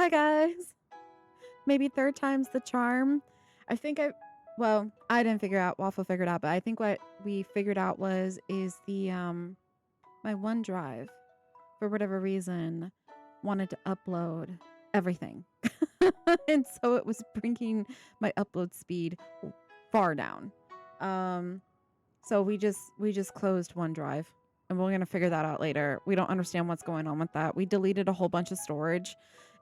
Hi guys. Maybe third time's the charm. I think I didn't figure out, Waffle figured out, but I think what we figured out is the my OneDrive for whatever reason wanted to upload everything. And so it was bringing my upload speed far down. Um so we just closed OneDrive and we're going to figure that out later. We don't understand what's going on with that. We deleted a whole bunch of storage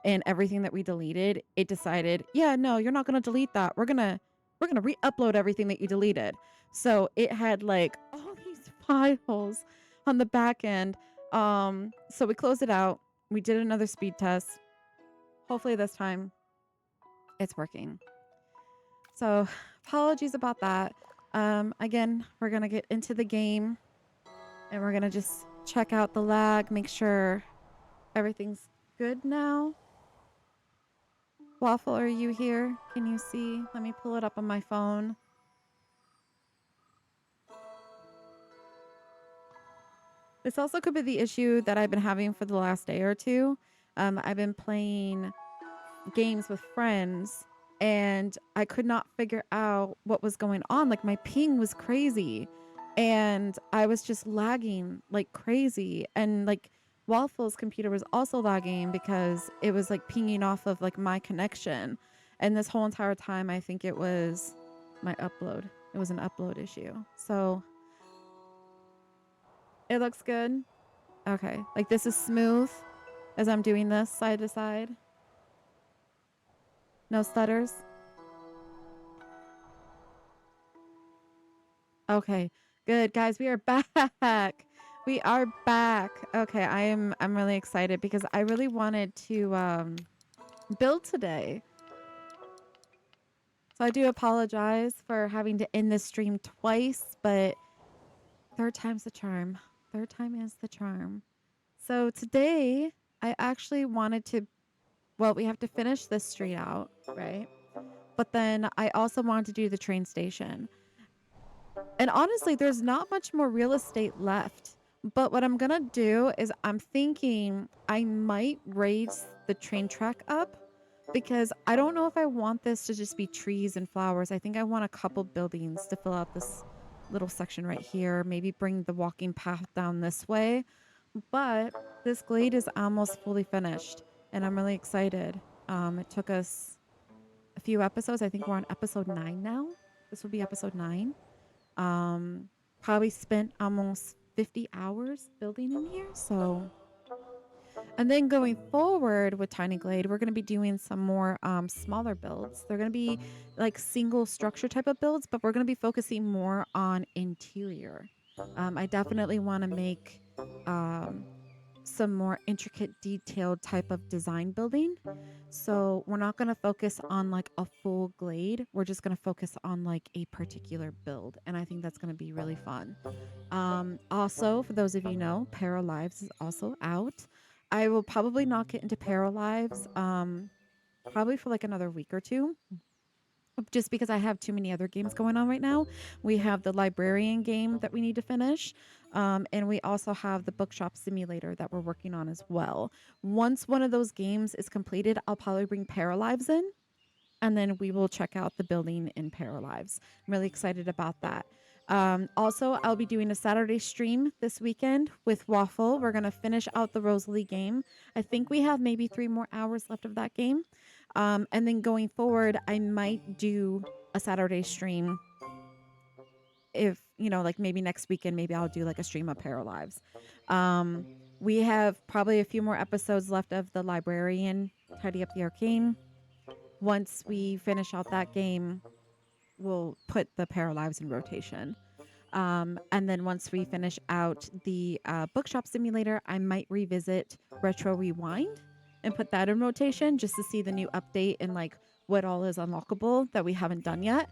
and everything that we deleted, it decided, "Yeah, no, you're not going to delete that. We're going to re-upload everything that you deleted." So it had like all these files on the back end. So we closed it out. We did another speed test. Hopefully this time it's working. So apologies about that. Again, we're going to get into the game and we're going to just check out the lag, make sure everything's good now. Waffle, are you here? Can you see? Let me pull it up on my phone. This also could be the issue that I've been having for the last day or two. I've been playing games with friends and I could not figure out what was going on. Like my ping was crazy and I was just lagging like crazy. And like Waffle's computer was also lagging because it was like pinging off of like my connection. And this whole entire time, I think it was my upload. It was an upload issue. So it looks good. Okay. Like this is smooth as I'm doing this side to side. No stutters. Okay, good guys. We are back. We are back. Okay, I'm really excited because I really wanted to build today. So I do apologize for having to end this stream twice, but third time's the charm. Third time is the charm. So today I actually wanted to, well, we have to finish this street out, right? But then I also wanted to do the train station. And honestly, there's not much more real estate left. But what I'm gonna do is I'm thinking I might raise the train track up because I don't know if I want this to just be trees and flowers. I think I want a couple buildings to fill out this little section right here. Maybe bring the walking path down this way. But this glade is almost fully finished and I'm really excited. It took us a few episodes. I think we're on episode 9 now. This will be episode 9. Um, Probably spent almost 50 hours building in here. So, and then going forward with Tiny Glade, we're going to be doing some more smaller builds. They're going to be like single structure type of builds, but we're going to be focusing more on interior. I definitely want to make um, some more intricate, detailed type of design building. So we're not going to focus on like a full glade. We're just going to focus on like a particular build. And I think that's going to be really fun. Also, for those of you know, Paralives is also out. I will probably not get into Paralives probably for like another week or two just because I have too many other games going on right now. We have the librarian game that we need to finish. And we also have the bookshop simulator that we're working on as well. Once one of those games is completed, I'll probably bring Paralives in and then we will check out the building in Paralives. I'm really excited about that. Also, I'll be doing a Saturday stream this weekend with Waffle. We're going to finish out the Rosalie game. I think we have maybe 3 more hours left of that game. And then going forward, I might do a Saturday stream. If, you know, like maybe next weekend, maybe I'll do like a stream of Paralives. We have probably a few more episodes left of the librarian, Tidy Up the Arcane. Once we finish out that game, we'll put the Paralives in rotation. And then once we finish out the bookshop simulator, I might revisit Retro Rewind and put that in rotation just to see the new update and like what all is unlockable that we haven't done yet.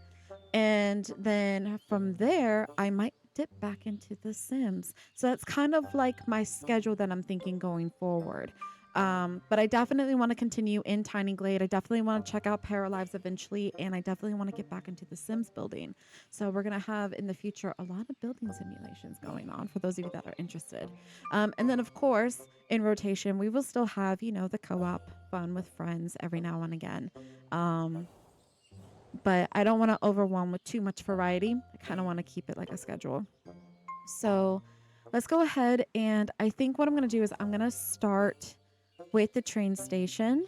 And then from there, I might dip back into The Sims. So that's kind of like my schedule that I'm thinking going forward. But I definitely want to continue in Tiny Glade. I definitely want to check out Paralives eventually, and I definitely want to get back into the Sims building. So we're gonna have in the future a lot of building simulations going on for those of you that are interested. And then of course, in rotation, we will still have, you know, the co-op fun with friends every now and again. Um, but I don't want to overwhelm with too much variety. I kind of want to keep it like a schedule. So let's go ahead, and I think what I'm gonna do is I'm gonna start with the train station.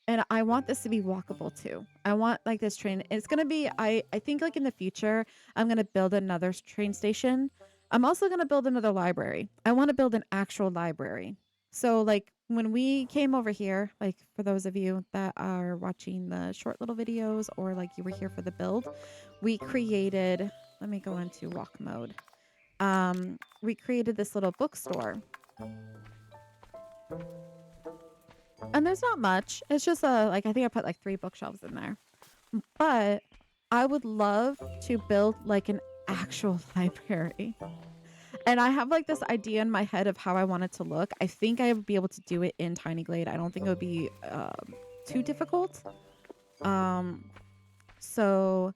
And I want this to be walkable too. I want like this train. It's gonna be. I think like in the future, I'm gonna build another train station. I'm also gonna build another library. I want to build an actual library. So like when we came over here, like for those of you that are watching the short little videos or like you were here for the build, we created. Let me go into walk mode. We created this little bookstore. And there's not much. It's just a like I think I put like 3 bookshelves in there. But I would love to build like an actual library. And I have like this idea in my head of how I want it to look. I think I would be able to do it in Tiny Glade. I don't think it would be too difficult. Um so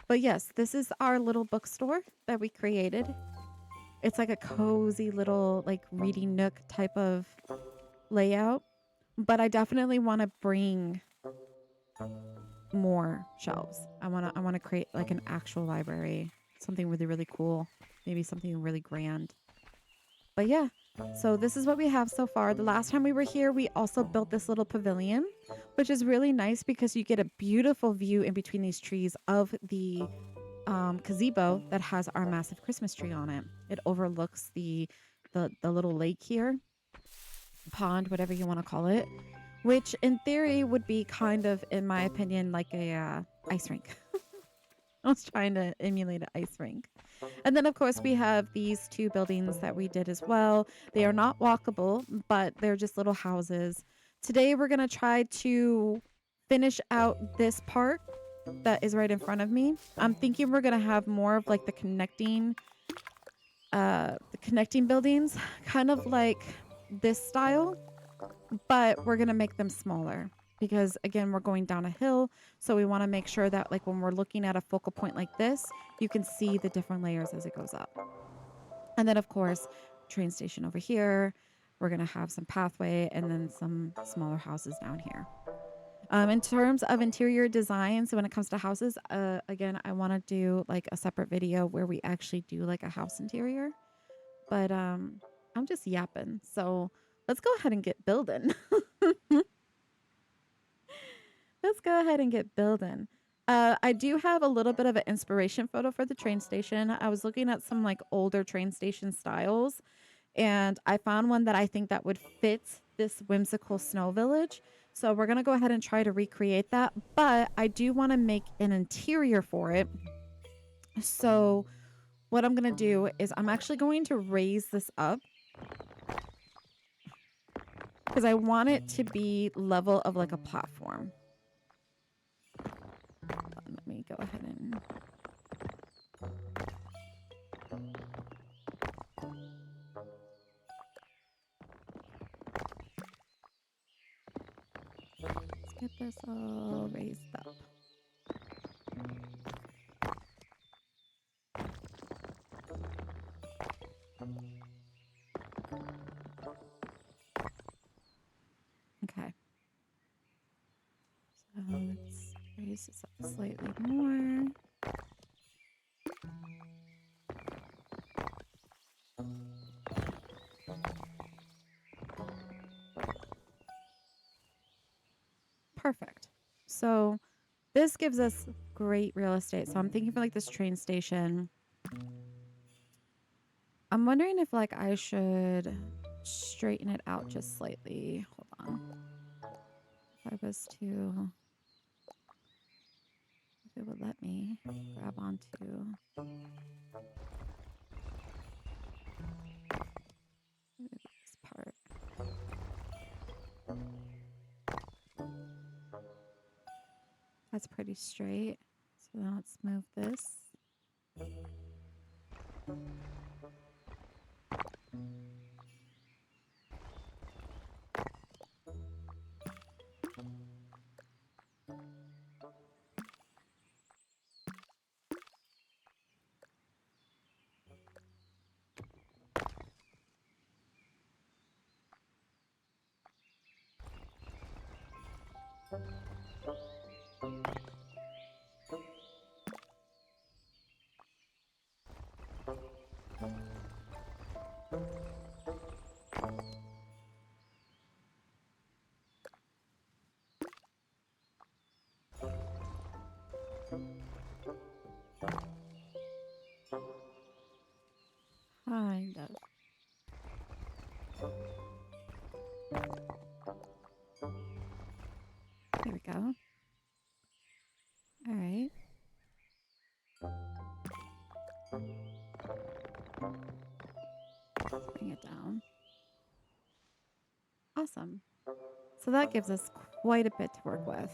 but yes, this is our little bookstore that we created. It's like a cozy little like reading nook type of layout. But I definitely want to bring more shelves. I want to create like an actual library, something really really cool, maybe something really grand. But yeah, so this is what we have so far. The last time we were here, we also built this little pavilion, which is really nice because you get a beautiful view in between these trees of the gazebo that has our massive Christmas tree on it. It overlooks the little lake here, pond, whatever you want to call it, which in theory would be kind of, in my opinion, like a ice rink. I was trying to emulate an ice rink. And then, of course, we have these 2 buildings that we did as well. They are not walkable, but they're just little houses. Today, we're going to try to finish out this part that is right in front of me. I'm thinking we're going to have more of like the connecting buildings, kind of like this style, but we're going to make them smaller because again, we're going down a hill. So we want to make sure that like when we're looking at a focal point like this, you can see the different layers as it goes up. And then of course, train station over here, we're going to have some pathway and then some smaller houses down here. In terms of interior design, so when it comes to houses, again, I want to do like a separate video where we actually do like a house interior. But I'm just yapping. So let's go ahead and get building. Let's go ahead and get building. I do have a little bit of an inspiration photo for the train station. I was looking at some like older train station styles, and I found one that I think that would fit this whimsical snow village. So we're gonna go ahead and try to recreate that. But I do want to make an interior for it. So what I'm gonna do is I'm actually going to raise this up because I want it to be level of like a platform. Let me go ahead and let's get this all raised up. Okay. So let's raise this up slightly more. Perfect. So this gives us great real estate. So I'm thinking for like this train station. I'm wondering if like I should straighten it out just slightly. Hold on. If I was to, if it would let me grab onto this part. That's pretty straight. So now let's move this. Kind of. There we go. All right. Bring it down. Awesome. So that gives us quite a bit to work with.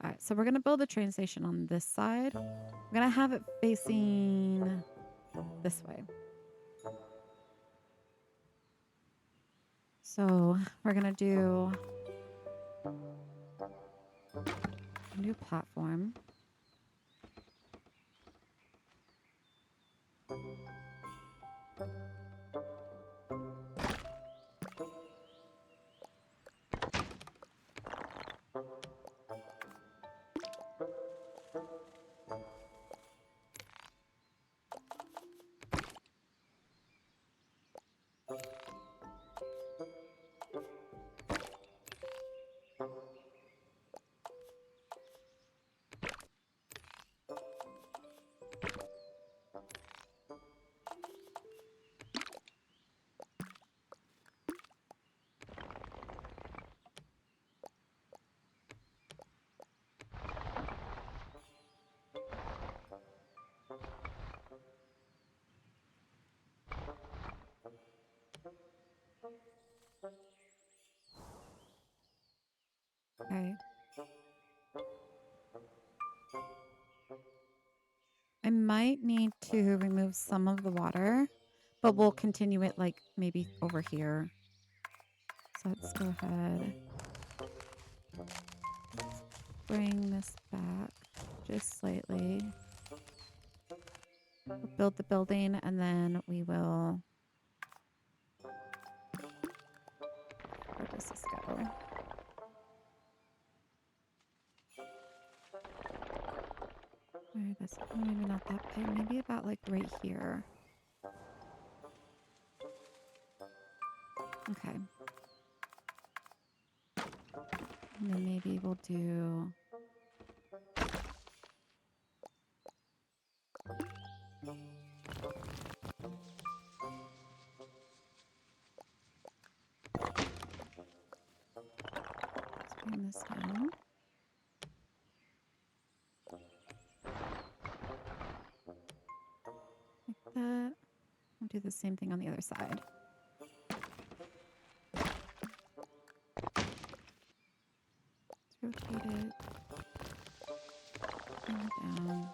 All right, so we're going to build a train station on this side. We're going to have it facing this way. So we're going to do a new platform. Okay. I might need to remove some of the water, but we'll continue it like maybe over here. So let's go ahead. Bring this back just slightly. We'll build the building and then we will... Where does this go? Where this? Oh, maybe not that big. Maybe about like right here. Okay. And then maybe we'll do... Let's bring this down. Like that. I'll do the same thing on the other side. Let's rotate it. Bring it down.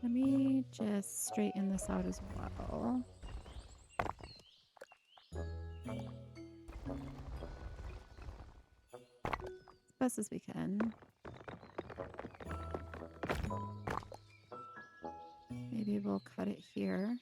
Let me just straighten this out as well. As best as we can. Maybe we'll cut it here.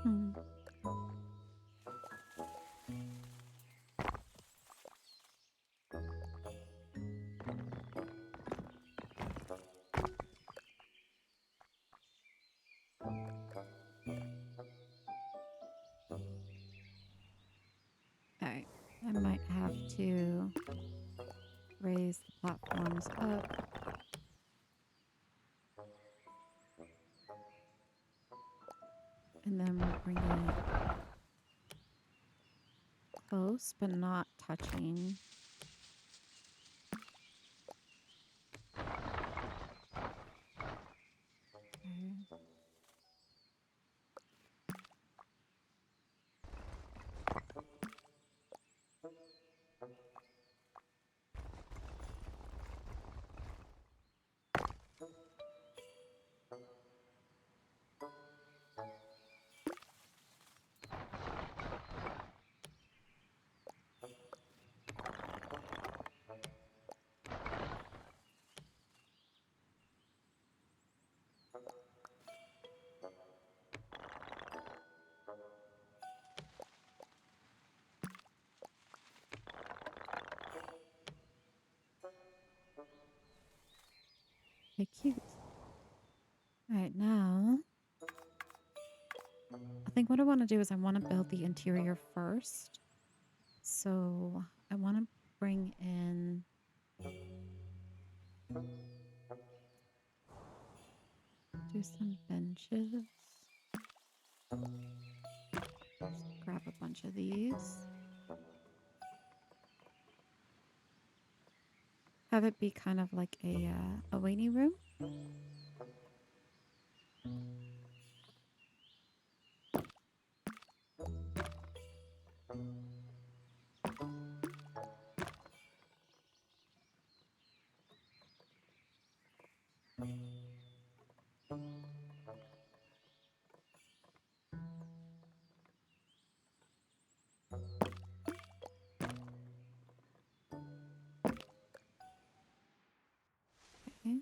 Hmm. All right. I might have to raise the platforms up. And then we'll bring it close, but not touching. Okay. Okay, cute. All right, now I think what I want to do is I want to build the interior first. So I want to bring in do some benches. Just grab a bunch of these. Have it be kind of like a waiting room. Okay.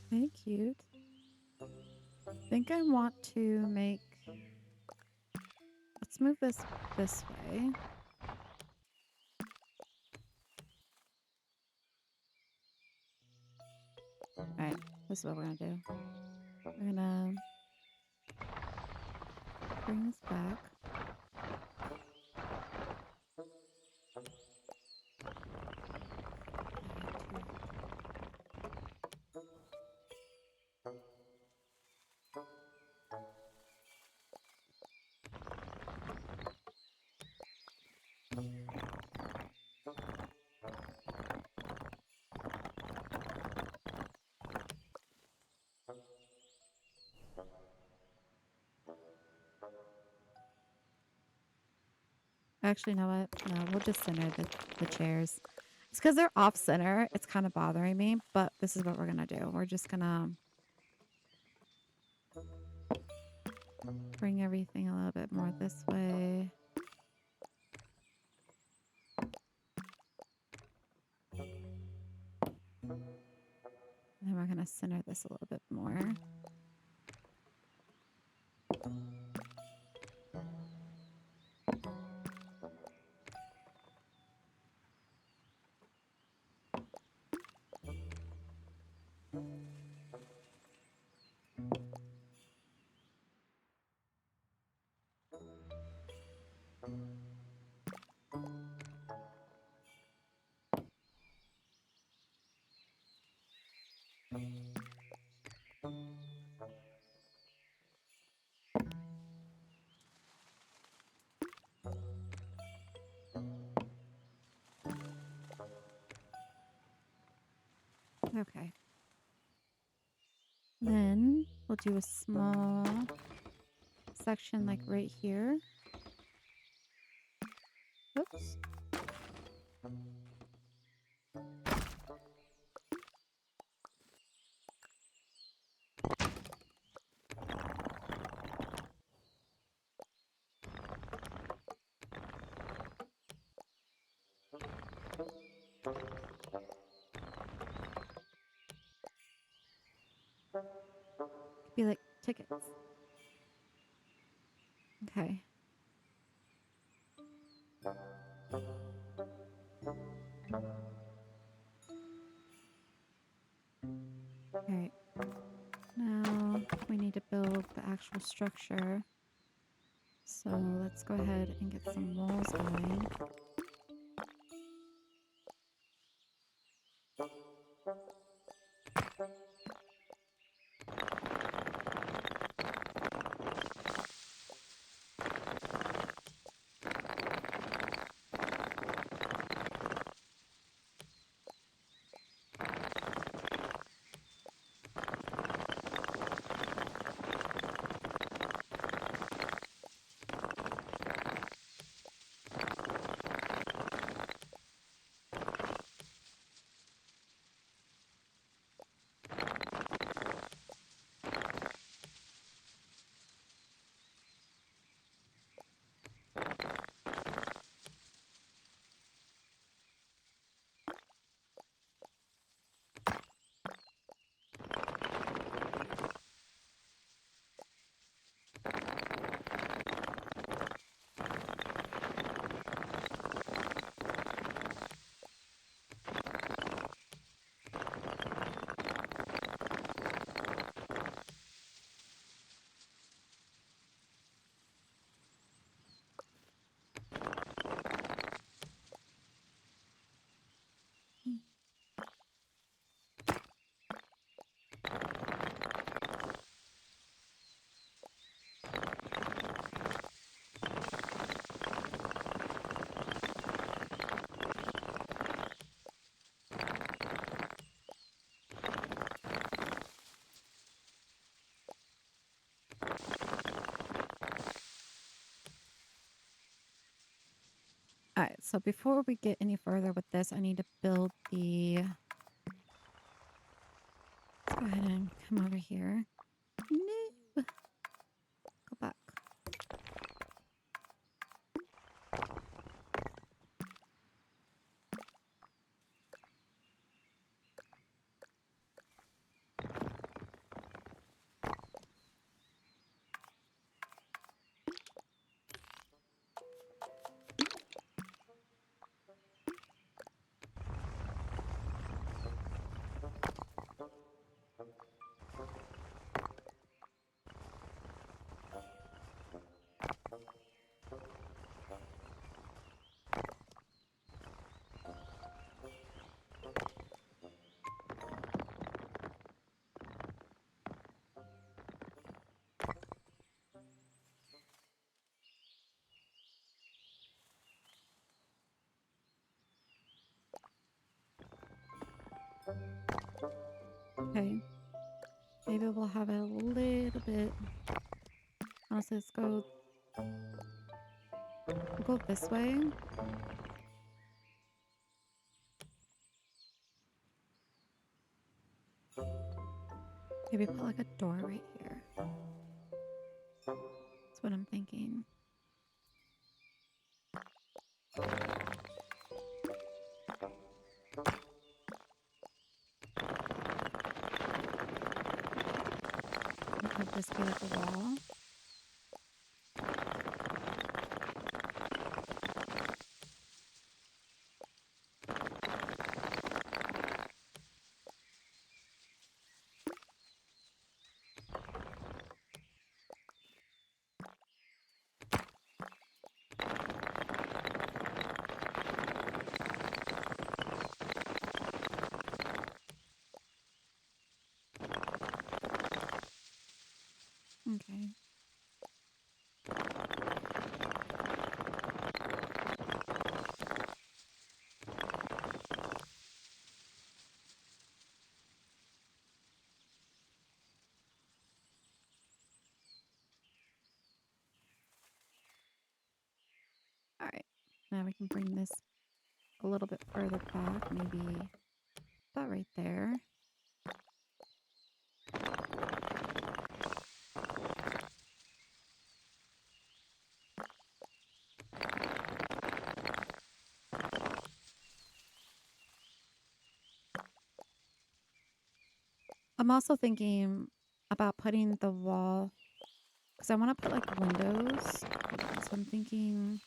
Very cute. I think I want to make. Let's move this way. All right, this is what we're gonna do. We're gonna bring this back. Actually, you know what? No, we'll just center the chairs. It's because they're off center. It's kind of bothering me, but this is what we're going to do. We're just going to bring everything a little bit more this way. And then we're going to center this a little bit more. Okay. Then we'll do a small section like right here. Oops. Be like tickets. Okay. All right. Now we need to build the actual structure. So let's go ahead and get some walls going. All right, so before we get any further with this, I need to build the... Let's go ahead and come over here. No. Go back. Okay. Maybe we'll have it a little bit. Honestly, let's go We'll go this way. Maybe put like a door right here. That's what I'm thinking. Could this be like a wall? Okay. All right. Now we can bring this a little bit further back, maybe about right there. I'm also thinking about putting the wall because I want to put like windows. Hold on, so I'm thinking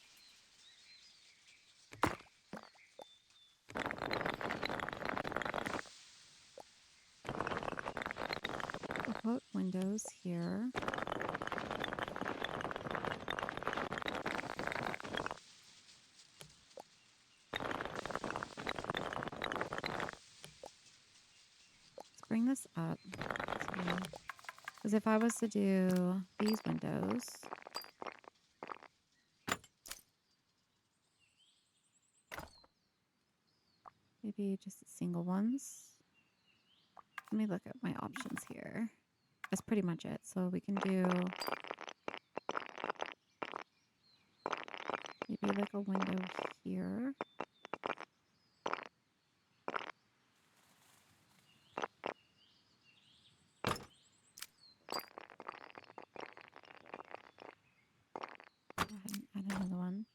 we'll put windows here. Let's bring this up. Because if I was to do these windows, maybe just single ones. Let me look at my options here. That's pretty much it. So we can do maybe like a window here. Go ahead and add another one.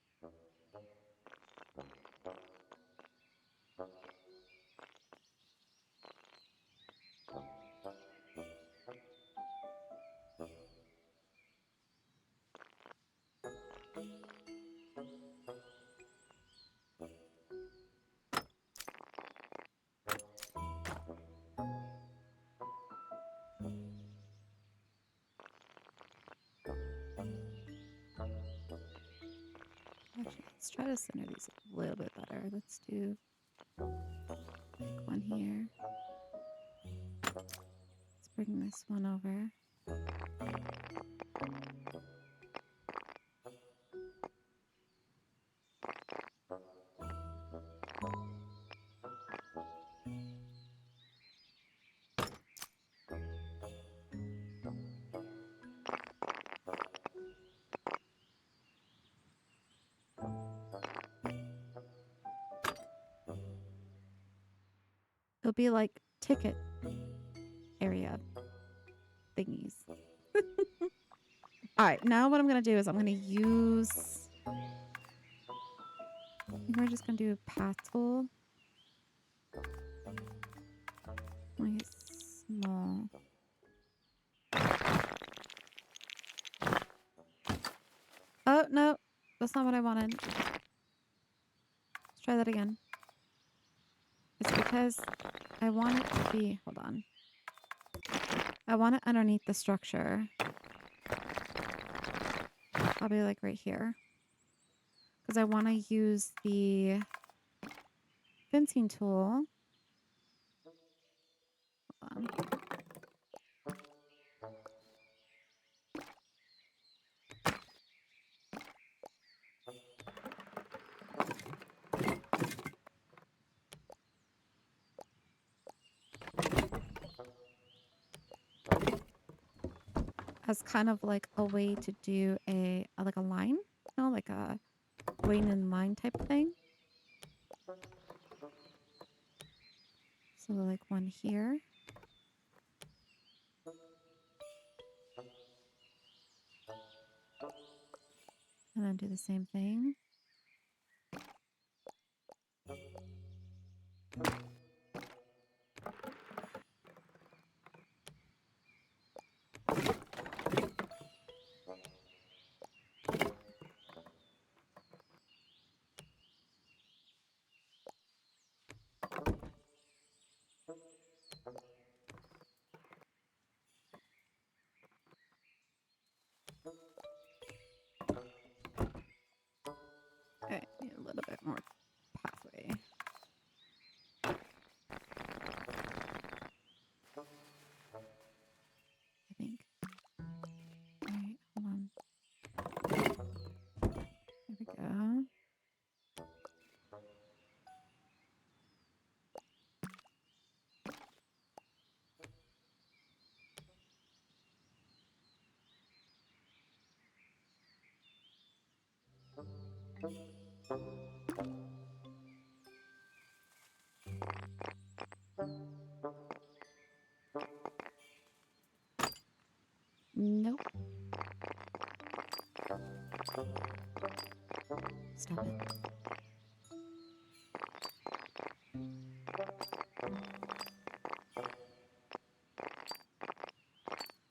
Actually, let's try to center these a little bit better. Let's do like one here. Let's bring this one over. It'll be like ticket area thingies. All right, now what I'm going to do is I'm going to use, I think we're just going to do a path tool. Make it small. Oh, no, that's not what I wanted. Let's try that again. It's because I want it to be, hold on. I want it underneath the structure. Probably like right here. Because I want to use the fencing tool. Hold on. As kind of like a way to do a like a line, like a waiting in line type thing. So like one here. And then do the same thing. Okay, need a little bit more pathway. I think. Alright, hold on. There we go. Nope. Stop it.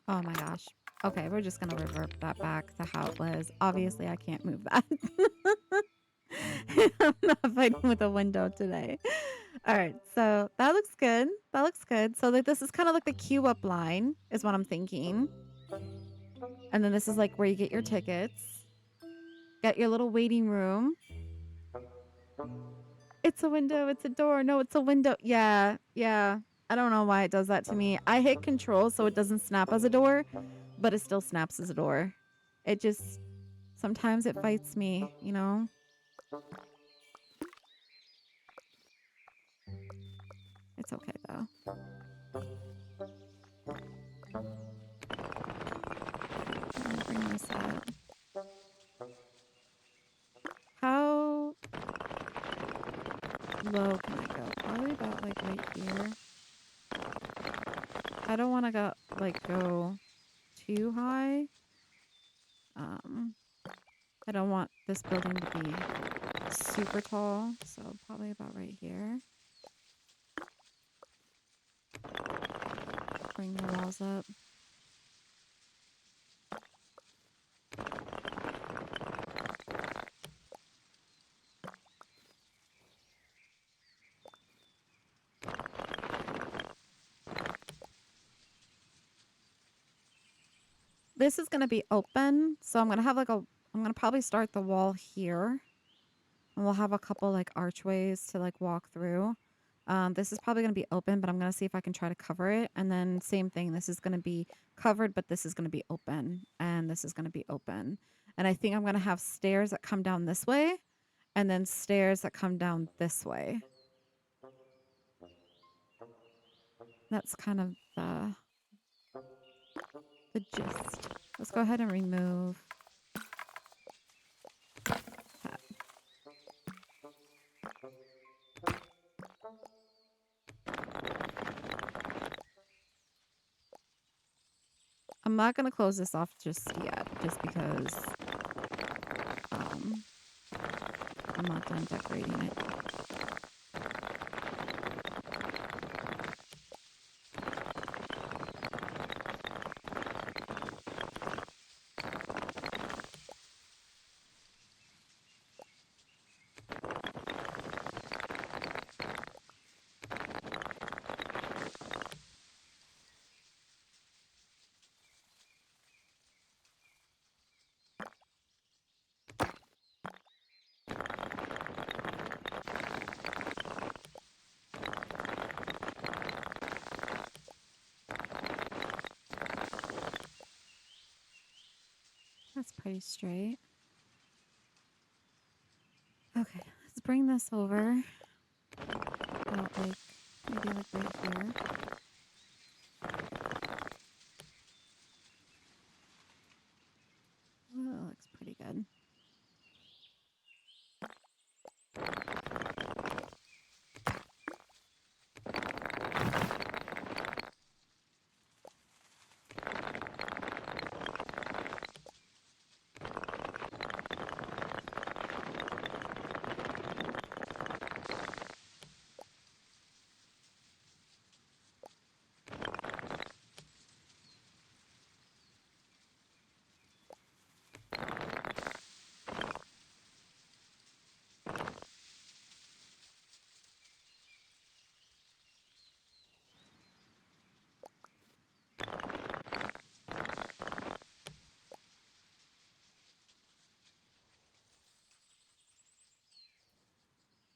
Oh my gosh. Okay, we're just gonna revert that back to how it was. Obviously, I can't move that. I'm not fighting with a window today. All right, so that looks good. That looks good. So like this is kind of like the queue up line is what I'm thinking. And then this is like where you get your tickets. Get your little waiting room. It's a window, it's a door. No, it's a window. Yeah, yeah. I don't know why it does that to me. I hit control so it doesn't snap as a door, but it still snaps as a door. It just sometimes it fights me, you know? It's okay though. Let me bring this up. How low can I go? Probably about like right here. I don't want to go too high. I don't want this building to be super tall, so probably about right here. Bring the walls up. This is going to be open, so I'm going to have I'm going to probably start the wall here. And we'll have a couple like archways to like walk through. This is probably going to be open, but I'm going to see if I can try to cover it. And then same thing, this is going to be covered, but this is going to be open. And this is going to be open. And I think I'm going to have stairs that come down this way and then stairs that come down this way. That's kind of the gist. Let's go ahead and remove that. I'm not going to close this off just yet, just because I'm not done decorating it. That's pretty straight. Okay, let's bring this over. About like, maybe like right here. Oh, that looks pretty good.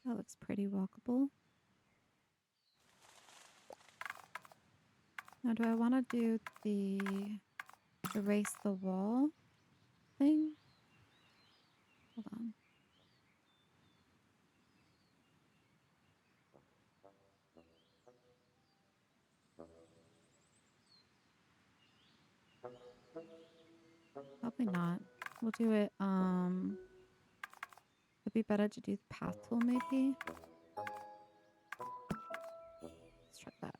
That looks pretty walkable. Now, do I want to do the erase the wall thing? Hold on. Probably not. We'll do it. It'd be better to do the path tool maybe. Let's try that.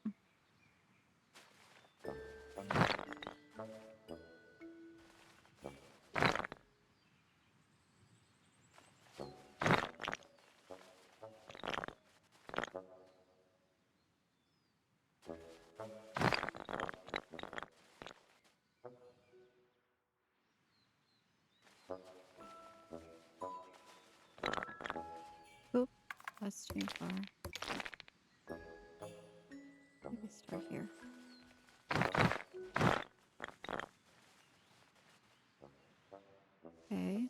Oop, that's too far. Maybe start here. Okay.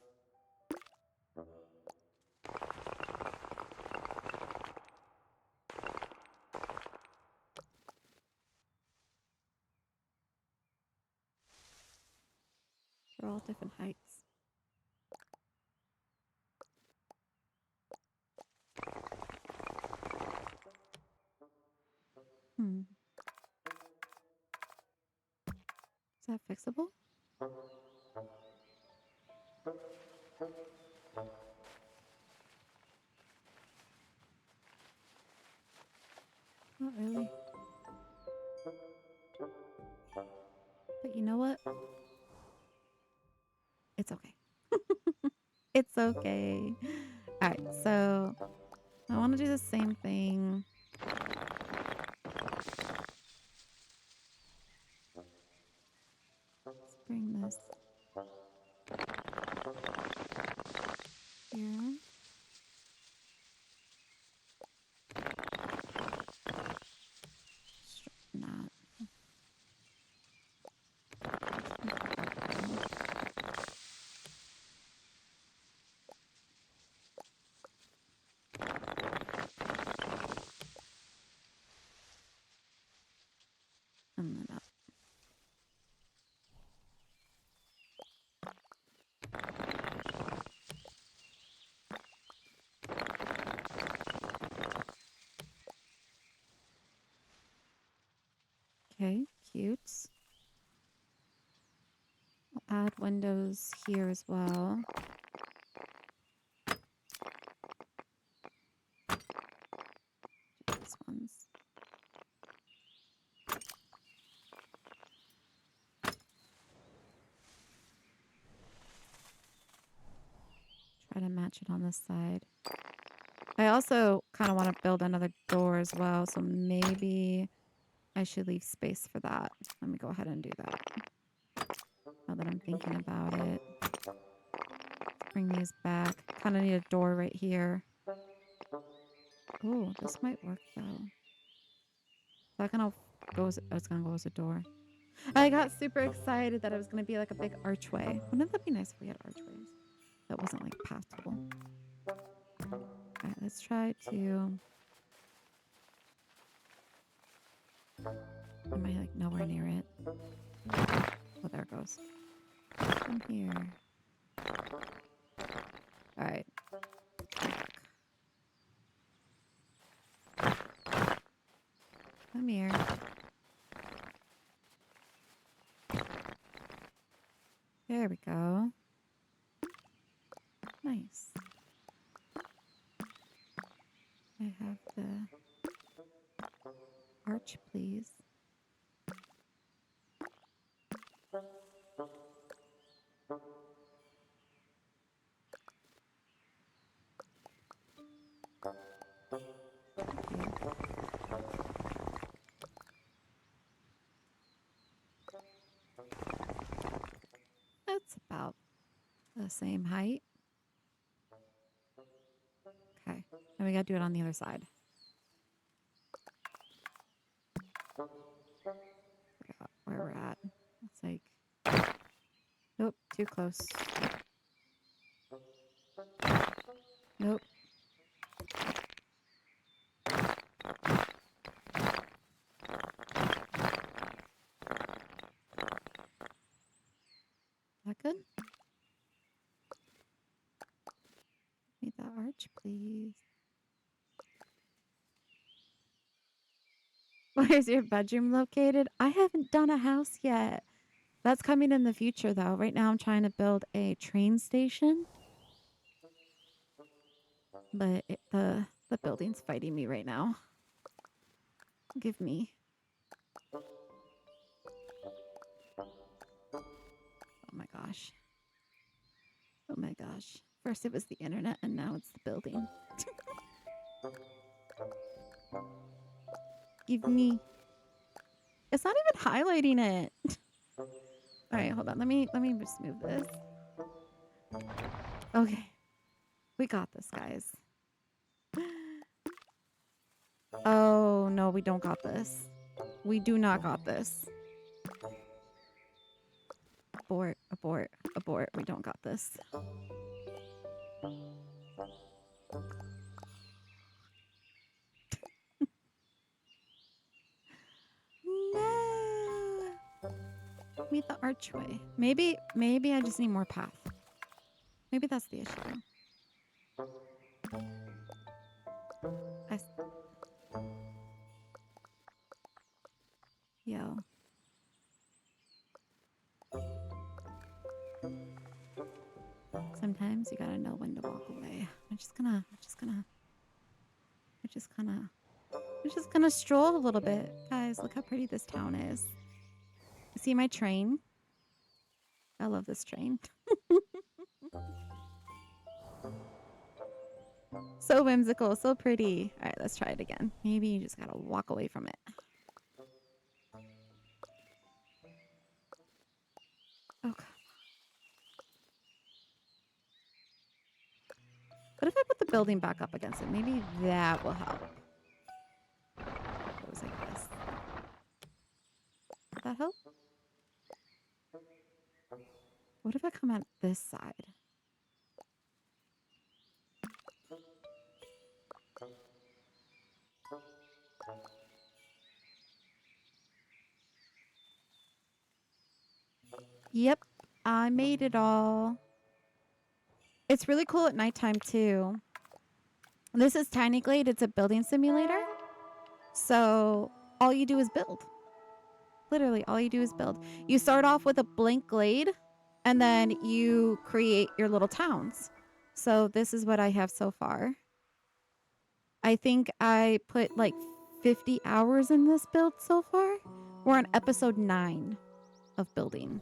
They're all different heights. Is that fixable? Not really. But you know what? It's okay. It's okay. All right, so I want to do the same thing. Let's bring this here. Straighten that. And then up. Okay, cute. I'll add windows here as well. These ones. Try to match it on this side. I also kind of want to build another door as well, so maybe I should leave space for that. Let me go ahead and do that. Now that I'm thinking about it. Bring these back. Kind of need a door right here. Oh, this might work though. That kind of goes, oh, it's going to go as a door. I got super excited that it was going to be like a big archway. Wouldn't that be nice if we had archways? That wasn't like pathable. Alright, let's try to... Am I like nowhere near it? Oh, there it goes. From here. Alright. Come here. There we go. Nice. I have the arch, please. That's about the same height. Okay. Now we gotta do it on the other side. Forgot where we're at. It's like... Nope, too close. Nope. please. Where's your bedroom located? I haven't done a house yet. That's coming in the future, though. Right now, I'm trying to build a train station, but the building's fighting me right now. Give me. Oh my gosh. Oh my gosh. First it was the internet, and now it's the building. Give me. It's not even highlighting it. All right, hold on. Let me just move this. Okay. We got this, guys. Oh, no, we don't got this. We do not got this. Abort, abort, abort. We don't got this. No. Meet the archway. Maybe I just need more path. Maybe that's the issue. Yo. Sometimes you gotta know when to walk away. We're just gonna stroll a little bit. Guys, look how pretty this town is. You see my train? I love this train. So whimsical, so pretty. All right, let's try it again. Maybe you just gotta walk away from it. Okay. What if I put the building back up against it? Maybe that will help. It goes like this. Would that help? What if I come at this side? Yep, I made it all. It's really cool at nighttime too. This is Tiny Glade. It's a building simulator. So all you do is build. Literally, all you do is build. You start off with a blank glade, and then you create your little towns. So this is what I have so far. I think I put like 50 hours in this build so far. We're on episode 9 of building.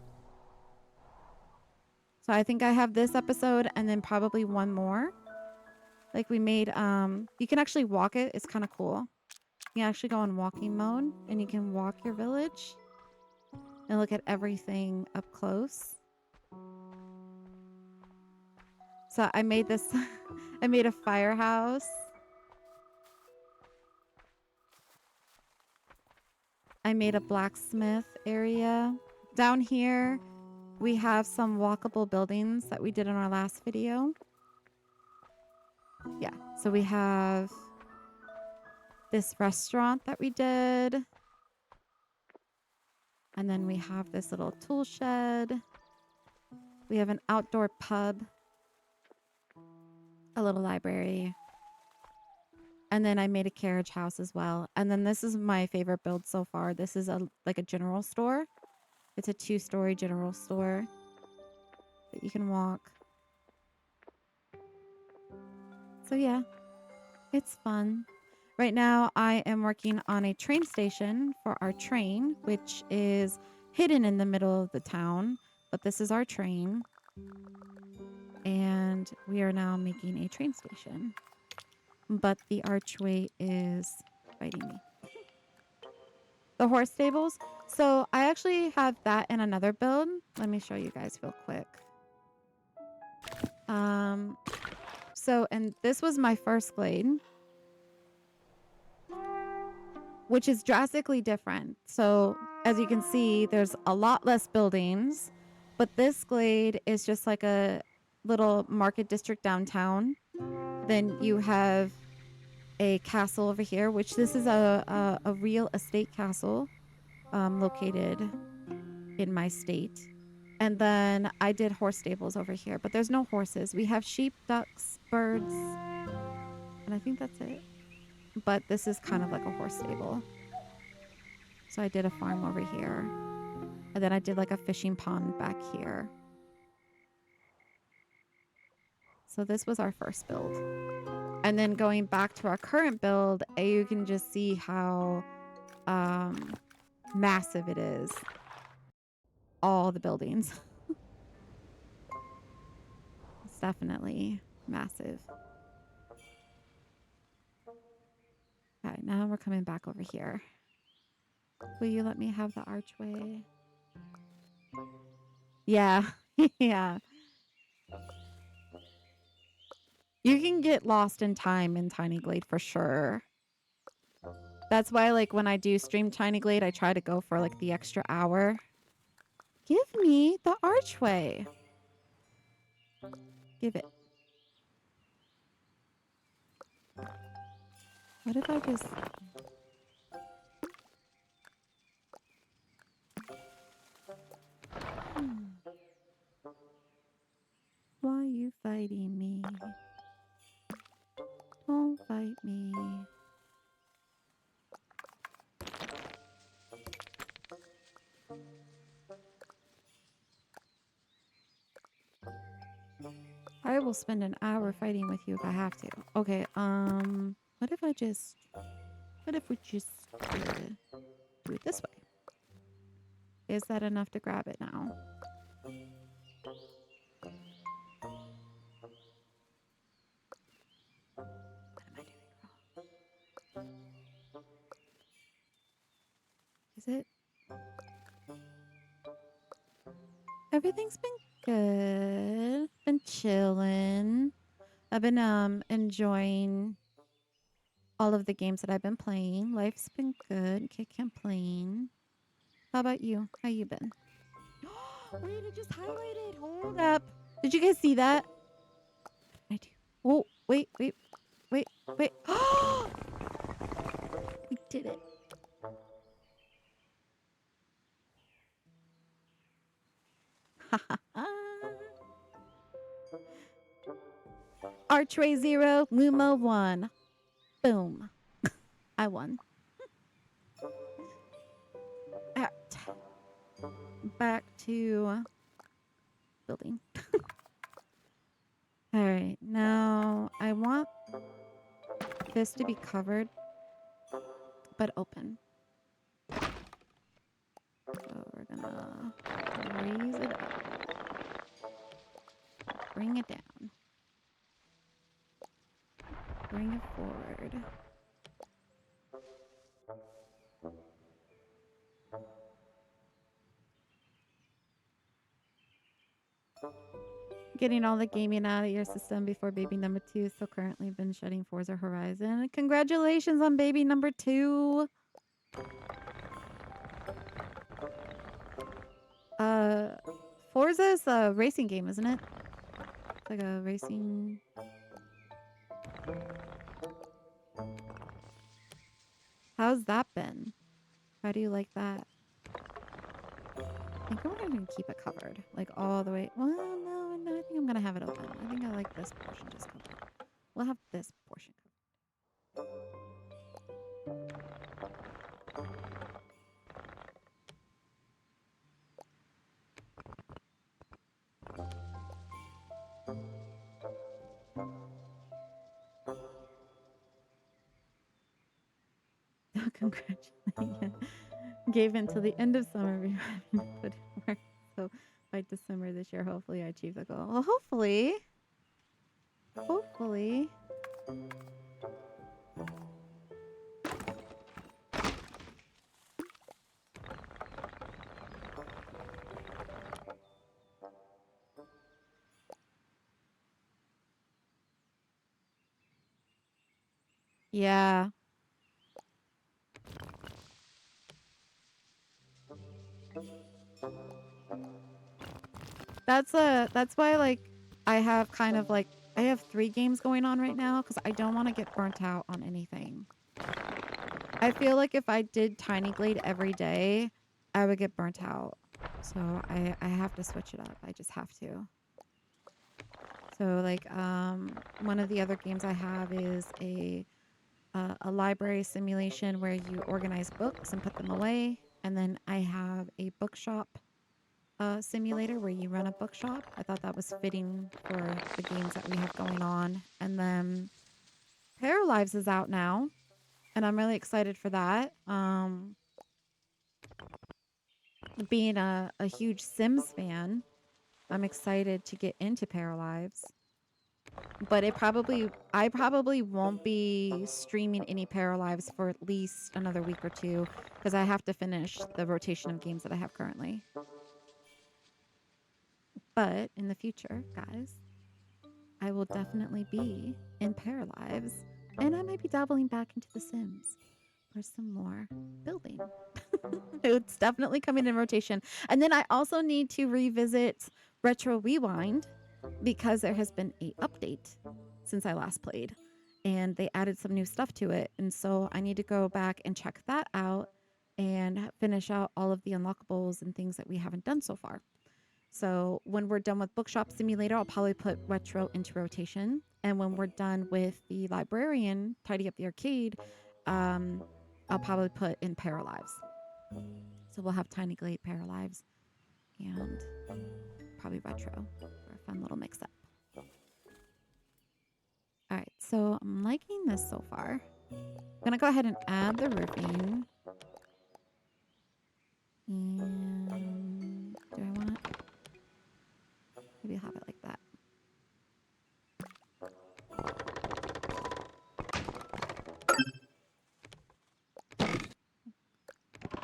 So I think I have this episode and then probably one more. Like we made, you can actually walk it. It's kind of cool. You can actually go on walking mode and you can walk your village and look at everything up close. So I made this, I made a firehouse. I made a blacksmith area. Down here, we have some walkable buildings that we did in our last video. Yeah, so we have this restaurant that we did. And then we have this little tool shed. We have an outdoor pub. A little library. And then I made a carriage house as well. And then this is my favorite build so far. This is like a general store. It's a 2-story general store that you can walk. So yeah, it's fun. Right now I am working on a train station for our train, which is hidden in the middle of the town. But this is our train. And we are now making a train station. But the archway is fighting me. The horse stables. So I actually have that in another build. Let me show you guys real quick. And this was my first glade, which is drastically different. So as you can see, there's a lot less buildings, but this glade is just like a little market district downtown. Then you have a castle over here, which this is a real estate castle located in my state. And then I did horse stables over here, but there's no horses. We have sheep, ducks, birds, And I think that's it. But this is kind of like a horse stable. So I did a farm over here. And then I did like a fishing pond back here. So this was our first build. And then going back to our current build, you can just see how massive it is. All the buildings. It's definitely massive. All right, now we're coming back over here. Will you let me have the archway? Yeah. Yeah. You can get lost in time in Tiny Glade for sure. That's why, like, when I do stream Tiny Glade, I try to go for, like, the extra hour. Give me the archway. Give it. What if I just... Why are you fighting me? Don't fight me. I will spend an hour fighting with you if I have to. Okay, what if we just do it this way? Is that enough to grab it now? What am I doing wrong? Is it? Everything's been good. Been chilling. I've been enjoying all of the games that I've been playing. Life's been good. Can't complain. How about you? How you been? Wait, it just highlighted. Hold up. Did you guys see that? I do. Oh, wait. We did it. Archway 0, Luma 1. Boom. I won. Back to building. All right, now I want this to be covered, but open. So we're gonna raise it up. Bring it down. Bring it forward. Getting all the gaming out of your system before baby number 2. So currently been shutting Forza Horizon. Congratulations on baby number 2. Forza's a racing game, isn't it? It's like a racing... How's that been? How do you like that? I think I'm going to keep it covered. Like all the way... Well, no, I think I'm going to have it open. I think I like this portion just covered. We'll have this portion covered. Congratulations. Gave until the end of summer before having to put in work. So by December this year, hopefully I achieve the goal. Well, hopefully. Hopefully. Yeah. That's why like I have kind of like I have 3 games going on right now because I don't want to get burnt out on anything. I feel like if I did Tiny Glade every day, I would get burnt out. So I have to switch it up. I just have to. So like one of the other games I have is a library simulation where you organize books and put them away. And then I have a bookshop simulator where you run a bookshop. I thought that was fitting for the games that we have going on. And then Pair of Lives is out now, and I'm really excited for that. Being a huge Sims fan, I'm excited to get into Pair of Lives. But I probably won't be streaming any Pair of Lives for at least another week or two because I have to finish the rotation of games that I have currently. But in the future, guys, I will definitely be in Pair of Lives, and I might be dabbling back into The Sims for some more building. It's definitely coming in rotation. And then I also need to revisit Retro Rewind because there has been a update since I last played, and they added some new stuff to it. And so I need to go back and check that out and finish out all of the unlockables and things that we haven't done so far. So when we're done with Bookshop Simulator, I'll probably put Retro into rotation. And when we're done with the Librarian, Tidy Up the Arcade, I'll probably put in Pair of Lives. So we'll have Tiny Glade, Pair of Lives, and probably Retro for a fun little mix-up. All right, so I'm liking this so far. I'm going to go ahead and add the roofing. And do I want it? Maybe I'll have it like that.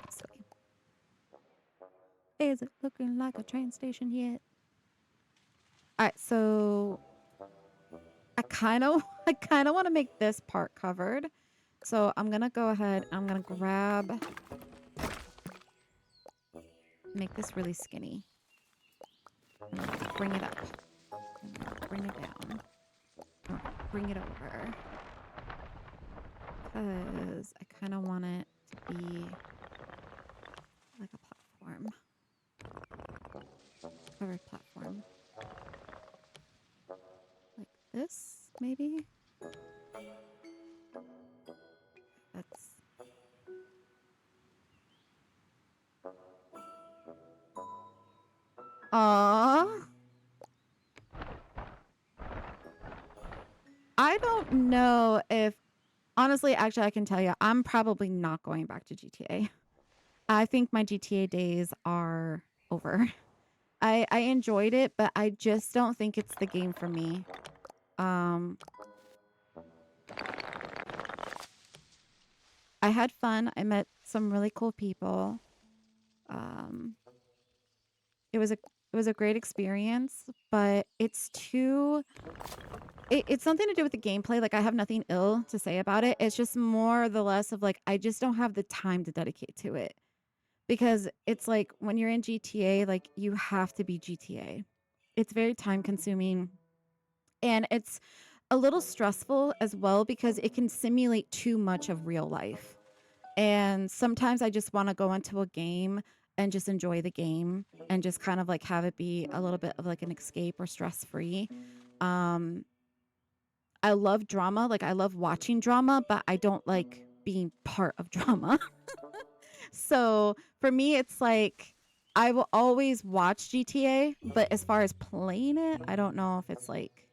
Sweet. Is it looking like a train station yet? All right, so I kind of want to make this part covered. So I'm going to go ahead, I'm going to make this really skinny. Bring it up. Bring it down. Bring it over. Because I kind of want it to be like a platform. Covered platform. Like this, maybe? That's... Aww. I don't know if... Honestly, actually, I can tell you, I'm probably not going back to GTA. I think my GTA days are over. I enjoyed it, but I just don't think it's the game for me. I had fun. I met some really cool people. It was a great experience, but it's too... It's something to do with the gameplay. Like, I have nothing ill to say about it. It's just more the less of like, I just don't have the time to dedicate to it. Because it's like when you're in GTA, like you have to be GTA. It's very time consuming. And it's a little stressful as well because it can simulate too much of real life. And sometimes I just want to go into a game and just enjoy the game and just kind of like have it be a little bit of like an escape or stress free. I love drama. Like, I love watching drama, but I don't like being part of drama. So for me, it's like I will always watch GTA, but as far as playing it, I don't know if it's like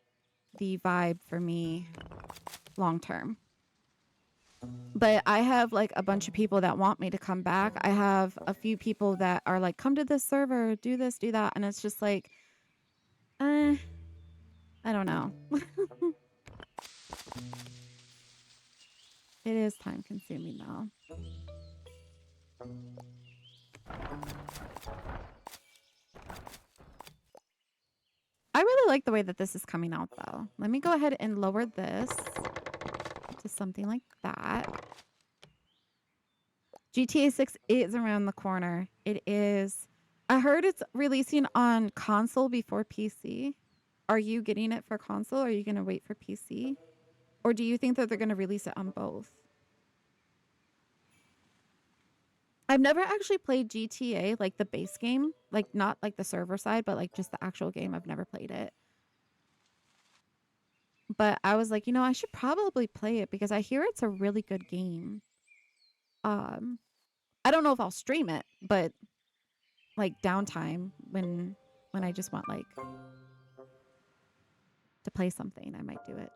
the vibe for me long term. But I have like a bunch of people that want me to come back. I have a few people that are like, come to this server, do this, do that. And it's just like, I don't know. It is time consuming though. I really like the way that this is coming out though. Let me go ahead and lower this to something like that. GTA 6 is around the corner. It is. I heard it's releasing on console before PC. Are you getting it for console or are you going to wait for PC? Or do you think that they're going to release it on both? I've never actually played GTA, like the base game, like not like the server side, but like just the actual game. I've never played it. But I was like, I should probably play it because I hear it's a really good game. Um, I don't know if I'll stream it, but like downtime when I just want like to play something, I might do it.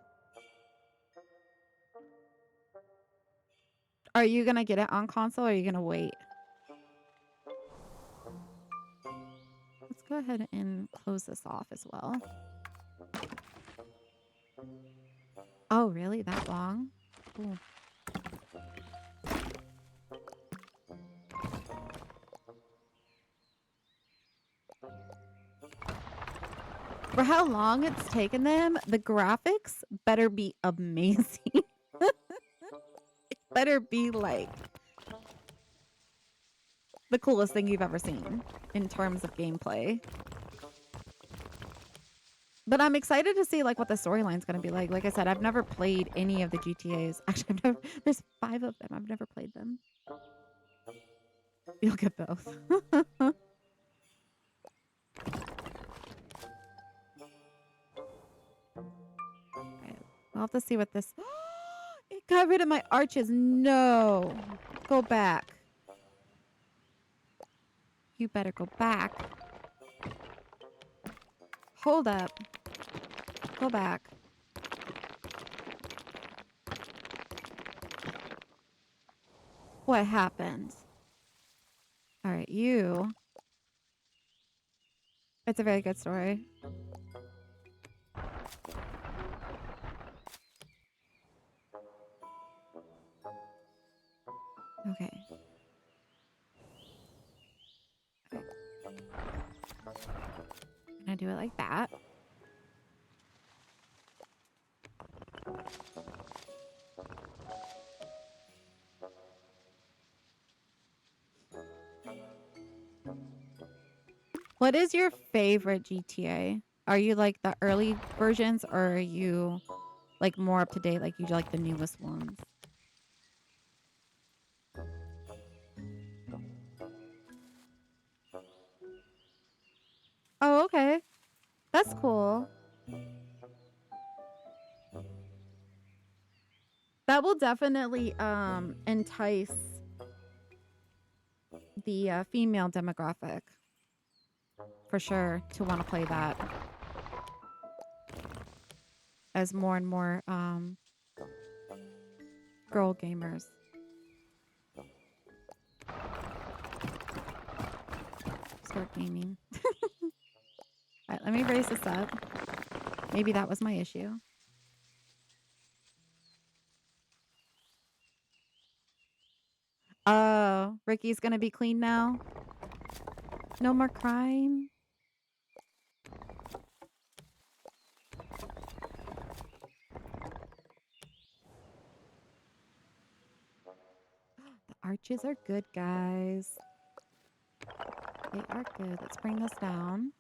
Are you gonna get it on console or are you gonna wait? Let's go ahead and close this off as well. Oh, really? That long? Cool. For how long it's taken them, the graphics better be amazing. It better be like the coolest thing you've ever seen in terms of gameplay. But I'm excited to see like what the storyline's gonna be like. Like I said, I've never played any of the GTAs. Actually, there's 5 of them. I've never played them. You'll get both. Right. I'll have to see what this. It got rid of my arches. No. Go back. You better go back. Hold up. Go back. What happened? All right, you. It's a very good story. Okay. Gonna do it like that. What is your favorite GTA? Are you like the early versions or are you like more up to date? Like you like the newest ones? Oh, okay. That's cool. That will definitely entice the female demographic for sure to want to play that as more and more girl gamers start gaming. All right, let me raise this up. Maybe that was my issue. Oh, Ricky's gonna be clean now. No more crime. The arches are good, guys. They are good. Let's bring this down.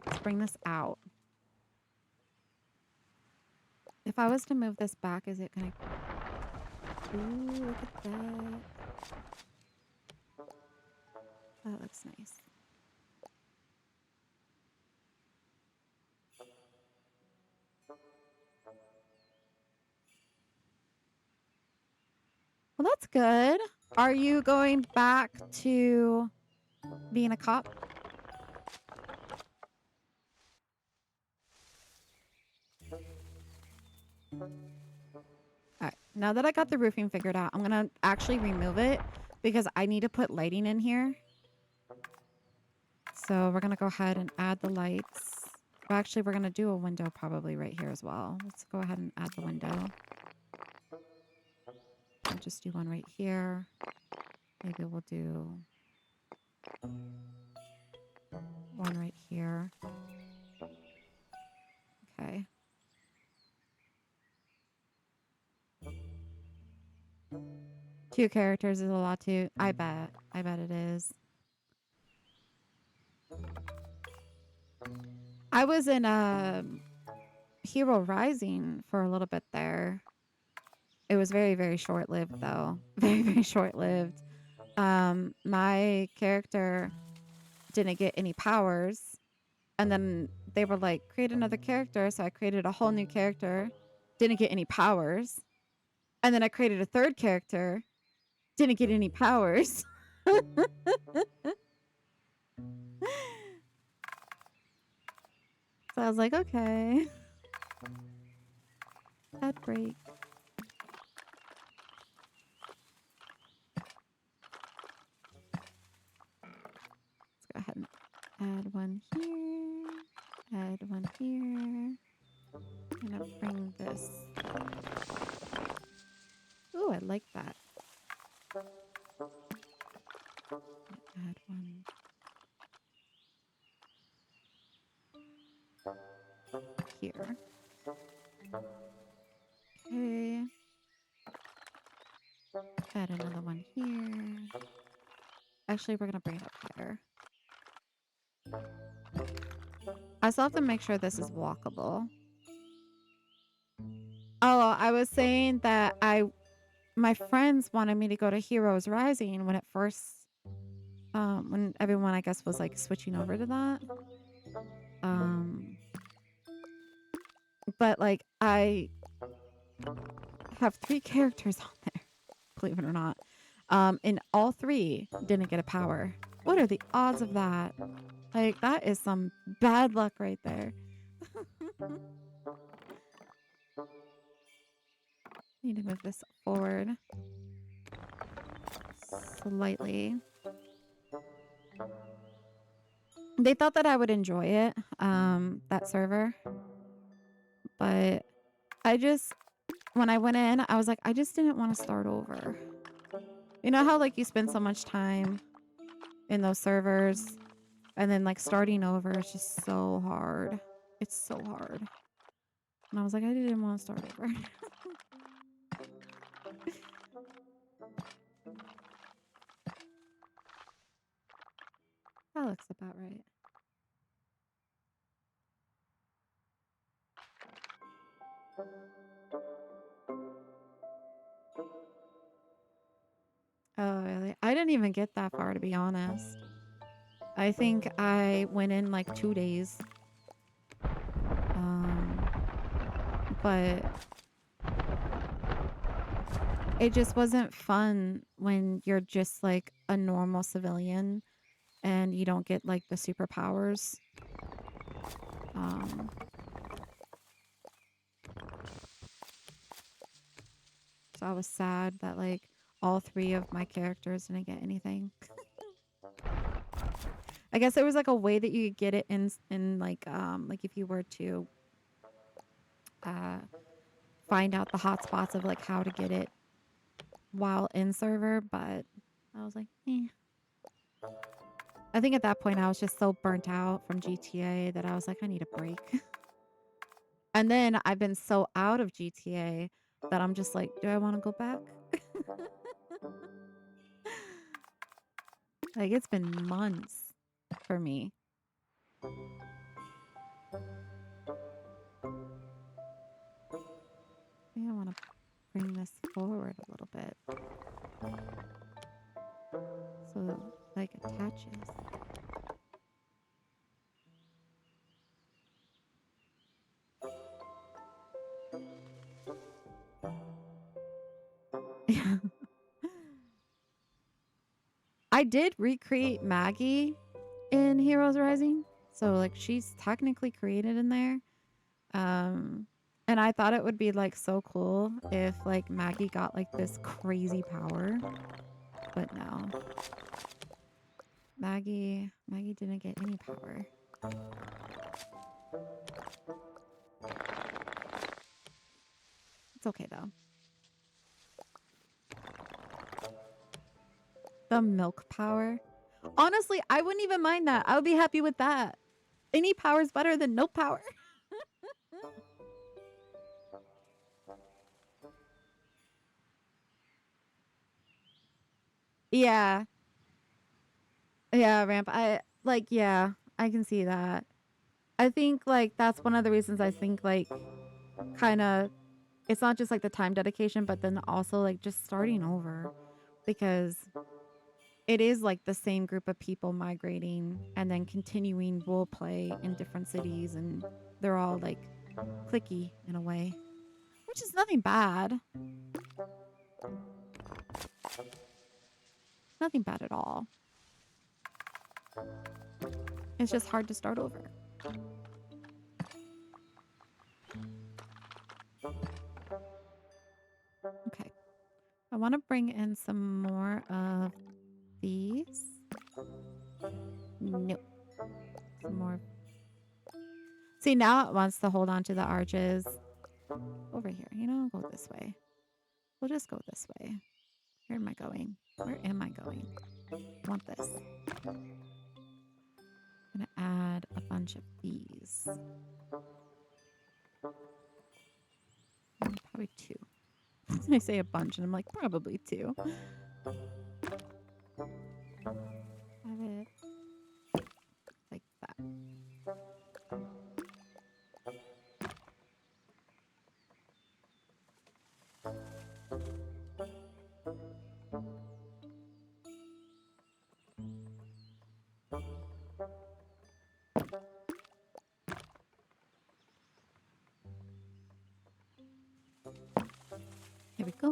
Let's bring this out. If I was to move this back, is it gonna... Ooh, look at that. That looks nice. Well, that's good. Are you going back to being a cop? All right. Now that I got the roofing figured out, I'm going to actually remove it because I need to put lighting in here. So we're going to go ahead and add the lights. Well, actually, we're going to do a window probably right here as well. Let's go ahead and add the window. I'll just do one right here. Maybe we'll do one right here. Okay. Two characters is a lot too. I bet. I bet it is. I was in Hero Rising for a little bit there. It was very, very short-lived though. Very, very short-lived. My character didn't get any powers, and then they were like, create another character. So I created a whole new character, didn't get any powers. And then I created a third character, didn't get any powers. So I was like, okay. Ad break. Let's go ahead and add one here. Add one here. I'm gonna bring this. Ooh, I like that. Add one here. Okay. Add another one here. Actually, we're gonna bring it up higher. I still have to make sure this is walkable. Oh, I was saying that my friends wanted me to go to Heroes Rising when it first when everyone I guess was like switching over to that. But like I have 3 characters on there, believe it or not. And all 3 didn't get a power. What are the odds of that? Like that is some bad luck right there. Need to move this forward slightly. They thought that I would enjoy it, that server. But when I went in, I was like, I just didn't want to start over. You know how like you spend so much time in those servers and then like starting over is just so hard. It's so hard. And I was like, I didn't want to start over. That looks about right. Oh, really? I didn't even get that far, to be honest. I think I went in like 2 days. But it just wasn't fun when you're just like a normal civilian and you don't get like the superpowers. So I was sad that like all 3 of my characters didn't get anything. I guess there was like a way that you could get it in like if you were to find out the hotspots of like how to get it while in server, but I was like, eh. I think at that point I was just so burnt out from GTA that I was like, I need a break. And then I've been so out of GTA that I'm just like, do I want to go back? Like it's been months for me. I think I want to bring this forward a little bit so it like attaches. I did recreate Maggie in Heroes Rising. So like she's technically created in there. And I thought it would be like so cool if like Maggie got like this crazy power. But no. Maggie didn't get any power. It's okay though. The milk power. Honestly, I wouldn't even mind that. I would be happy with that. Any power is better than no power. Yeah. Yeah, ramp. I can see that. I think like that's one of the reasons I think like kind of it's not just like the time dedication, but then also like just starting over because it is like the same group of people migrating and then continuing role play in different cities, and they're all like clicky in a way, which is nothing bad. Nothing bad at all. It's just hard to start over. Okay. I want to bring in some more of these. Nope. Some more. See, now it wants to hold on to the arches. Over here. You know, I'll go this way. We'll just go this way. Where am I going? Where am I going? I want this. I'm going to add a bunch of these. Probably 2. I say a bunch, and I'm like, probably 2. Have it like that. Here we go.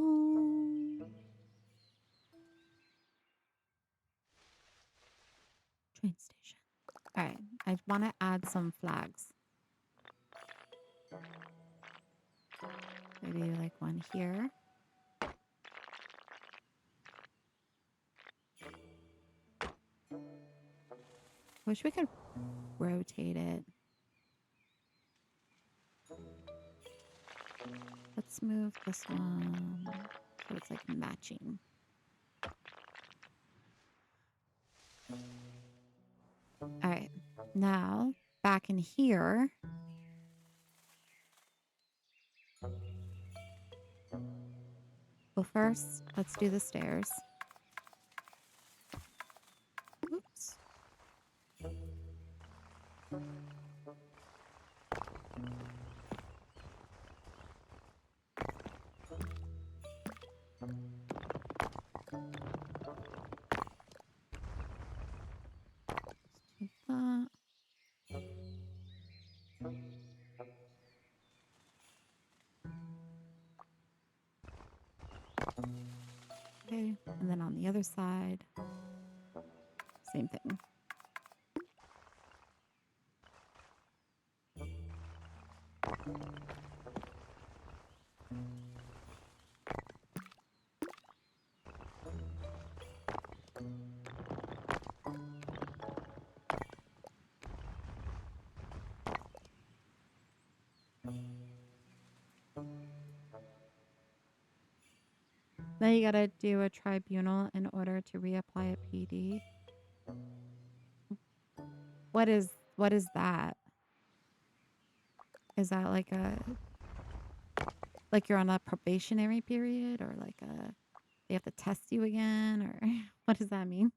Train station. All right. I want to add some flags. Maybe like one here. Wish we could rotate it. Let's move this one so it's like matching. All right. Now, back in here. Well, first, let's do the stairs. Oops. That. Okay, and then on the other side, same thing. Now you gotta do a tribunal in order to reapply a PD. What is that? Is that like you're on a probationary period, or like they have to test you again, or what does that mean?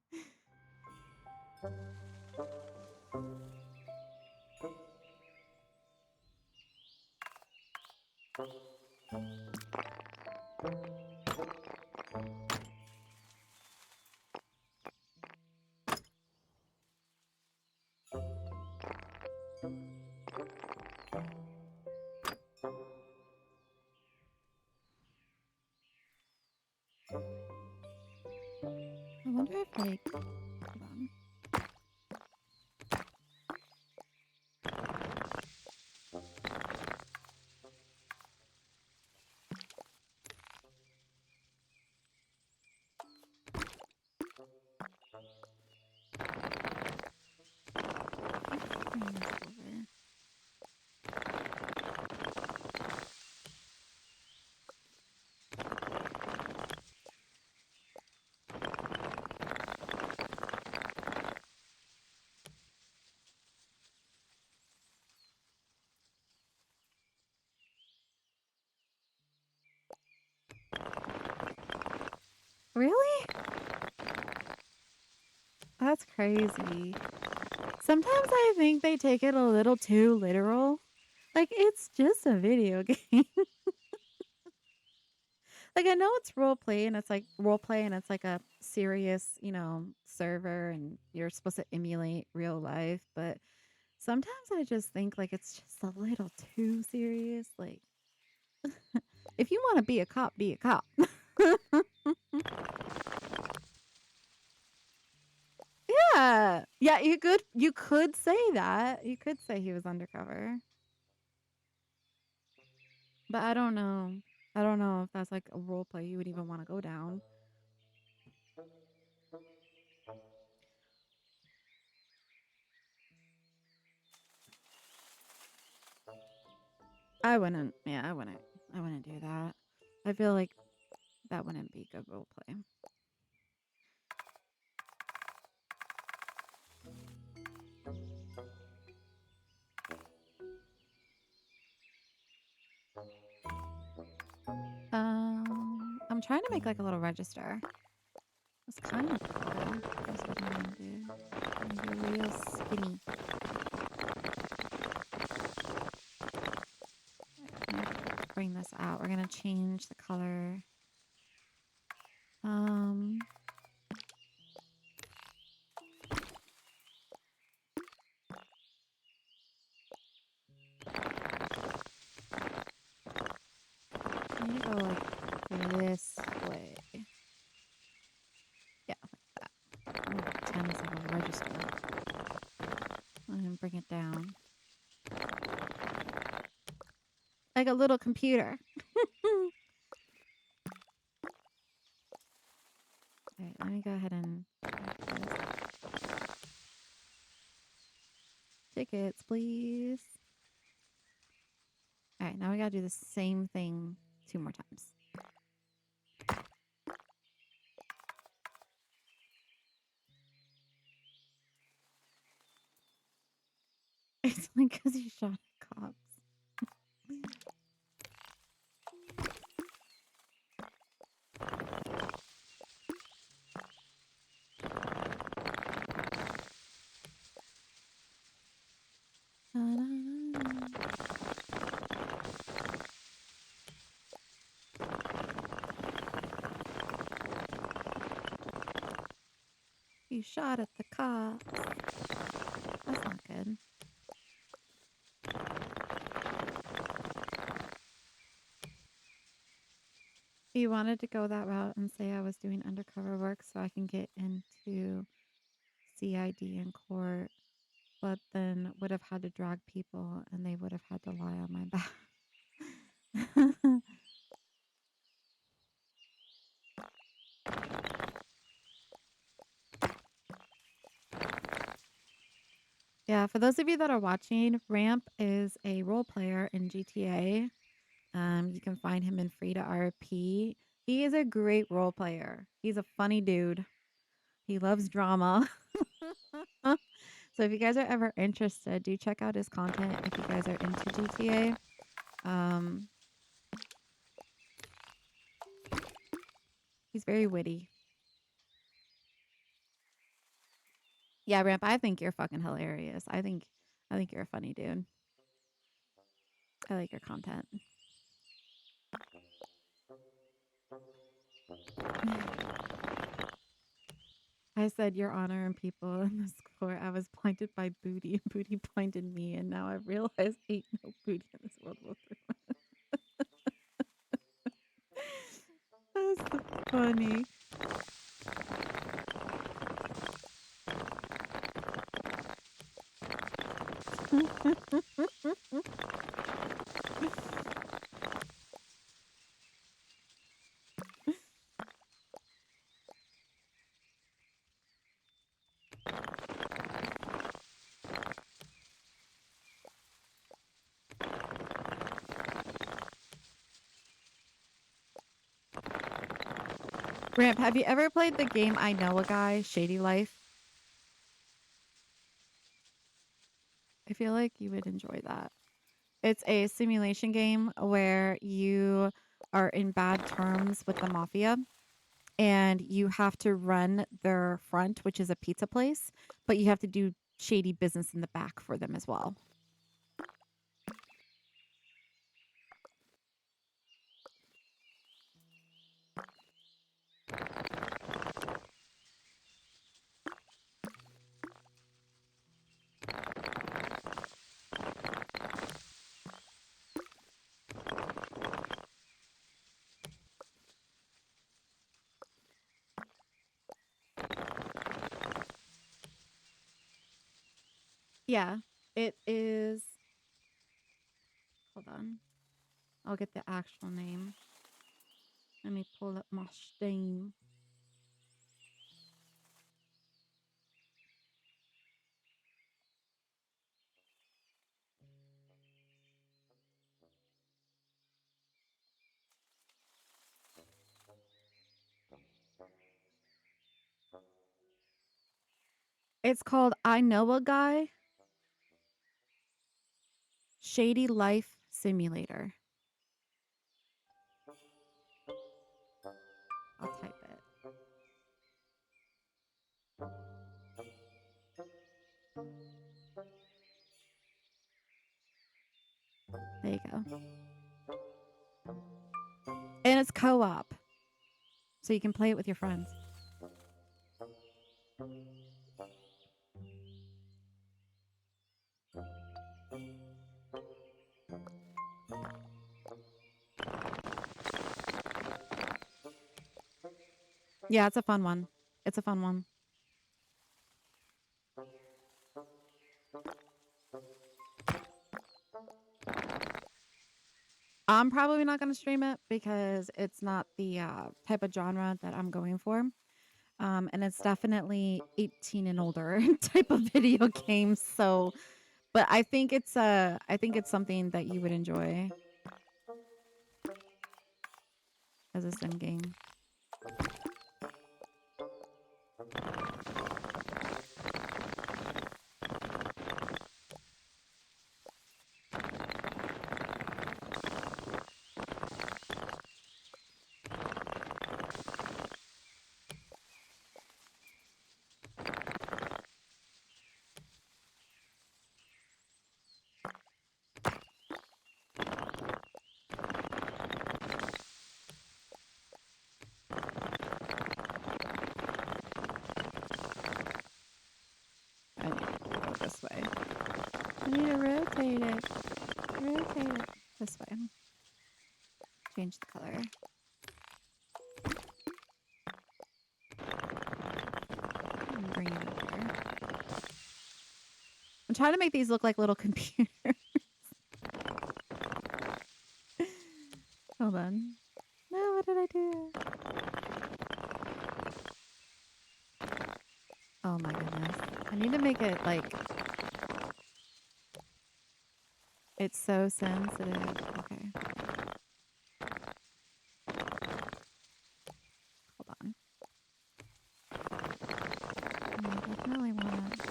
I wonder if like, hold on. Bring this over. Really? That's crazy. Sometimes I think they take it a little too literal. Like, it's just a video game. Like, Like, I know it's role play and it's like role play and it's like a serious, server and you're supposed to emulate real life, but sometimes I just think like it's just a little too serious. Like, if you want to be a cop, be a cop. Yeah. Yeah, you could say that. You could say he was undercover. But I don't know. I don't know if that's like a role play you would even want to go down. I wouldn't. Yeah, I wouldn't. I wouldn't do that. I feel like that wouldn't be good role play. I'm trying to make like a little register. It's kind of cool. That's what I'm gonna do. I'm gonna be real skinny. I'm gonna bring this out. We're gonna change the color. Um, I'm gonna go like this way. Yeah, like that. I'm gonna pretend it's like a register. And then bring it down. Like a little computer. Alright, let me go ahead and tickets, please. Alright, now we gotta do the same thing 2 more times. It's like because he shot at cops. You shot at the cops. That's not good. You wanted to go that route and say I was doing undercover work so I can get into CID in court, but then would have had to drag people and they would have had to lie on my back. Yeah, for those of you that are watching, Ramp is a role player in GTA. You can find him in Free to RP. He is a great role player. He's a funny dude. He loves drama. So if you guys are ever interested, do check out his content if you guys are into GTA. He's very witty. Yeah, Ramp, I think you're fucking hilarious. I think you're a funny dude. I like your content. I said, Your Honor and people in this court, I was blinded by booty and booty blinded me, and now I realize ain't no booty in this World War III. That's so funny. Ramp, have you ever played the game I Know a Guy, Shady Life? I feel like you would enjoy that. It's a simulation game where you are in bad terms with the mafia and you have to run their front, which is a pizza place, but you have to do shady business in the back for them as well. Yeah, it is. Hold on. I'll get the actual name. Let me pull up my Steam. It's called I Know a Guy Shady Life Simulator. I'll type it. There you go. And it's co-op. So you can play it with your friends. Yeah, it's a fun one. It's a fun one. I'm probably not going to stream it because it's not the type of genre that I'm going for. And it's definitely 18 and older type of video games. So, but I think it's something that you would enjoy as a sim game. I need to go this way. I need to rotate it. Rotate it this way. Change the color. And bring it over. I'm trying to make these look like little computers. Hold on. No, what did I do? Oh my goodness. I need to make it like it's so sensitive. Okay. Hold on. I definitely want to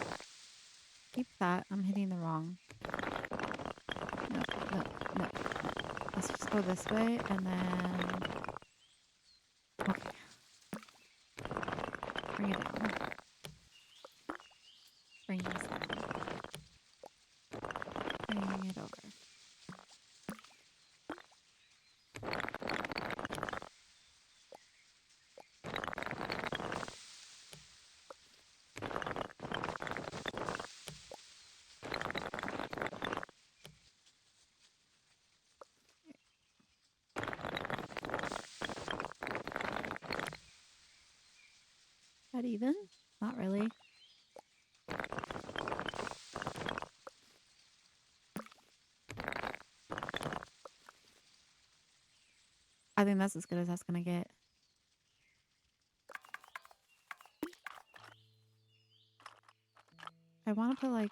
keep that. I'm hitting the wrong. No, no, no, no. Let's just go this way and then. Okay. Bring it down. Bring this down. Bring it over. That even? Not really. I think that's as good as that's gonna get. I want to put like,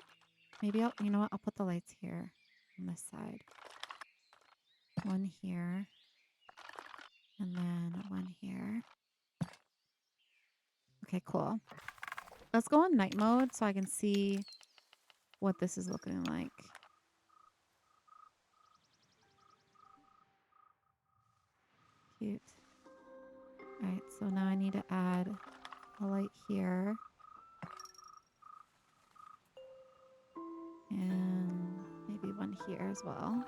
maybe I'll, you know what? I'll put the lights here on this side. One here. And then one here. Okay, cool. Let's go on night mode so I can see what this is looking like. Cute. All right, so now I need to add a light here. And maybe one here as well.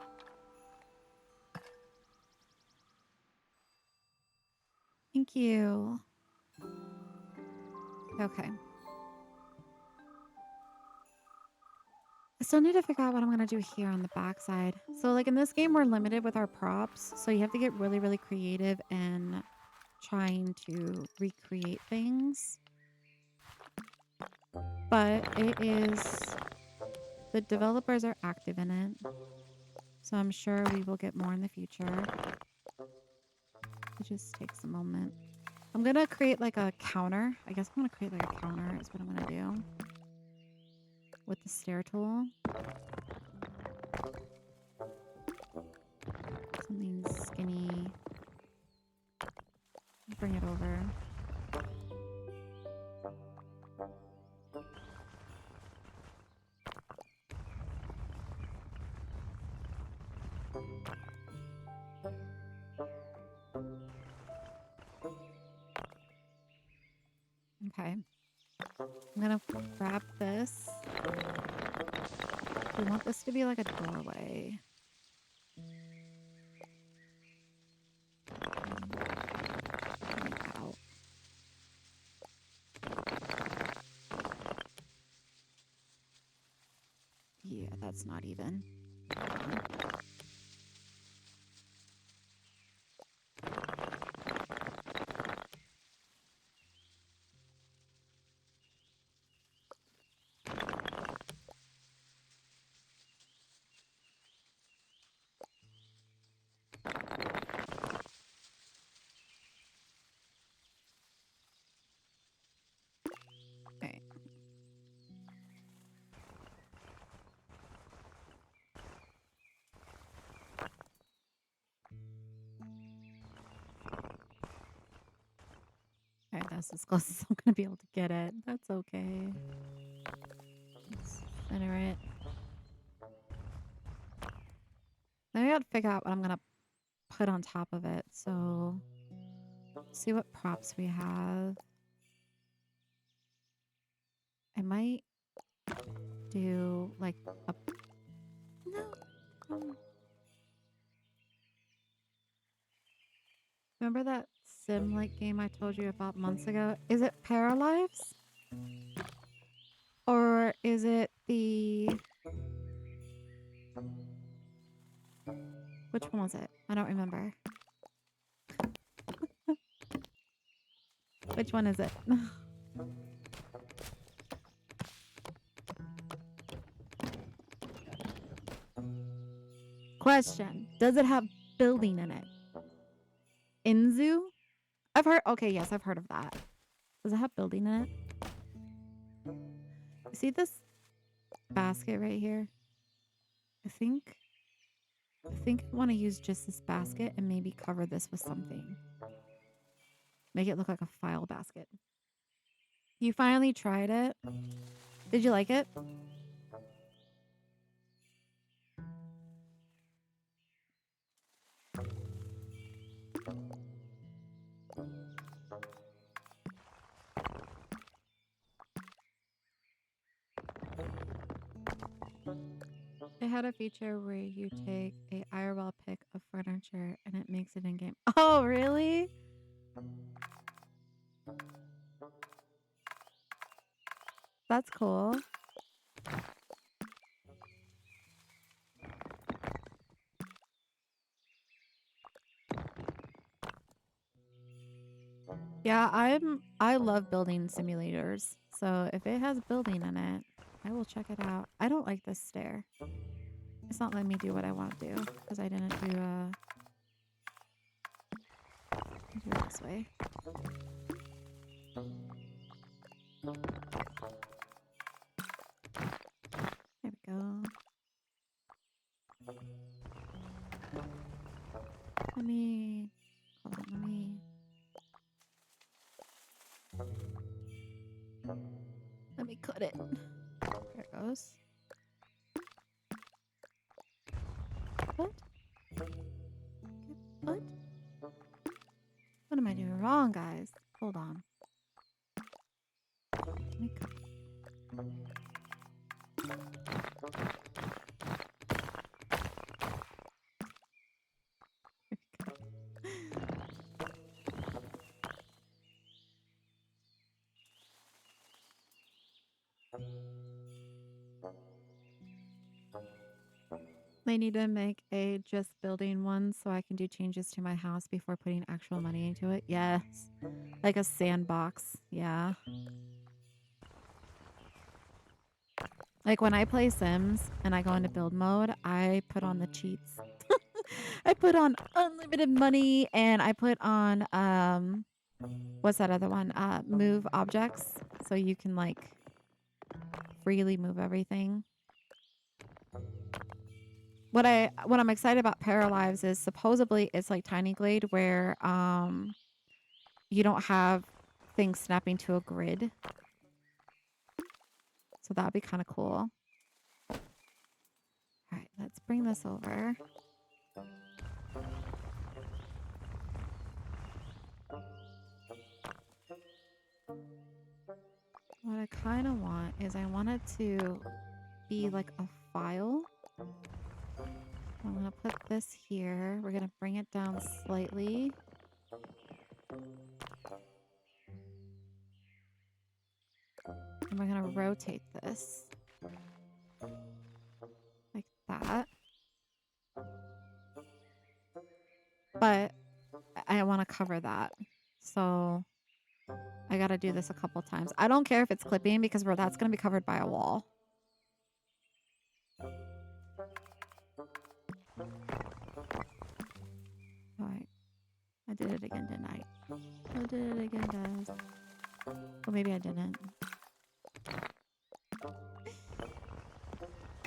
Thank you. Okay. I still need to figure out what I'm gonna do here on the backside. So like in this game, we're limited with our props. So you have to get really, really creative in trying to recreate things. But the developers are active in it. So I'm sure we will get more in the future. It just takes a moment. I'm gonna create like a counter. I guess I'm gonna create like a counter is what I'm gonna do. With the stair tool. Something skinny. Bring it over. Okay. I'm gonna grab this. We want this to be like a doorway. Bring it out. Yeah, that's not even. Okay. Okay, that's as close as I'm gonna be able to get it. That's okay. Let's center it. Then I gotta figure out what I'm gonna put on top of it. So see what props we have. I might do like a no. Remember that sim like game I told you about months ago? Is it Paralives? Or is it the which one was it? I don't remember. Which one is it? Question. Does it have building in it? Inzu? I've heard okay, yes, I've heard of that. Does it have building in it? You see this basket right here? I think I want to use just this basket and maybe cover this with something. Make it look like a file basket. You finally tried it? Did you like it? It had a feature where you take a IRL pic of furniture and it makes it in game. Oh, really? That's cool. Yeah, I love building simulators. So if it has building in it, I will check it out. I don't like this stair. It's not letting me do what I want to do because I didn't do it this way. There we go. Hold on, let me cut it. There it goes. What? What? What am I doing wrong, guys? Hold on. Let me cut. They need to make a just building one so I can do changes to my house before putting actual money into it. Yes. Like a sandbox. Yeah. Like when I play Sims and I go into build mode, I put on the cheats. I put on unlimited money and I put on what's that other one? Move objects so you can like freely move everything. What I'm excited about Paralives is supposedly it's like Tiny Glade where you don't have things snapping to a grid. So that'd be kind of cool. All right, let's bring this over. What I kind of want is I want it to be like a file. I'm going to put this here. We're going to bring it down slightly. And we're going to rotate this like that. But I want to cover that. So I got to do this a couple times. I don't care if it's clipping because that's going to be covered by a wall. All right. I did it again, didn't I? I did it again, guys. Well, maybe I didn't.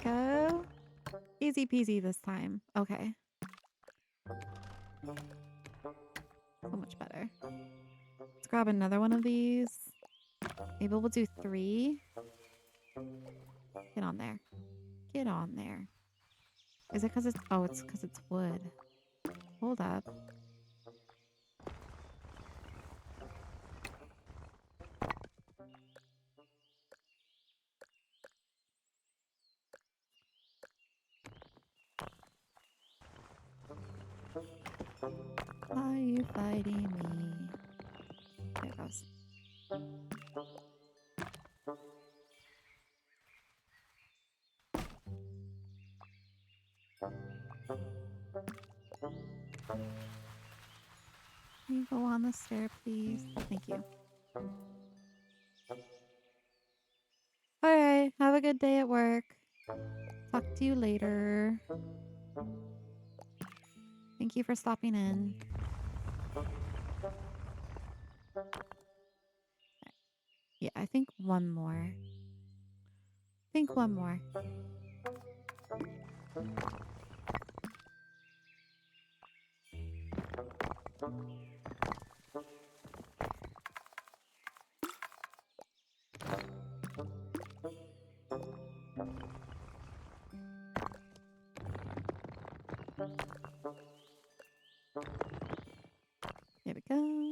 Go. Easy peasy this time. Okay. So much better. Let's grab another one of these. Maybe we'll do 3. Get on there. Get on there. Is it because it's... Oh, it's because it's wood. Hold up. Why are you fighting me? There it goes. Can you go on the stair, please? Thank you. All right. Have a good day at work. Talk to you later. Thank you for stopping in. Yeah, I think one more. One more. There we go.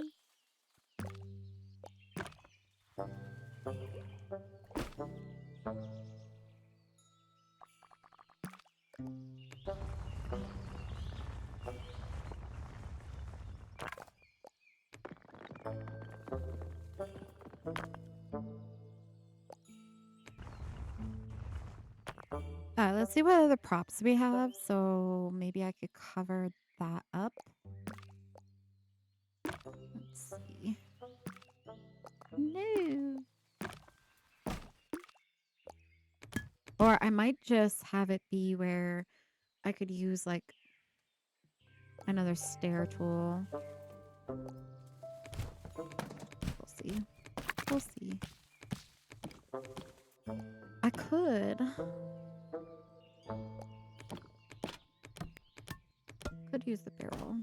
Let's see what other props we have. So maybe I could cover that up. Let's see. No. Or I might just have it be where I could use like another stair tool. We'll see. We'll see. I could. Could use the barrel.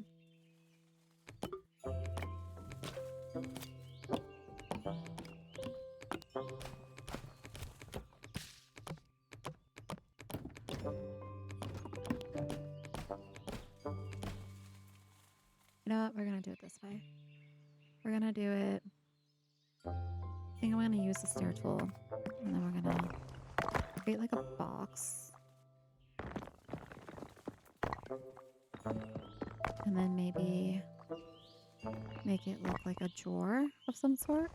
You know what? We're going to do it this way. We're going to do it. I think I'm going to use the stair tool. And then we're going to create like a box. And then maybe make it look like a drawer of some sort.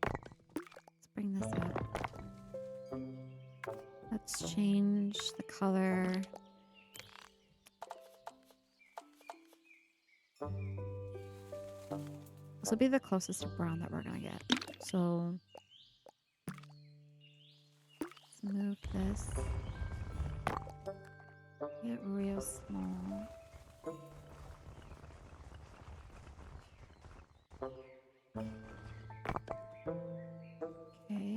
Let's bring this up. Let's change the color. This will be the closest to brown that we're gonna get. So let's move this. Get real small. Okay.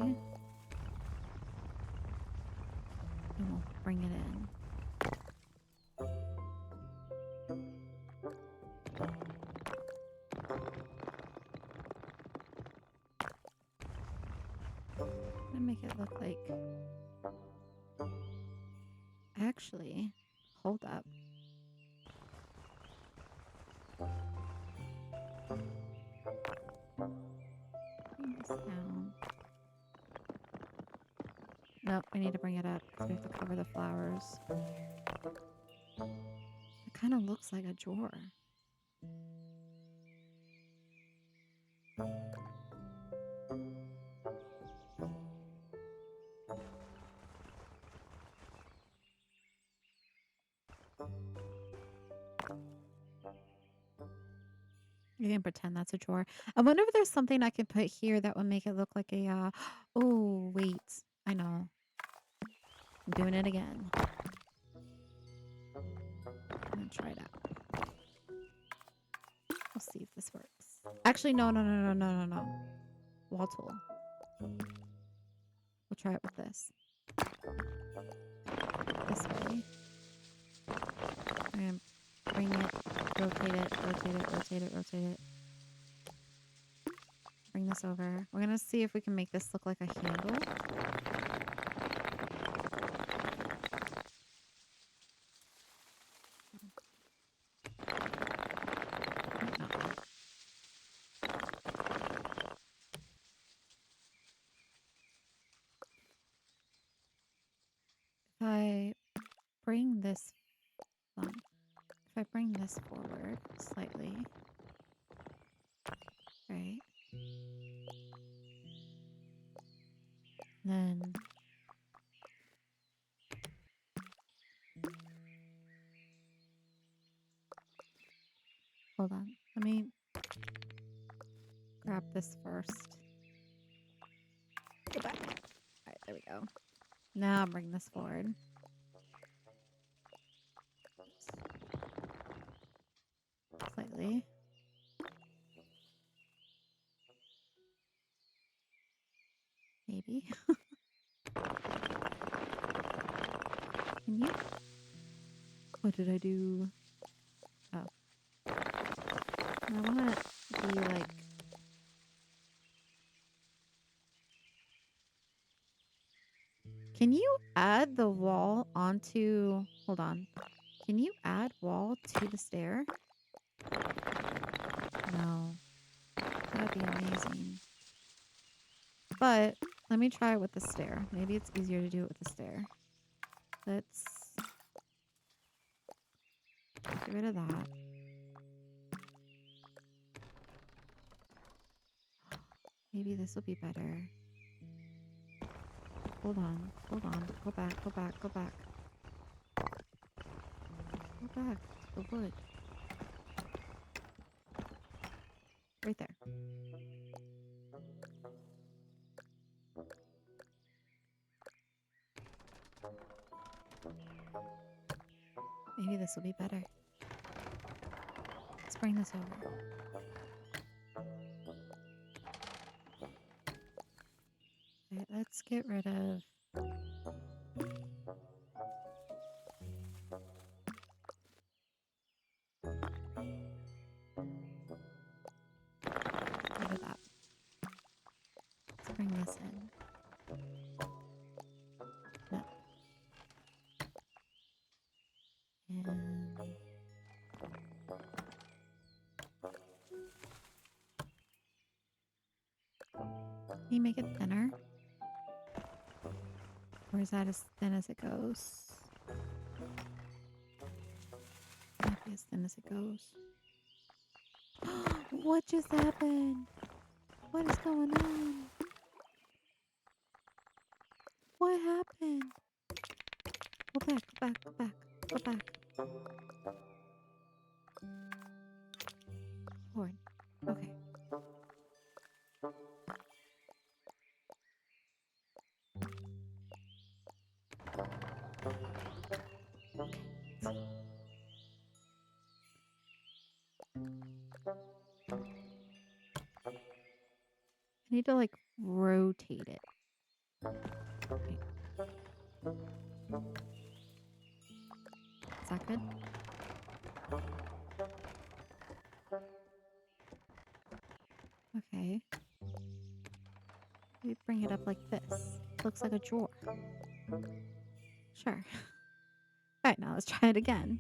And we'll bring it in. I'm gonna make it look like... Actually, hold up. Bring this down. Nope, we need to bring it up because we have to cover the flowers. It kind of looks like a drawer. You can pretend that's a drawer. I wonder if there's something I can put here that would make it look like a, oh, wait. I know. I'm doing it again. I'm gonna try it out. We'll see if this works. Actually, no. Wall tool. We'll try it with this. This way. I'm gonna bring it, rotate it. Bring this over. We're gonna see if we can make this look like a handle. If I bring this forward slightly, right? Then hold on. Let me grab this first. Go back. All right, there we go. Now bring this forward. Slightly. Maybe. Can you? What did I do? Oh. I want it to be like... Can you add the wall onto... Hold on. Can you add wall to the stair? No. That'd be amazing. But let me try it with the stair. Maybe it's easier to do it with the stair. Let's get rid of that. Maybe this will be better. Hold on. Go back. Go back. The wood. Right there. Maybe this will be better. Let's bring this over. Okay, let's get rid of... Rid of that. Let's bring this in. No. And... Can you make it thinner? Or is that as thin as it goes? Might be as thin as it goes. What just happened? What is going on? What happened? Go back, go back, go back, go back. Lord. Okay. I need to like rotate it. Okay. Is that good? Okay. Maybe bring it up like this. Looks like a drawer. Sure. All right, now let's try it again.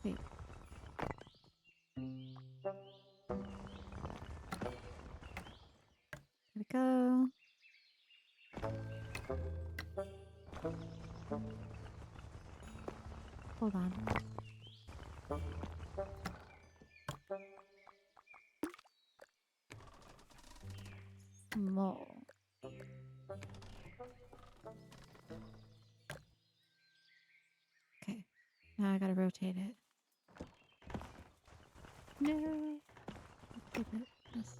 Wait. There we go. Hold on. Small. Okay. Now I gotta rotate it. No. Keep it. Yes.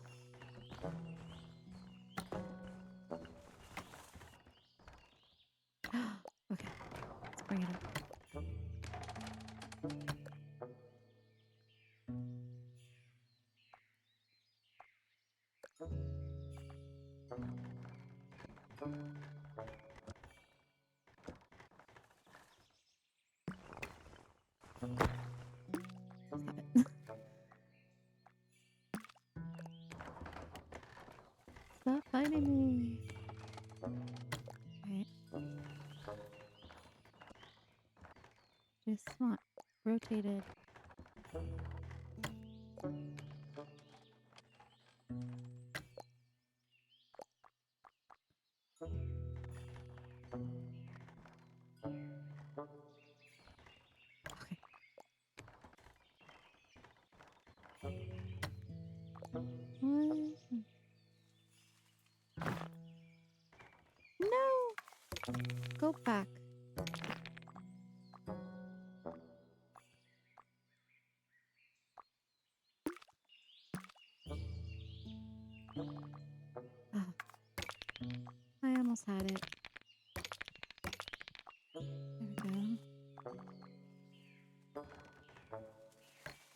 Okay. Let's bring it up. Stop it. Stop fighting me. Alright. Just want rotated. Okay. What? No. Go back. Oh, I almost had it. There we go.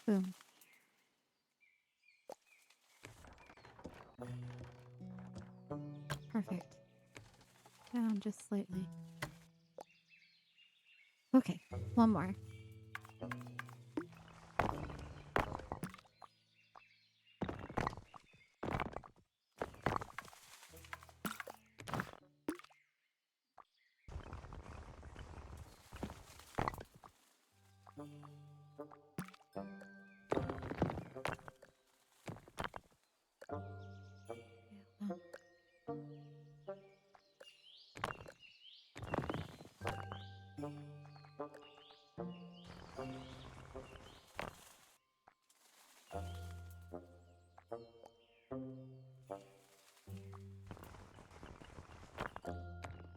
Boom. Perfect. Down just slightly. Okay, one more.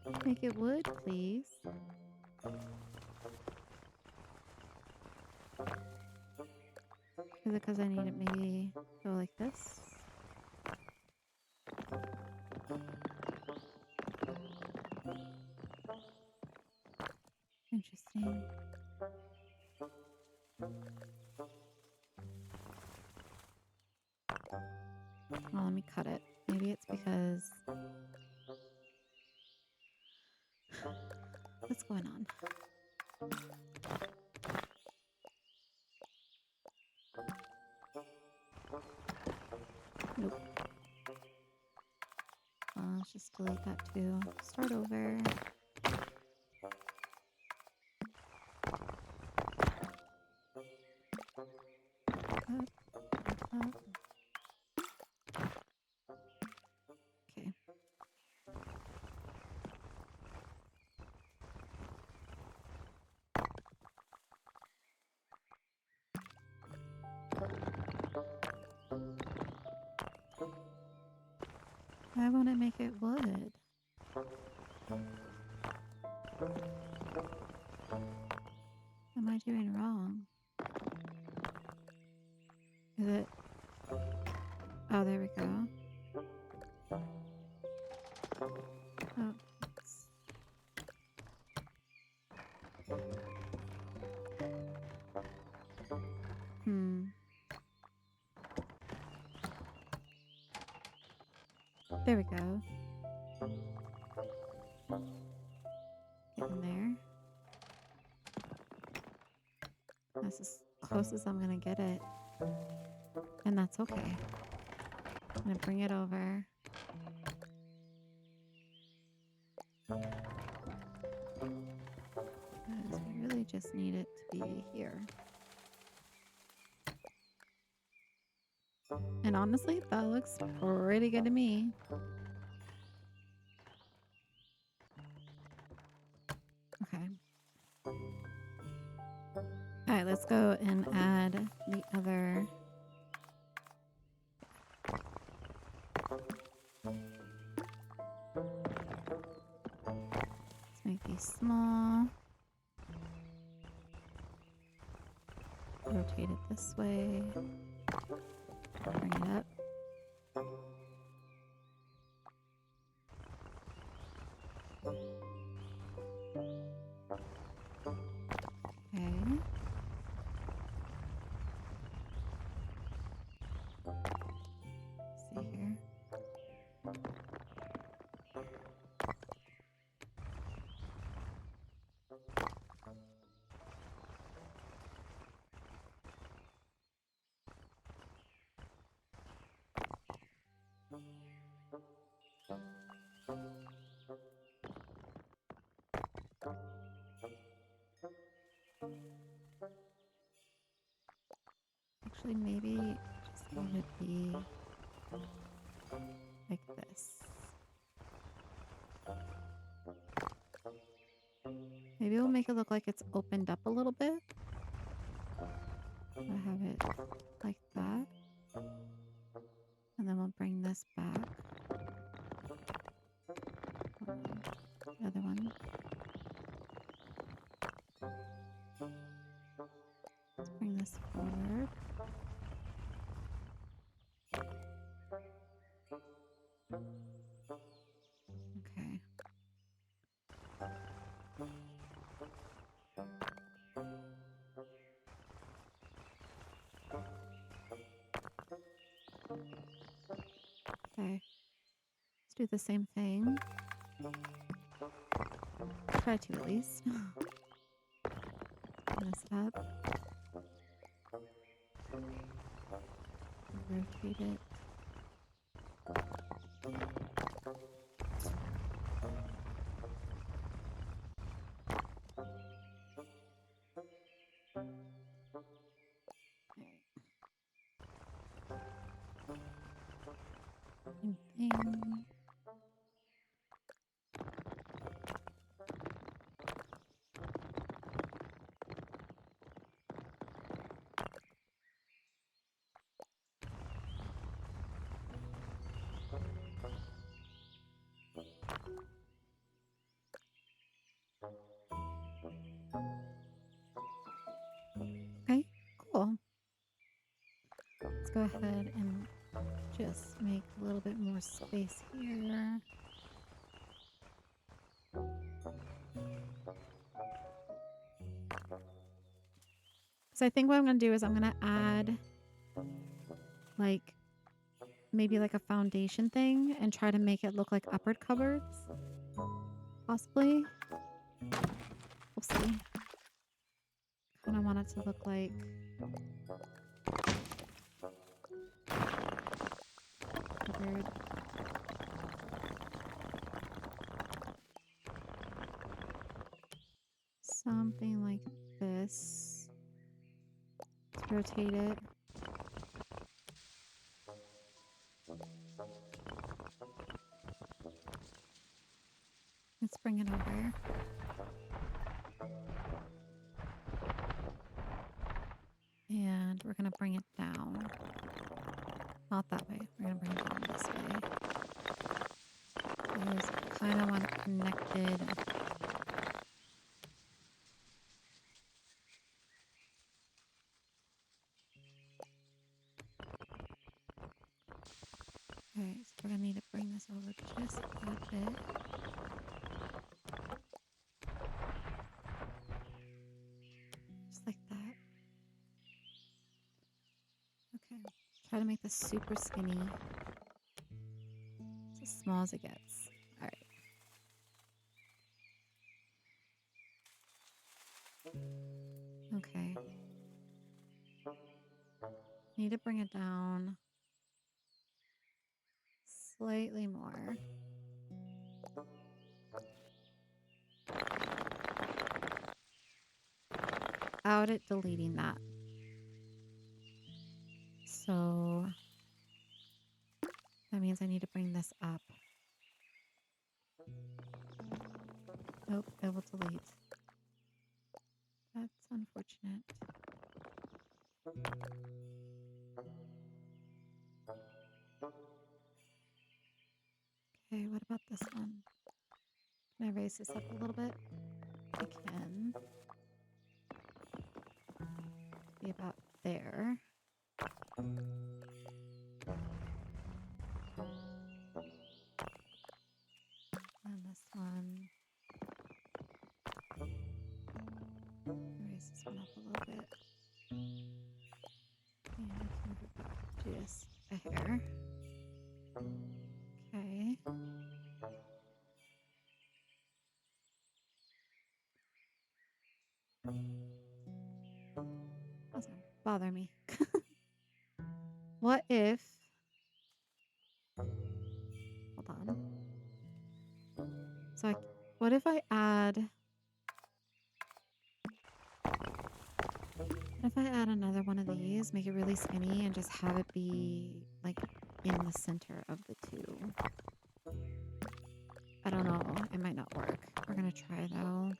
Yeah, make it wood, please. Is it because I need it maybe go like this? Interesting. Well, let me cut it. Maybe it's because... What's going on? Nope. Let's just delete that too. Start over. Up, up. Okay. Why won't it make it wood? What am I doing wrong? Is it? Oh, there we go. Oh, there we go. Get in there. That's as close as I'm gonna get it. And that's okay. I'm gonna bring it over. Because we really just need it to be here. And honestly, that looks pretty good to me. Okay. All right, let's go and add the other. Let's make these small. Rotate it this way. Bring it up. Okay. See here. Actually, maybe just have it be like this. Maybe we'll make it look like it's opened up a little bit. I'll have it like that. And then we'll bring this back. The other one. Let's bring this forward. Okay. Okay. Let's do the same thing. Try to at least. Bring this up. Rotate it. Same thing. Okay, cool. Let's go ahead and just make a little bit more space here. So I think what I'm going to do is I'm going to add like maybe like a foundation thing and try to make it look like upward cupboards. Possibly. We'll see. Kind of want it to look like cupboard. Something like this. Let's rotate it. bring it over. And we're going to bring it down. Not that way. We're going to bring it down this way. Because I kind of want it connected. Okay, so we're going to need to bring this over just a bit. Just like that. Okay, try to make this super skinny. It's as small as it gets. All right. Okay. Need to bring it down slightly more. Without it deleting that. So that means I need to bring this up. Nope, it will delete. That's unfortunate. Okay, what about this one? Can I raise this up a little bit? I can. Be about there. And this one. Raise this one up a little bit. And I can move it back just a hair. Okay. Doesn't bother me. What if... Hold on. So what if I add... What if I add another one of these, make it really skinny, and just have it be like in the center of the two? I don't know. It might not work. We're gonna try though.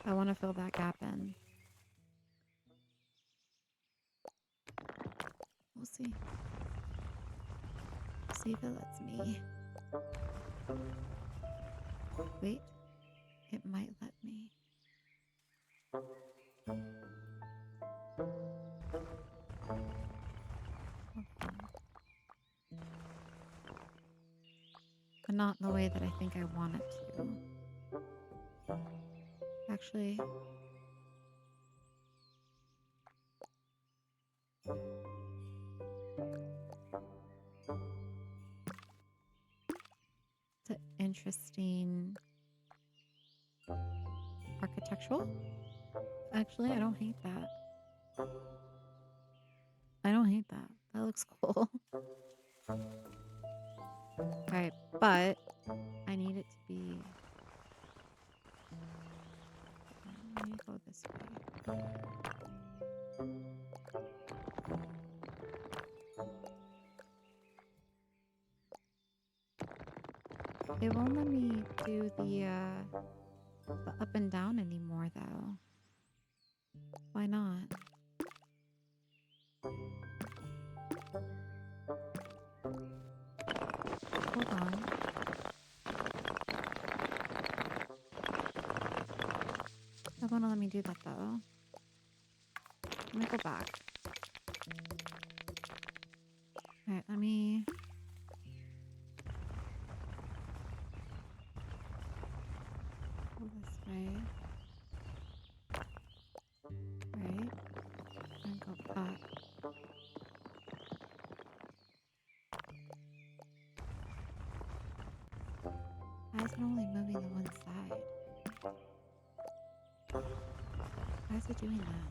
I want to fill that gap in. We'll see. See if it lets me. Wait. It might let me. But not in the way that I think I want it to. Actually, it's an interesting architectural. Actually, I don't hate that. I don't hate that. That looks cool. Alright, but I need it to be... Let me go this way. It won't let me do the up and down anymore, though. Why not? Hold on. It's not gonna let me do that, though. Let me go back. Alright, let me... go this way. Right. And go back. Why is it only moving the one side? Why is it doing that?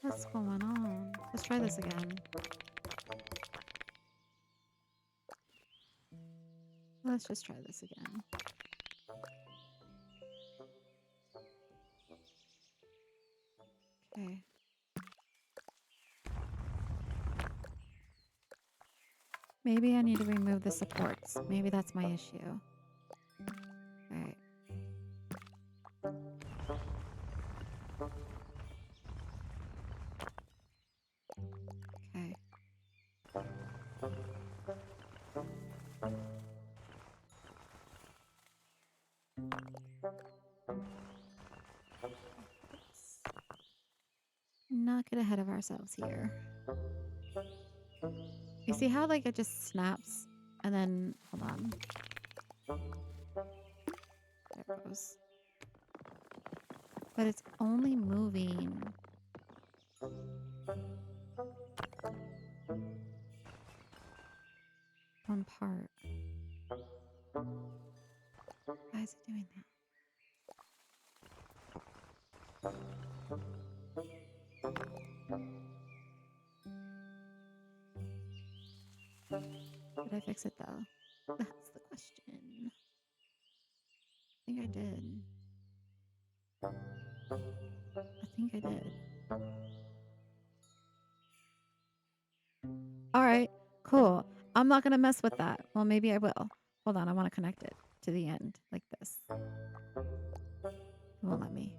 What's going on? Let's try this again. Let's just try this again. Okay. Maybe I need to remove the supports. Maybe that's my issue. All right. Okay. Not get ahead of ourselves here. You see how like it just snaps and then hold on. There it goes. But it's only moving one part. Why is it doing that? Did I fix it though? That's the question. I think I did. I think I did. All right, cool. I'm not going to mess with that. Well, maybe I will. Hold on. I want to connect it to the end like this. It won't let me.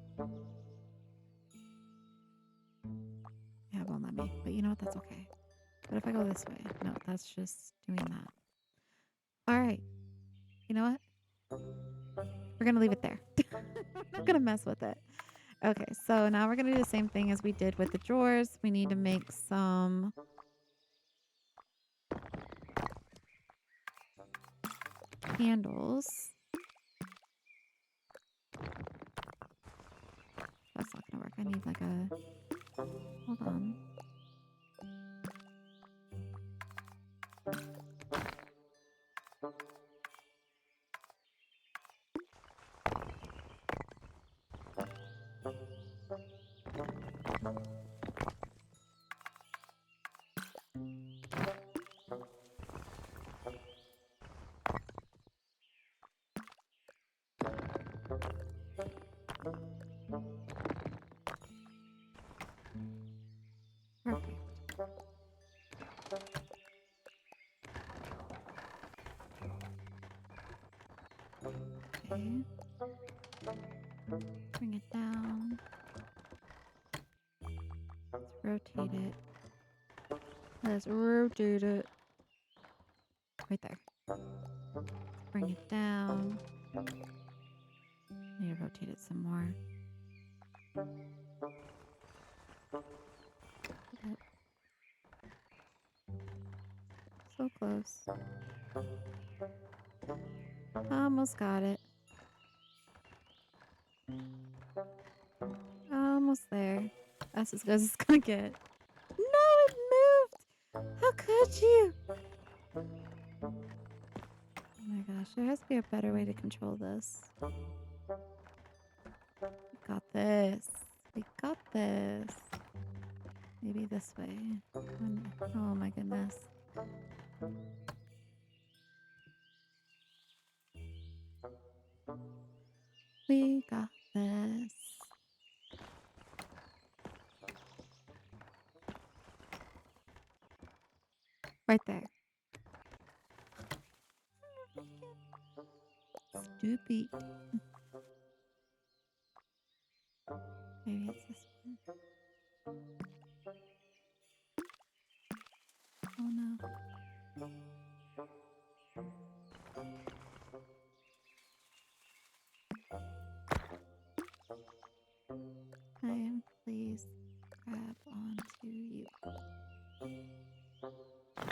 Yeah, it won't let me. But you know what? That's okay. But if I go this way, no, that's just doing that. All right. You know what? We're going to leave it there. I'm not going to mess with it. Okay, so now we're going to do the same thing as we did with the drawers. We need to make some handles. That's not going to work. I need like a... Hold on. Perfect. Okay. Bring it down. Let's rotate it. Let's rotate it. Right there. Let's bring it down. Need to rotate it some more. Yep. So close. Almost got it. Almost there. That's as good as it's gonna get. No, it moved! How could you? Oh my gosh, there has to be a better way to control this. We got this. We got this. Maybe this way. Oh my goodness. We got this. Right there. Stupid. Maybe it's this one. Oh no. I am please grab onto you.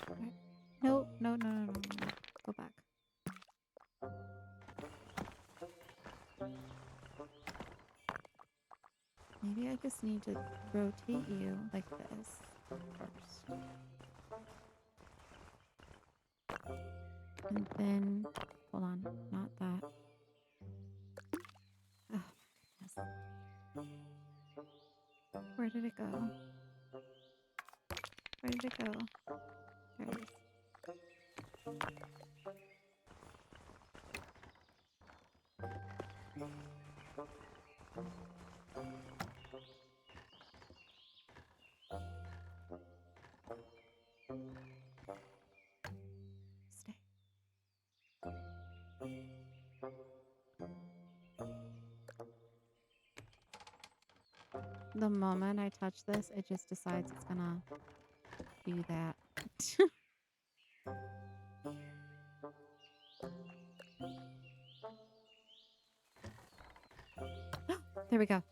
Right. No, no, no, no, no, no. Go back. Maybe I just need to rotate you like this first. And then, hold on, not that. Oh my goodness. Where did it go? Where did it go? There it is. The moment I touch this, it just decides it's gonna do that. There we go.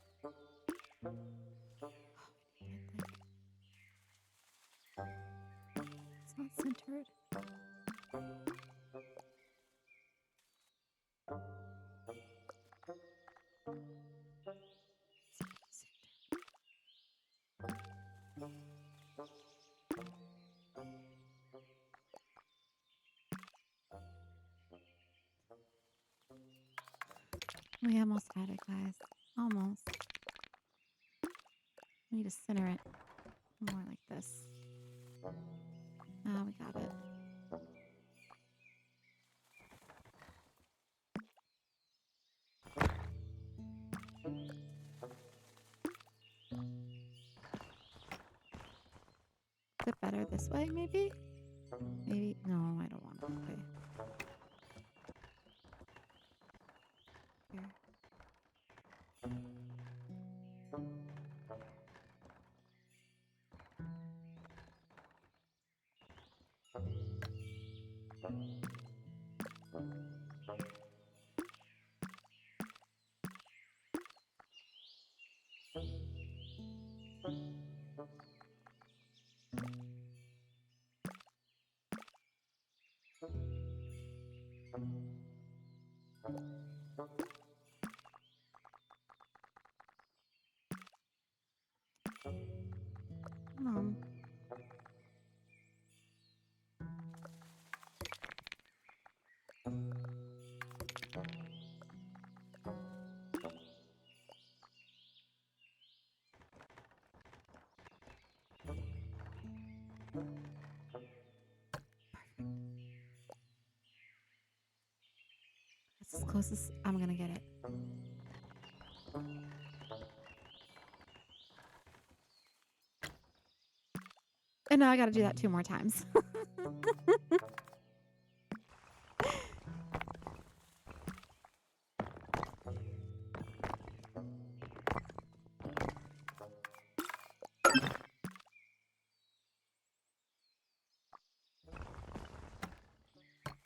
It's not centered. We almost had it, guys. Almost. We need to center it more like this. Oh, we got it. Is it better this way, maybe? Maybe. No, I don't want it that way. Here. Come on. That's as close as I'm gonna get it. And now I gotta do that 2 more times.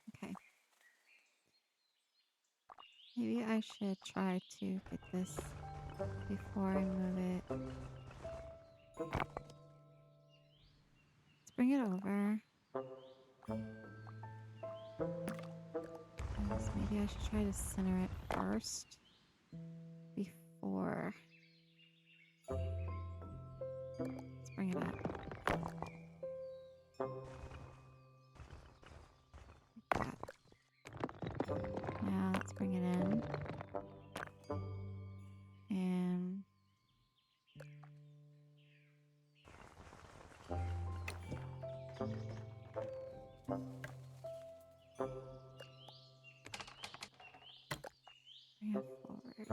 Okay. Maybe I should try to get this before I move it. Let's bring it over. Yes, maybe I should try to center it first before. Let's bring it up. Like that. Now let's bring it in. And bring it forward.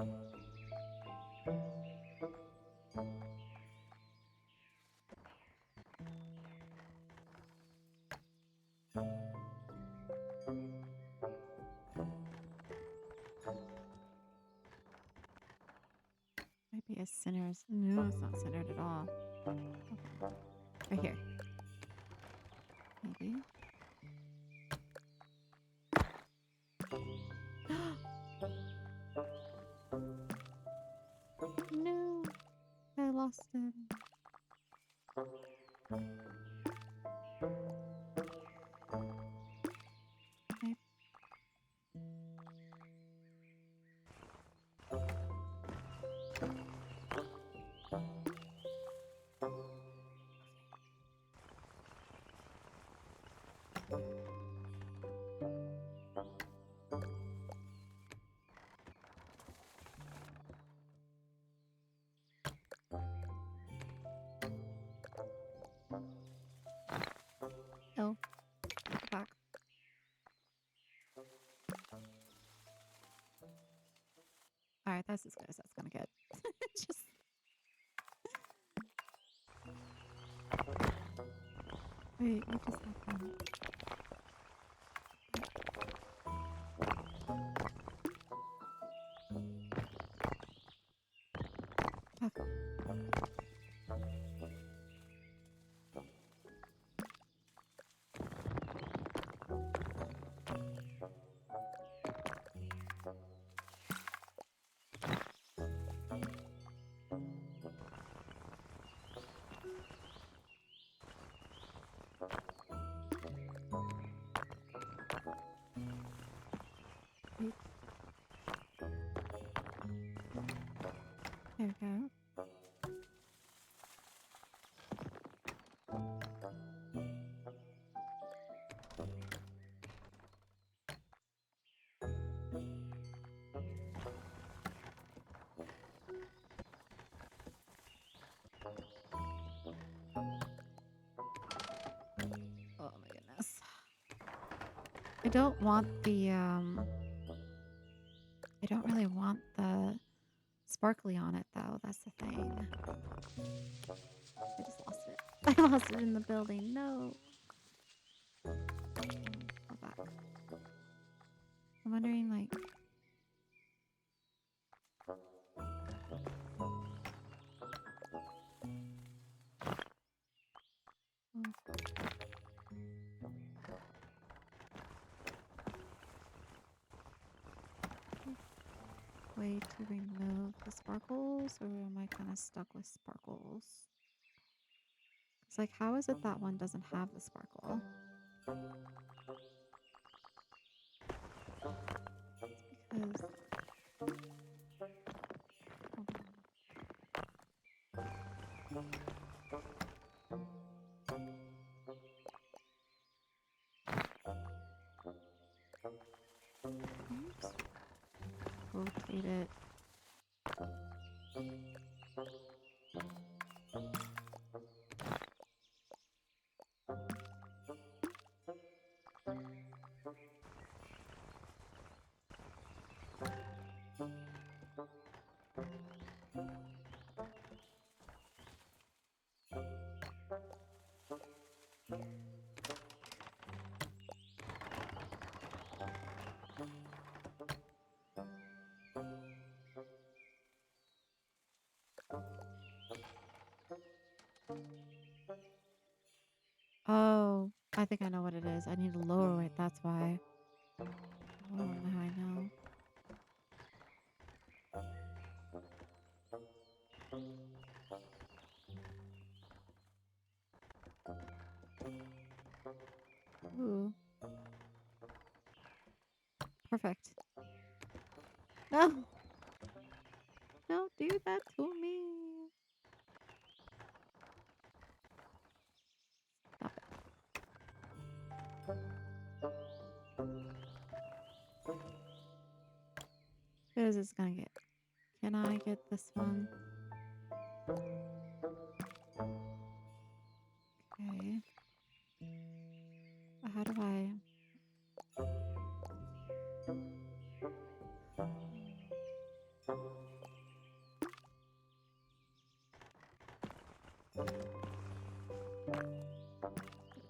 Might be as center as. No, it's not centered at all. Okay. Right here. Maybe. No, I lost it. Okay. Oh, back. All right, that's as good as that's gonna get. Just. Wait, what just happened? Okay. There we go. Oh my goodness. I don't want the I don't really want the sparkly on it though. That's the thing. I just lost it. I lost it in the building. No. Go back. I'm wondering like way to remove the sparkles, or am I kind of stuck with sparkles? It's like, how is it that one doesn't have the sparkle? It's because hold on. Oops. Rotate it. Oh, I think I know what it is. I need to lower it. That's why. Oh, now I know. Ooh, perfect. No, don't do that to me. Stop it. Who is this gonna get? Can I get this one? Okay. How do I?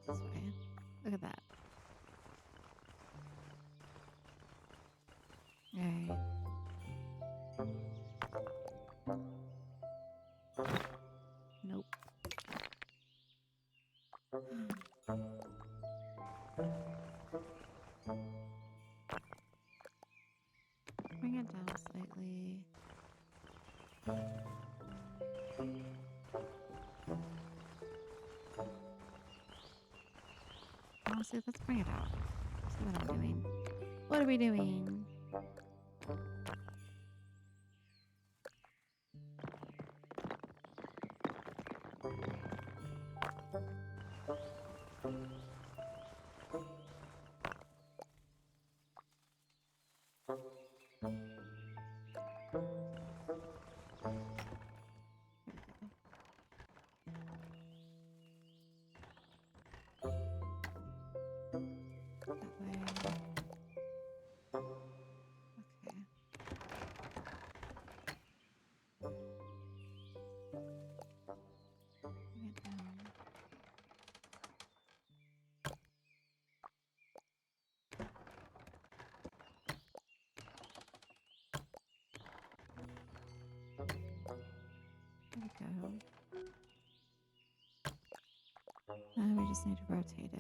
This way. Look at that. Alright. Nope. Bring it down slightly. Honestly, let's bring it out. See what I'm doing. What are we doing? That way. Okay. Bring it down. There we go. Now we just need to rotate it.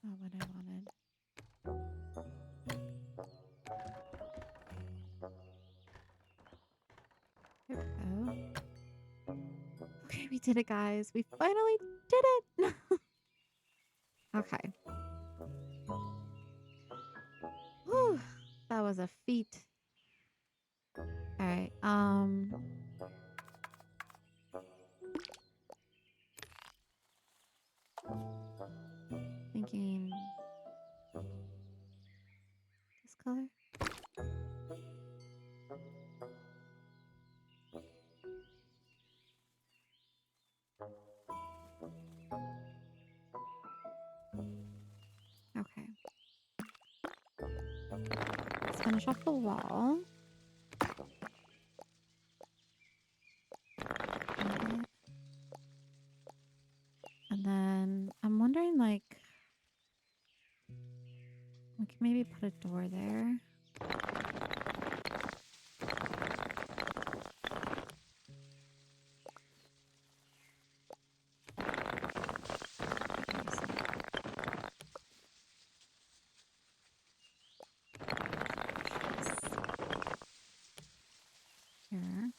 Not what I wanted. There we go. Okay, we did it, guys. We finally did it. Okay. Whew, that was a feat. All right. Thinking this color. Okay. Let's finish off the wall. And then I'm wondering, like, we can maybe put a door there. Here.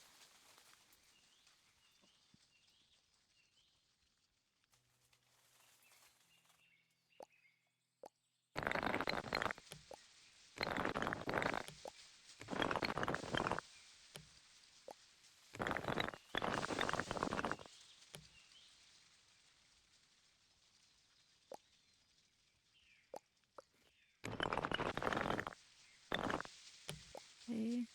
Okay.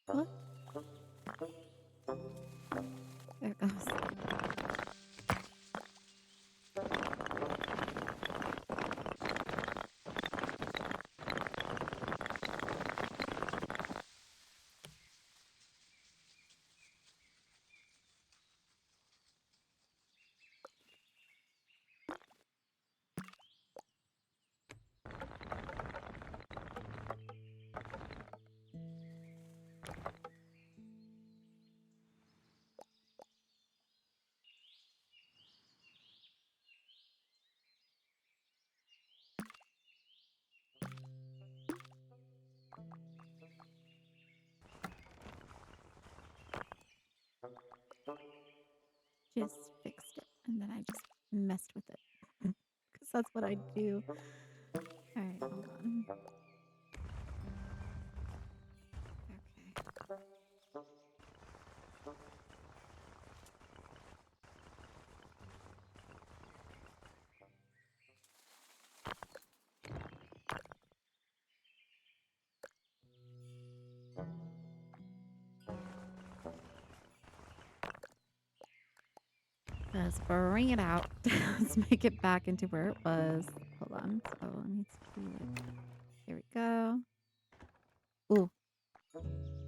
What? There it goes. Just fixed it. And then I just messed with it. Because that's what I do. All right, hold on. Okay. Let's bring it out. Let's make it back into where it was. Hold on. So it needs to be like, here we go. Ooh.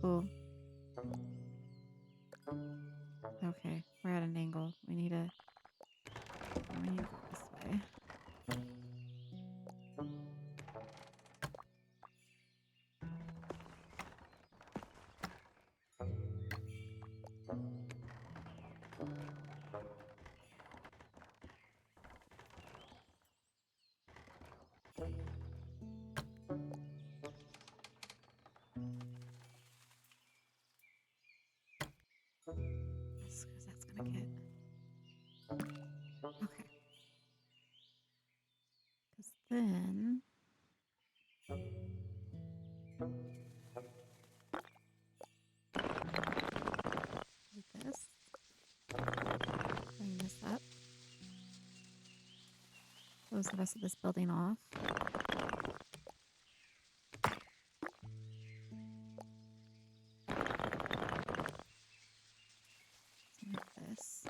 Ooh. Okay. We're at an angle. We need to go this way. Because that's gonna get okay. Because then do this. Bring this up. Close the rest of this building off. Like this.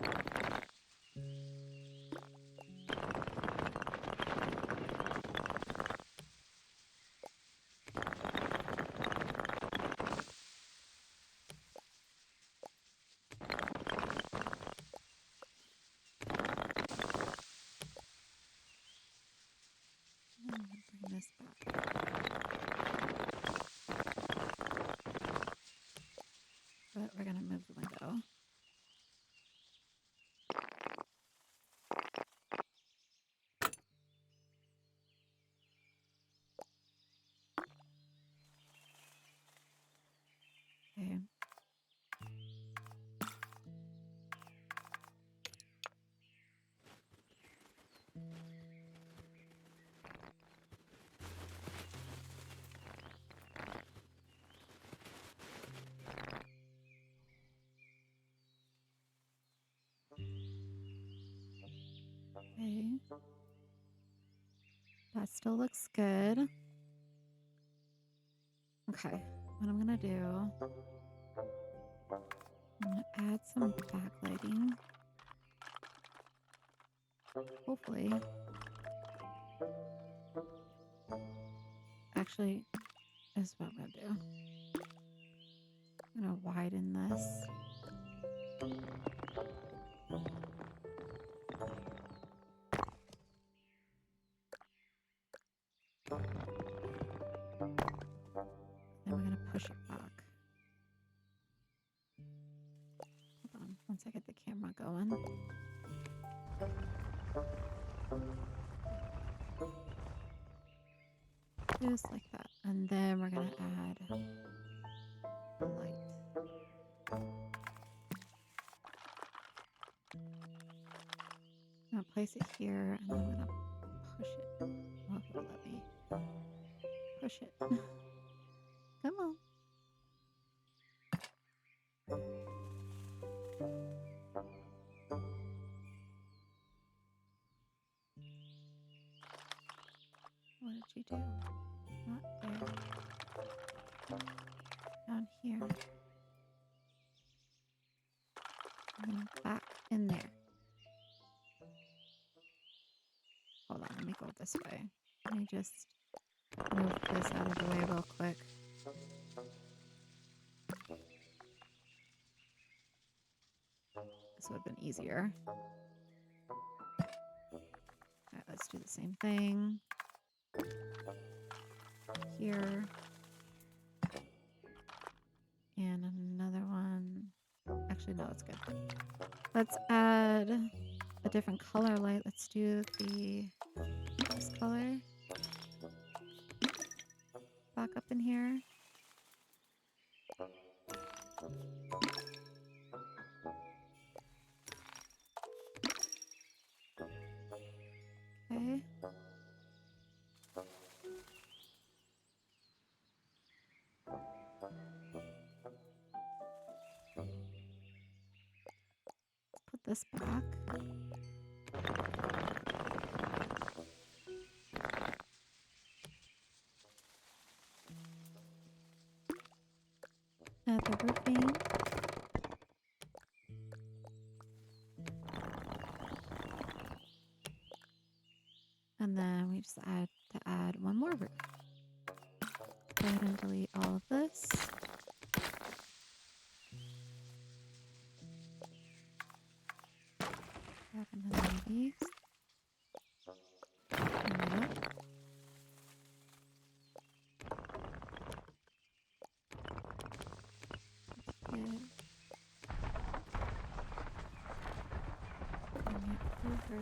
but we're gonna move the window. Okay. Okay. That still looks good. Okay. What I'm gonna do, I'm gonna add some backlighting. Hopefully. Actually, this is what I'm gonna do. I'm gonna widen this. Then we're gonna push it back. Hold on, once I get the camera going. Just like that. And then we're gonna add the light. I'm gonna place it here and then I'm gonna push it. Oh, if it'll let me push it. Come on. What did you do? Not there. Down here. And then back in there. Hold on, let me go this way. Let me just move this out of the way real quick. This would have been easier. Alright, let's do the same thing. Here. And another one. Actually, no, it's good. Let's add a different color light. Let's do this color. Back up in here. Okay. Put this back. Add the roofing. And then we just add one more roof. Go ahead and delete all of this. Grab another one of these. Turn it up. Bring it over.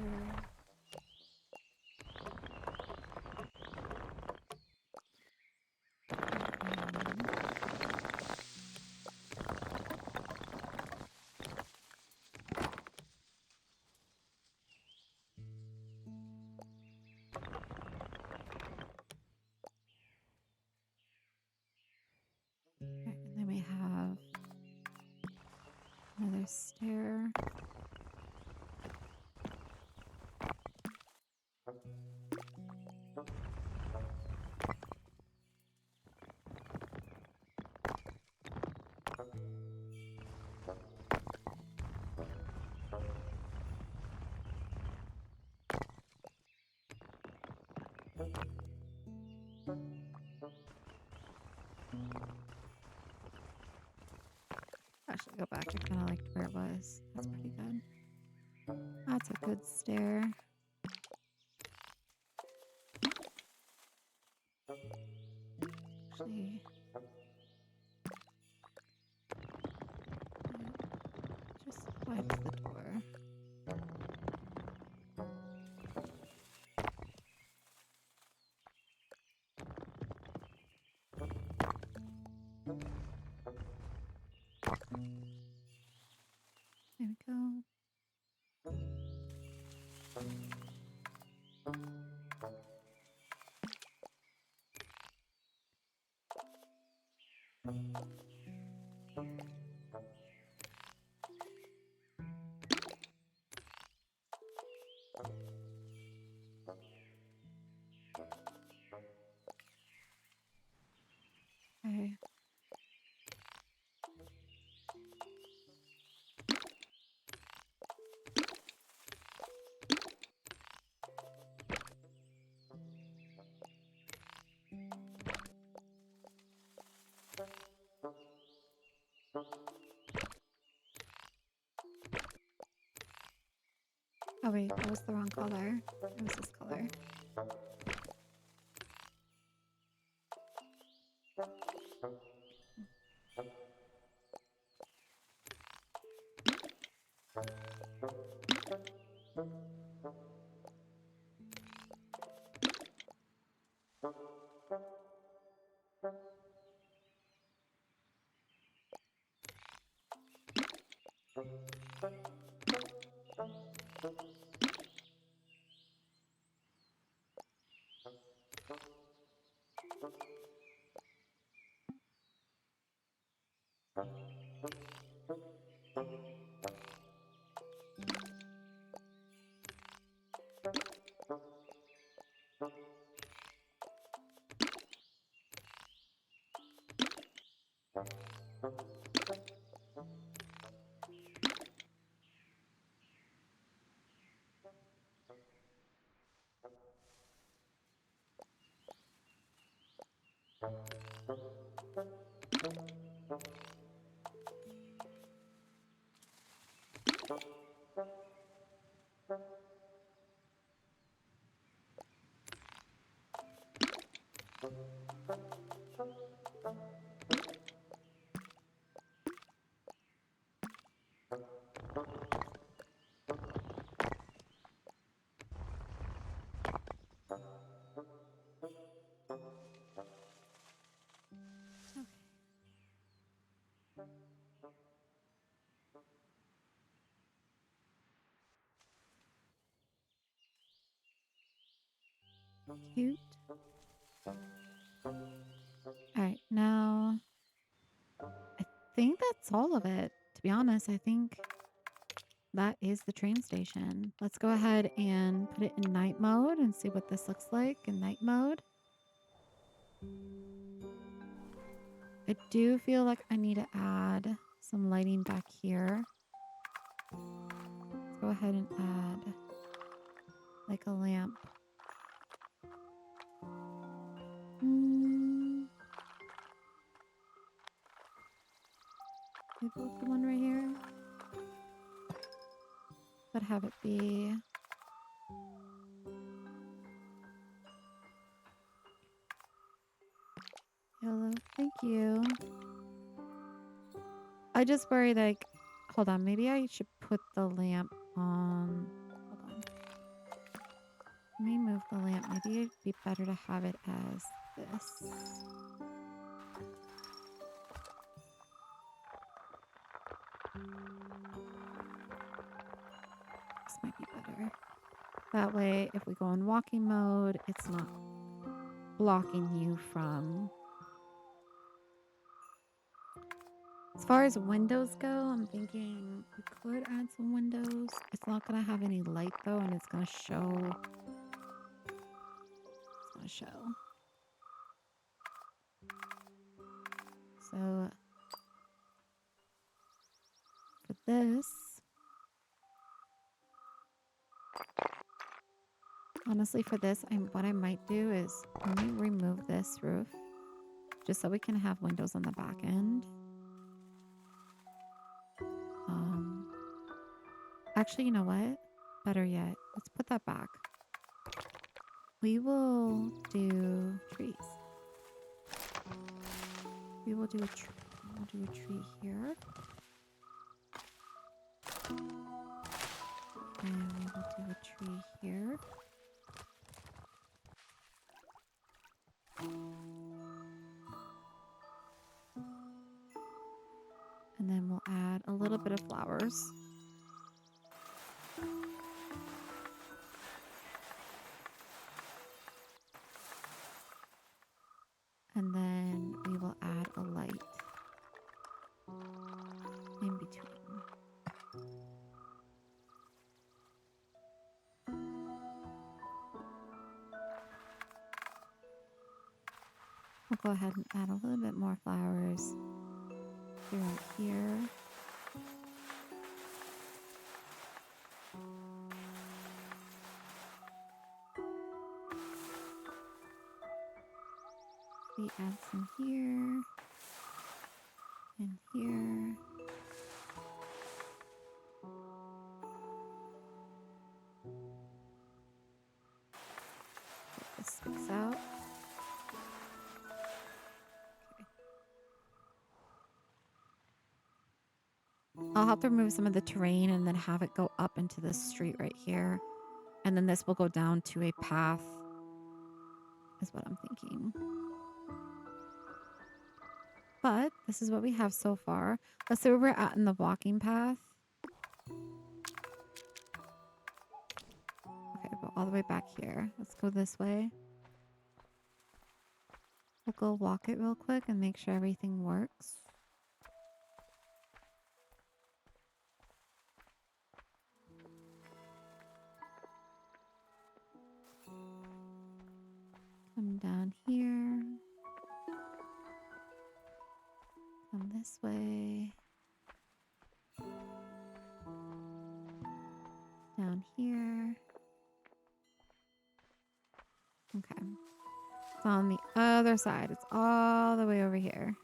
Okay, and then we have another stair. Actually, go back. I kind of liked where it was. That's pretty good. That's a good stair. Actually, Oh wait, that was the wrong color. It was this color. Cute. Alright, now I think that's all of it. To be honest, I think that is the train station. Let's go ahead and put it in night mode and see what this looks like in night mode. I do feel like I need to add some lighting back here. Let's go ahead and add like a lamp. Maybe we'll put one right here. But have it be yellow. Thank you. I just worry like, hold on, maybe I should put the lamp on. Hold on. Let me move the lamp. Maybe it'd be better to have it as this. This might be better. That way, if we go in walking mode, it's not blocking you from. As far as windows go, I'm thinking we could add some windows. It's not going to have any light though, and it's going to show. It's going to show. So for this, honestly, for this, what I might do is let me remove this roof just so we can have windows on the back end. Actually, you know what? Better yet, let's put that back. We will do trees. We will do a tree. We'll do a tree here. And we will do a tree here. And then we'll add a little bit of flowers. And then we will add a light in between. We'll go ahead and add a little bit more flowers here. We add some here and here. I'll have to remove some of the terrain and then have it go up into this street right here. And then this will go down to a path, is what I'm thinking. But this is what we have so far. Let's see where we're at in the walking path. Okay, go all the way back here. Let's go this way. We'll go walk it real quick and make sure everything works. Come down here. Come this way. Down here. Okay. It's on the other side. It's all the way over here.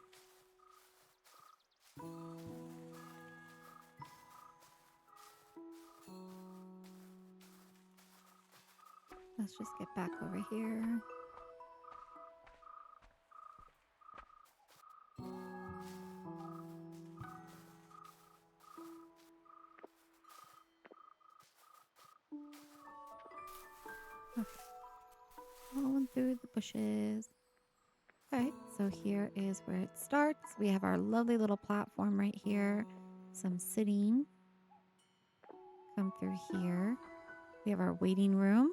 Let's just get back over here. Okay. Going through the bushes. Okay, so here is where it starts. We have our lovely little platform right here. Some sitting. Come through here. We have our waiting room.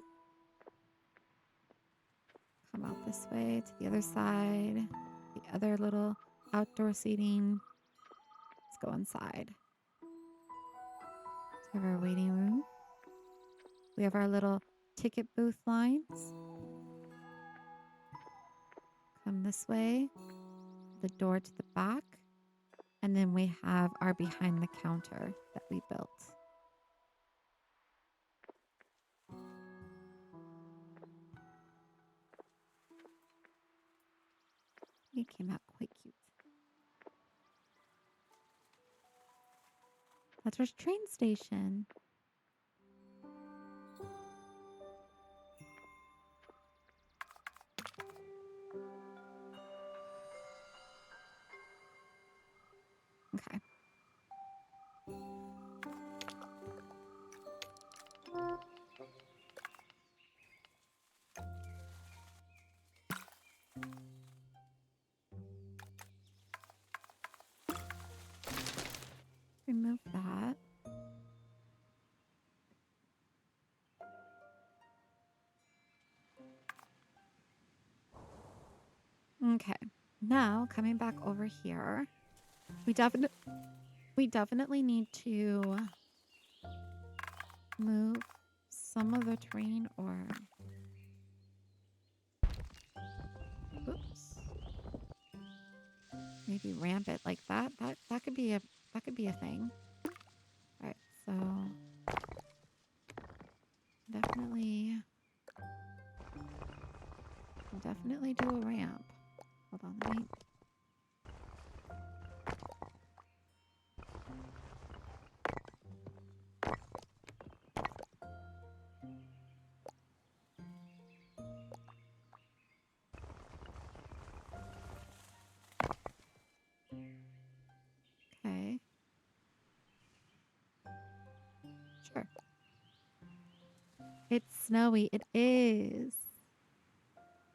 Come out this way to the other side. The other little outdoor seating. Let's go inside. So we have our waiting room. We have our little ticket booth lines. Come this way. The door to the back. And then we have our behind the counter that we built. It came out quite cute. That's our train station. Okay. Remove that. Okay. Now, coming back over here, we definitely need to move some of the terrain or oops. Maybe ramp it like that. That could be a thing. All right. So definitely do a ramp. Hold on, let me. Okay. Sure. It's snowy. It is.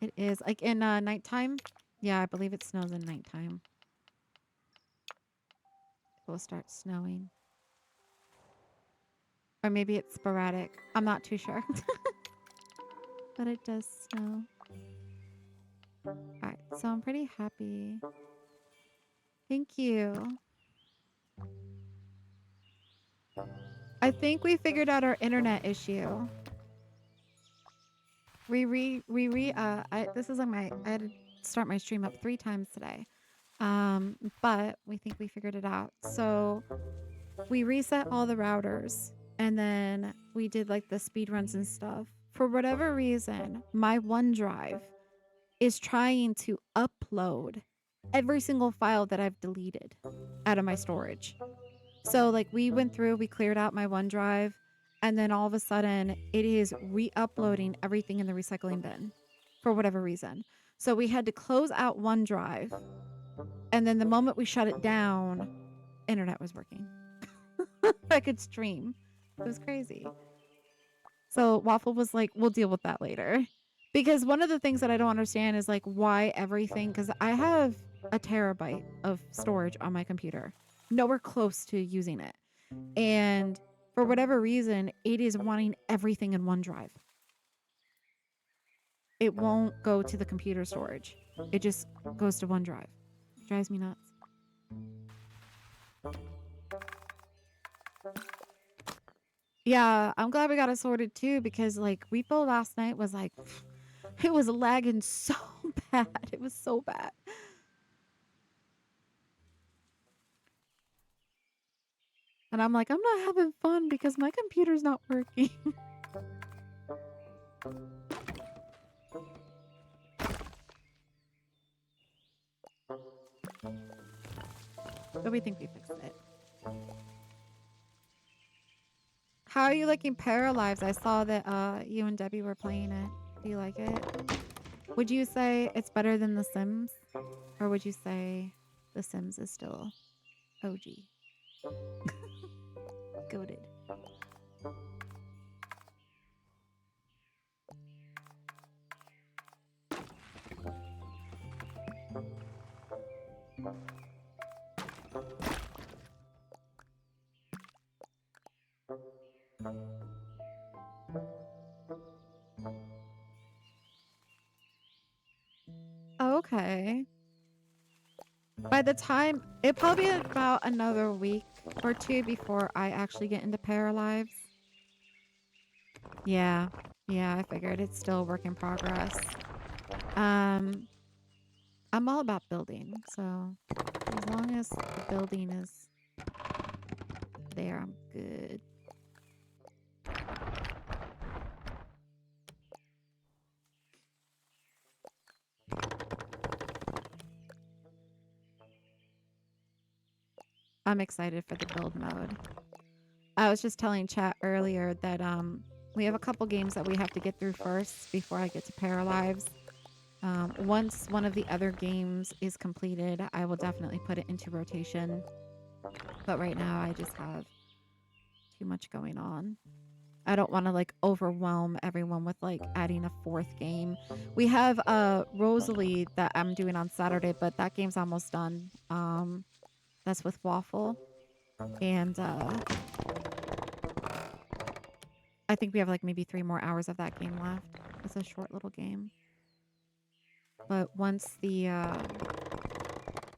It is. Like in nighttime? Yeah, I believe it snows in nighttime. It will start snowing. Or maybe it's sporadic. I'm not too sure. But it does snow. Alright, so I'm pretty happy. Thank you. I think we figured out our internet issue. This is on I had to start my stream up 3 times today. But we think we figured it out. So we reset all the routers and then we did like the speed runs and stuff. For whatever reason, my OneDrive is trying to upload every single file that I've deleted out of my storage. So like we went through, we cleared out my OneDrive, and then all of a sudden it is re-uploading everything in the recycling bin for whatever reason. So we had to close out OneDrive, and then the moment we shut it down, internet was working. I could stream. It was crazy. So Waffle was like, we'll deal with that later. Because one of the things that I don't understand is like why everything, because I have a terabyte of storage on my computer, nowhere close to using it. And for whatever reason, it is wanting everything in OneDrive. It won't go to the computer storage. It just goes to OneDrive. It drives me nuts. Yeah, I'm glad we got it sorted too because like repo last night was like it was lagging so bad. It was so bad. And I'm like, I'm not having fun because my computer's not working. But we think we fixed it. How are you liking Paralives? I saw that you and Debbie were playing it. Do you like it? Would you say it's better than The Sims? Or would you say The Sims is still OG? Goated. Okay. By the time, it'll probably be about another week or two before I actually get into Paralives. Yeah. Yeah, I figured it's still a work in progress. Um, I'm all about building, so as long as the building is there, I'm good. I'm excited for the build mode. I was just telling chat earlier that we have a couple games that we have to get through first before I get to Paralives. Once one of the other games is completed, I will definitely put it into rotation. But right now I just have too much going on. I don't want to like overwhelm everyone with like adding a fourth game. We have Rosalie that I'm doing on Saturday, but that game's almost done. That's with Waffle. And I think we have like maybe 3 more hours of that game left. It's a short little game. But once the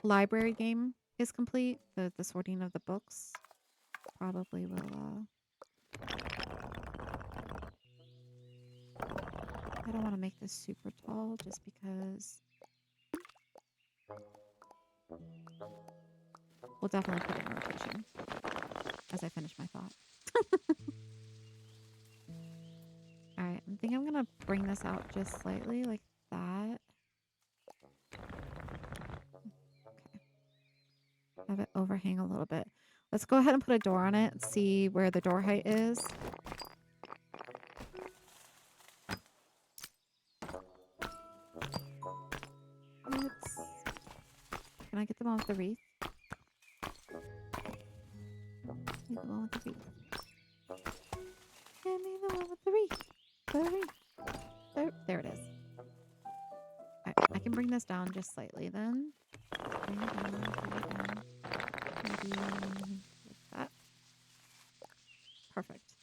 library game is complete, the sorting of the books, probably will I don't want to make this super tall just because we'll definitely put it in rotation as I finish my thought. All right, I think I'm going to bring this out just slightly like that. Okay. Have it overhang a little bit. Let's go ahead and put a door on it and see where the door height is. Can I get the one with the wreath? Need the one with the wreath. Give me the one with the wreath. The wreath. There it is. Alright, I can bring this down just slightly then. Bring it down, bring it down. Maybe like that. Perfect.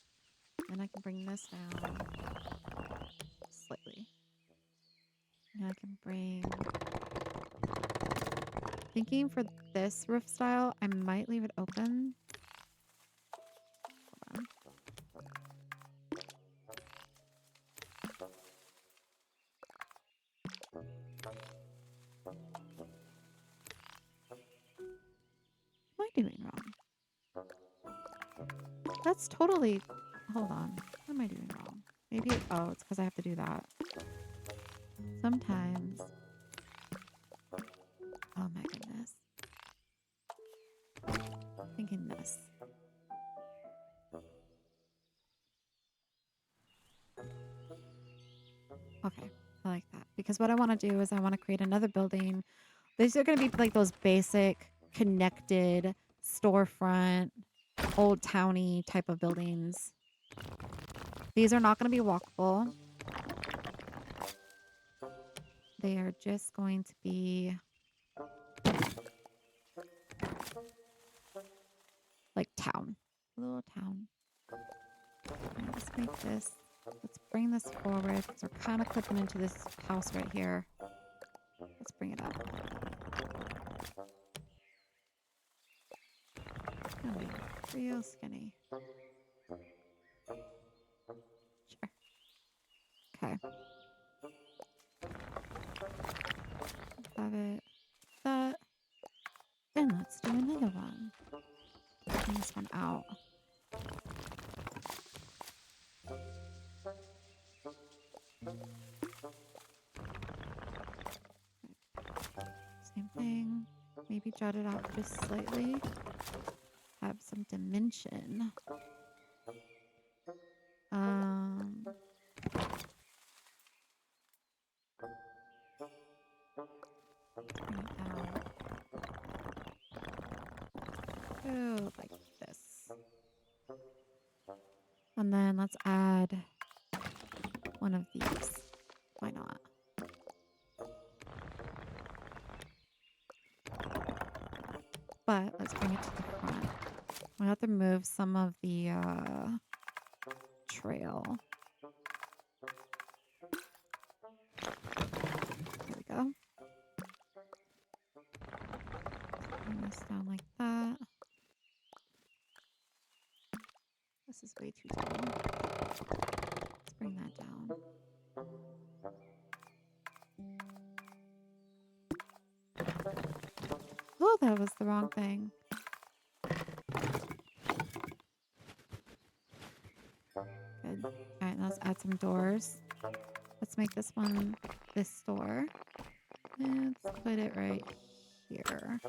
Then I can bring this down slightly. And I can bring... Thinking for this roof style, I might leave it open. Hold on. What am I doing wrong? That's totally... Hold on. What am I doing wrong? Maybe... Oh, it's because I have to do that. Sometimes... Oh my goodness. Thinking this. Okay, I like that. Because what I want to do is I want to create another building. These are going to be like those basic connected storefront old towny type of buildings. These are not going to be walkable. They are just going to be like town. A little town. Let's make this. Let's bring this forward because we're kind of clipping into this house right here. Let's bring it up. It's gonna be real skinny. Sure. Okay. Have it. That. Then let's do another one. Bring this one out. Same thing. Maybe jut it out just slightly. Have some dimension. Bring it out. Go like this. And then let's add one of these. Why not? But let's bring it to the front. We have to move some of the trail. There we go. Bring this down like that. This is way too tall. Let's bring that down. Oh, that was the wrong thing. Good. All right, let's add some doors. Let's make this one this door. Let's put it right here.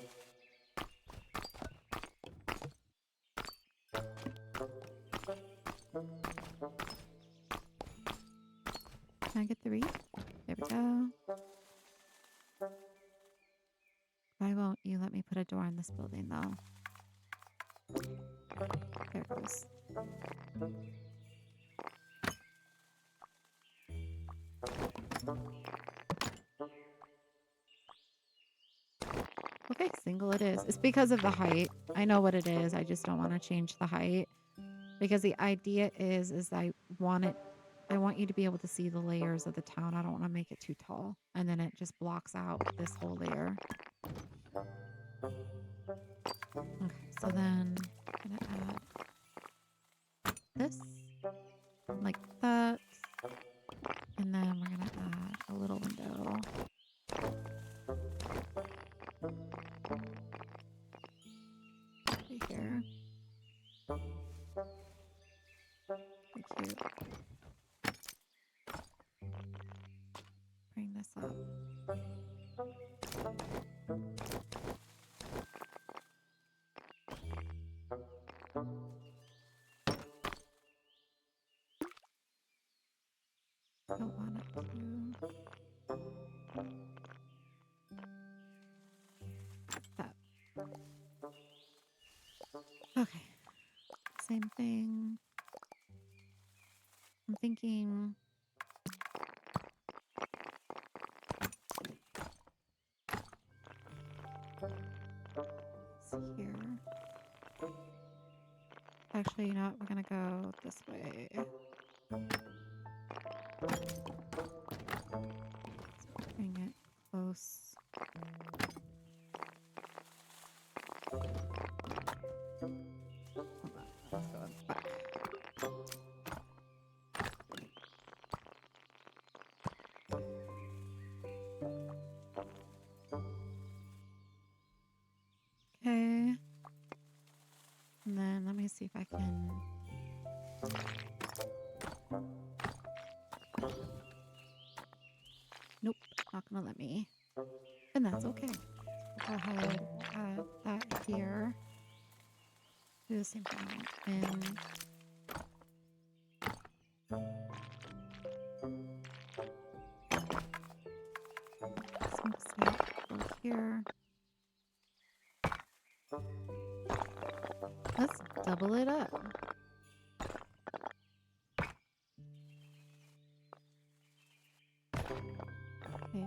Can I get 3? There we go. Why won't you let me put a door in this building, though? There it goes. Okay, single it is. It's because of the height. I know what it is. I just don't want to change the height. Because the idea is I want you to be able to see the layers of the town. I don't want to make it too tall. And then it just blocks out this whole layer. Okay, so then I'm going to add this. Like that. And then we're going to add a little window. Right here. Very cute. Bring this up. Don't want it to. That. Okay. Same thing. I'm thinking. It's here. Actually, you know what? We're gonna go this way. Let's bring it close. Hold on. Let's go back. Okay. And then let me see if I can. Nope, not gonna let me. And that's okay. Go ahead, add that here. Do the same thing. And smoke set over here. Let's double double it up. Okay.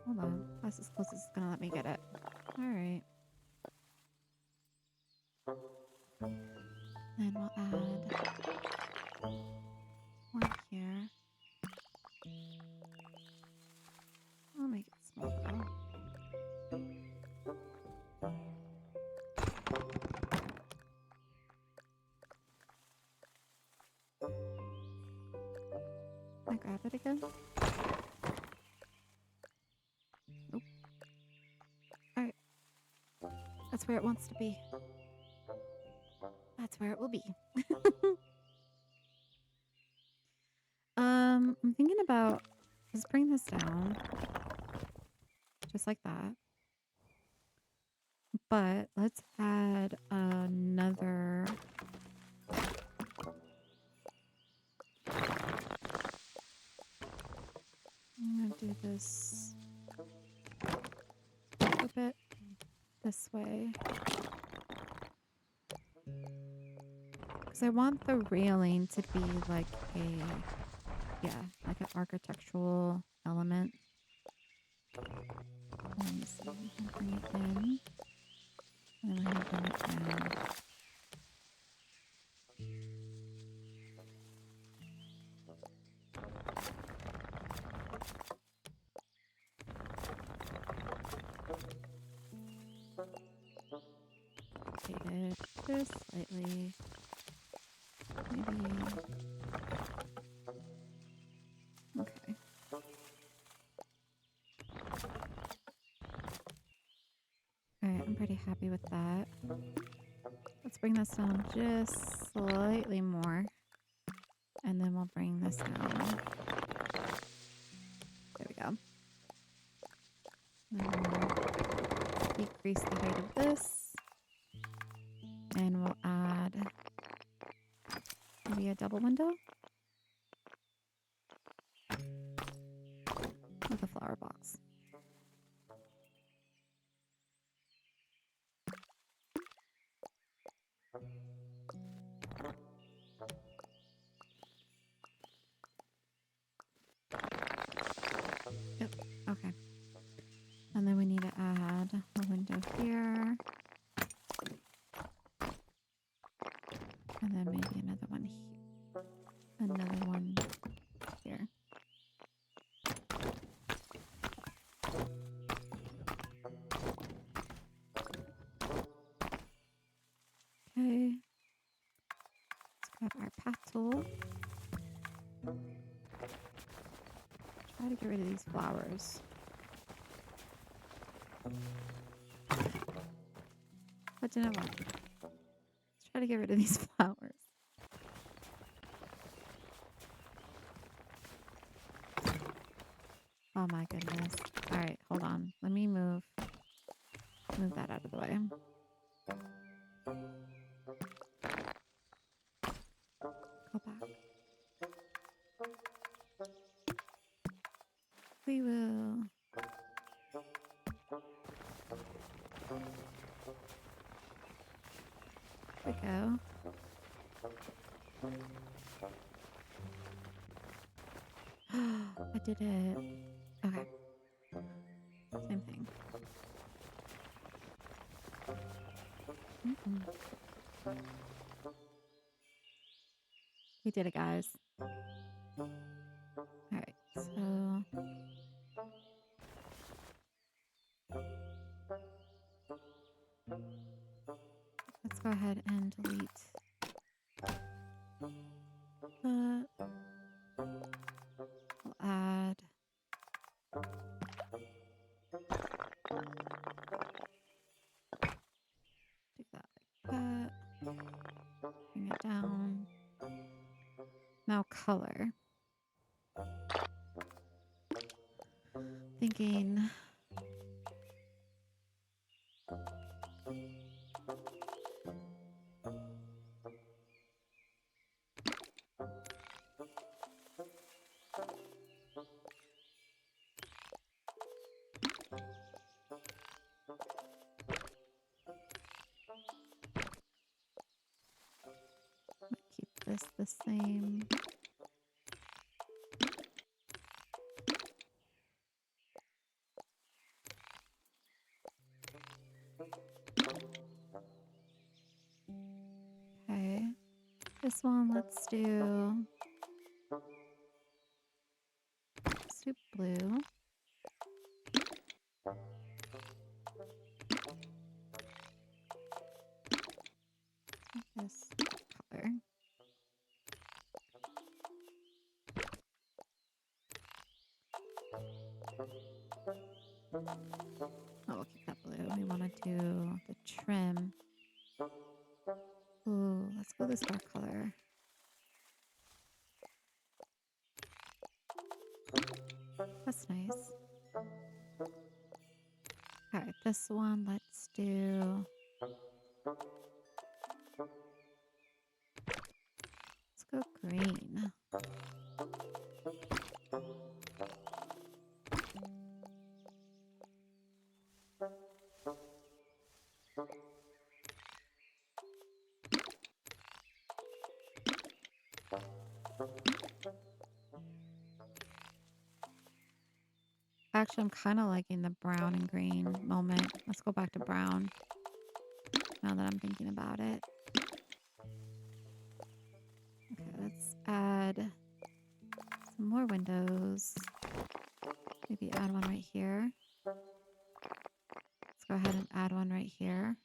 Hold on. That's as close as it's gonna let me get it. Alright. Then we'll add one here. I'll make it small though. Can I grab it again? Nope. Alright. That's where it wants to be. That's where it will be. I'm thinking about just bring this down. Just like that. But let's add another. I'm gonna do this. Flip it this way. Because I want the railing to be like like an architectural element. Let me see. I'll bring it in. And then we'll bring it down. Rotate it just slightly. Maybe. Okay. Alright, I'm pretty happy with that. Let's bring this down just slightly more. And then we'll bring this down. There we go. Then we'll decrease the height of this. And we'll add maybe a double window with a flower box. Yep, okay. And then we need to add a window here. And then maybe another one here. Another one here. Okay. Let's grab our path tool. Try to get rid of these flowers. What did I want? Let's try to get rid of these flowers. Oh my goodness. Alright, hold on. Let me move that out of the way. Go back. We will. There we go. I did it. Okay. Same thing. We did it, guys. Alright, so let's go ahead and delete that. We'll add do that like that. Bring it down. Now color. Thinking this the same. Okay. This one, let's do blue. This color. Oh, we'll keep that blue. We want to do the trim. Ooh, let's go this dark color. That's nice. Okay, this one, let's do... Let's go green. Actually, I'm kind of liking the brown and green moment. Let's go back to brown now that I'm thinking about it. Okay, let's add some more windows. Maybe add one right here. Let's go ahead and add one right here.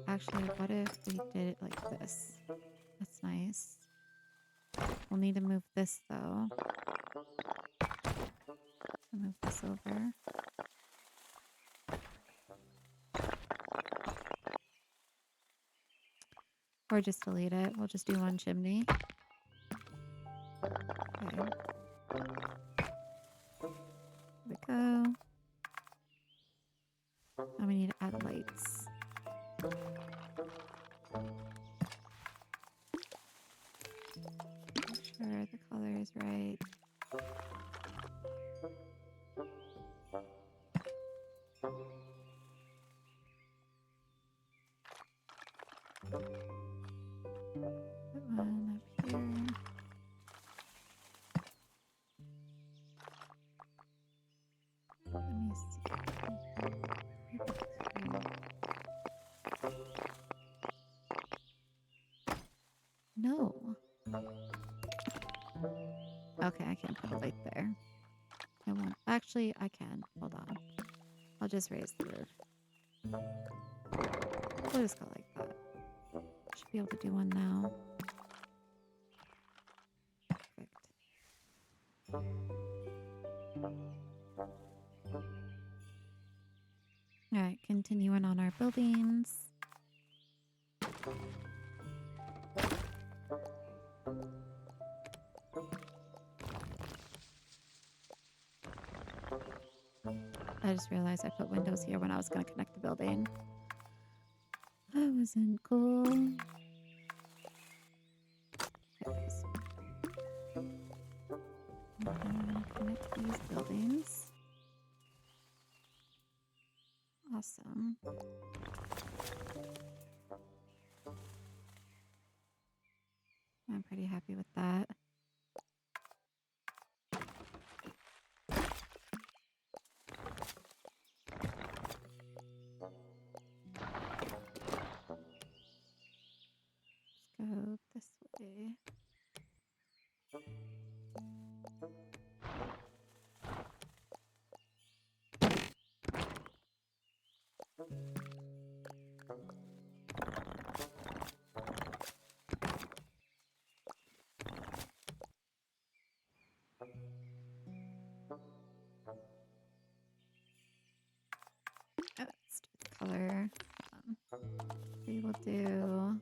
Actually, what if we did it like this? That's nice. We'll need to move this though. I'll move this over. Or just delete it. We'll just do one chimney. Okay. There we go. Now we need to add lights. Make sure the color is right. Put one up here. Let me see. No. Okay, I can't put a light there. I won't. Actually, I can. Hold on. I'll just raise the roof. We'll just go like that. Should be able to do one now. Perfect. Alright, continuing on our buildings. I just realized I put windows here when I was going to connect the building. That wasn't cool. Okay, so I'm going to connect these buildings. Awesome. I'm pretty happy with that. Let's go this way. Let's do the color. We will do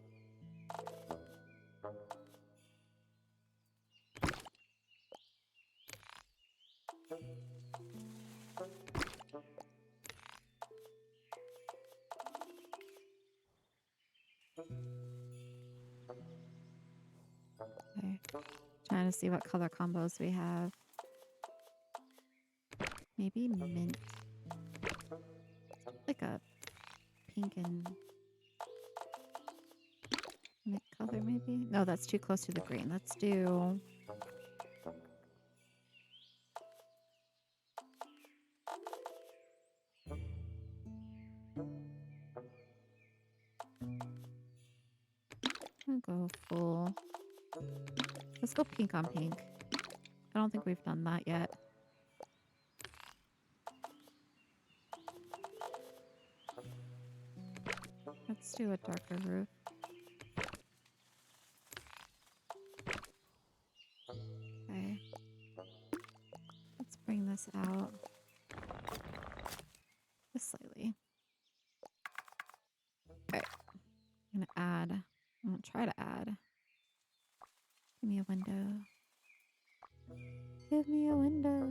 okay. Trying to see what color combos we have. Maybe mint. Like a pink and mint color maybe? No, that's too close to the green. Let's do... I'll go full. Let's go pink on pink. I don't think we've done that yet. Let's do a darker roof. Okay. Let's bring this out just slightly. Okay. I'm gonna add. I'm gonna try to add. Give me a window. Give me a window.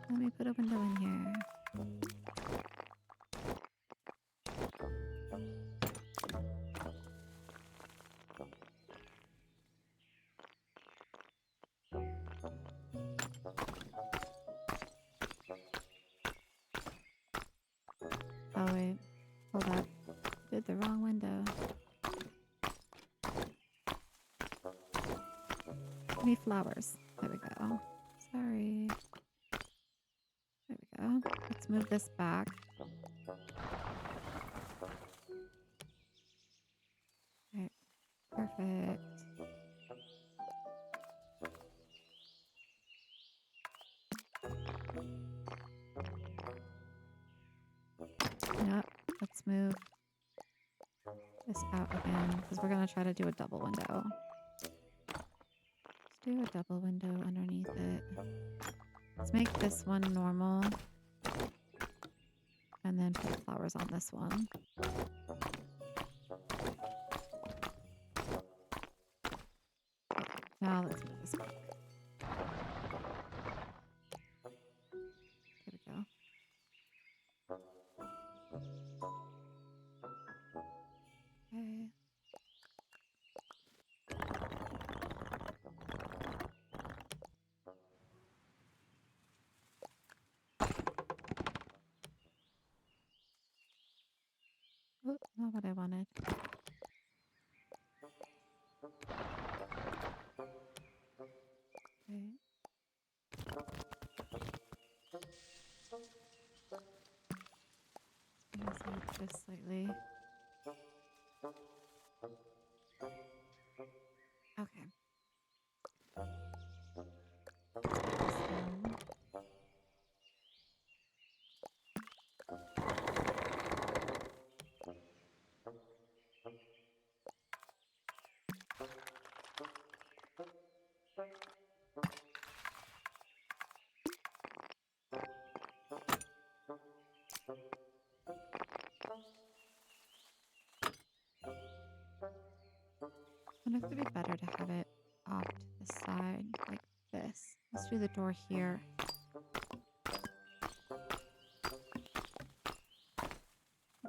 Let me put a window in here. Oh wait, hold up. Did the wrong window. Give me flowers. There we go. Sorry. There we go. Let's move this back. Right. Perfect. Yep. Let's move this out again because we're going to try to do a double window. Let's do a double window underneath it. Let's make this one normal. And then put flowers on this one. Now let's move this back. There we go. Okay. Oh, not what I wanted. Okay. Raise it just slightly. Okay. I wonder if it'd be better to have it off to the side like this. Let's do the door here.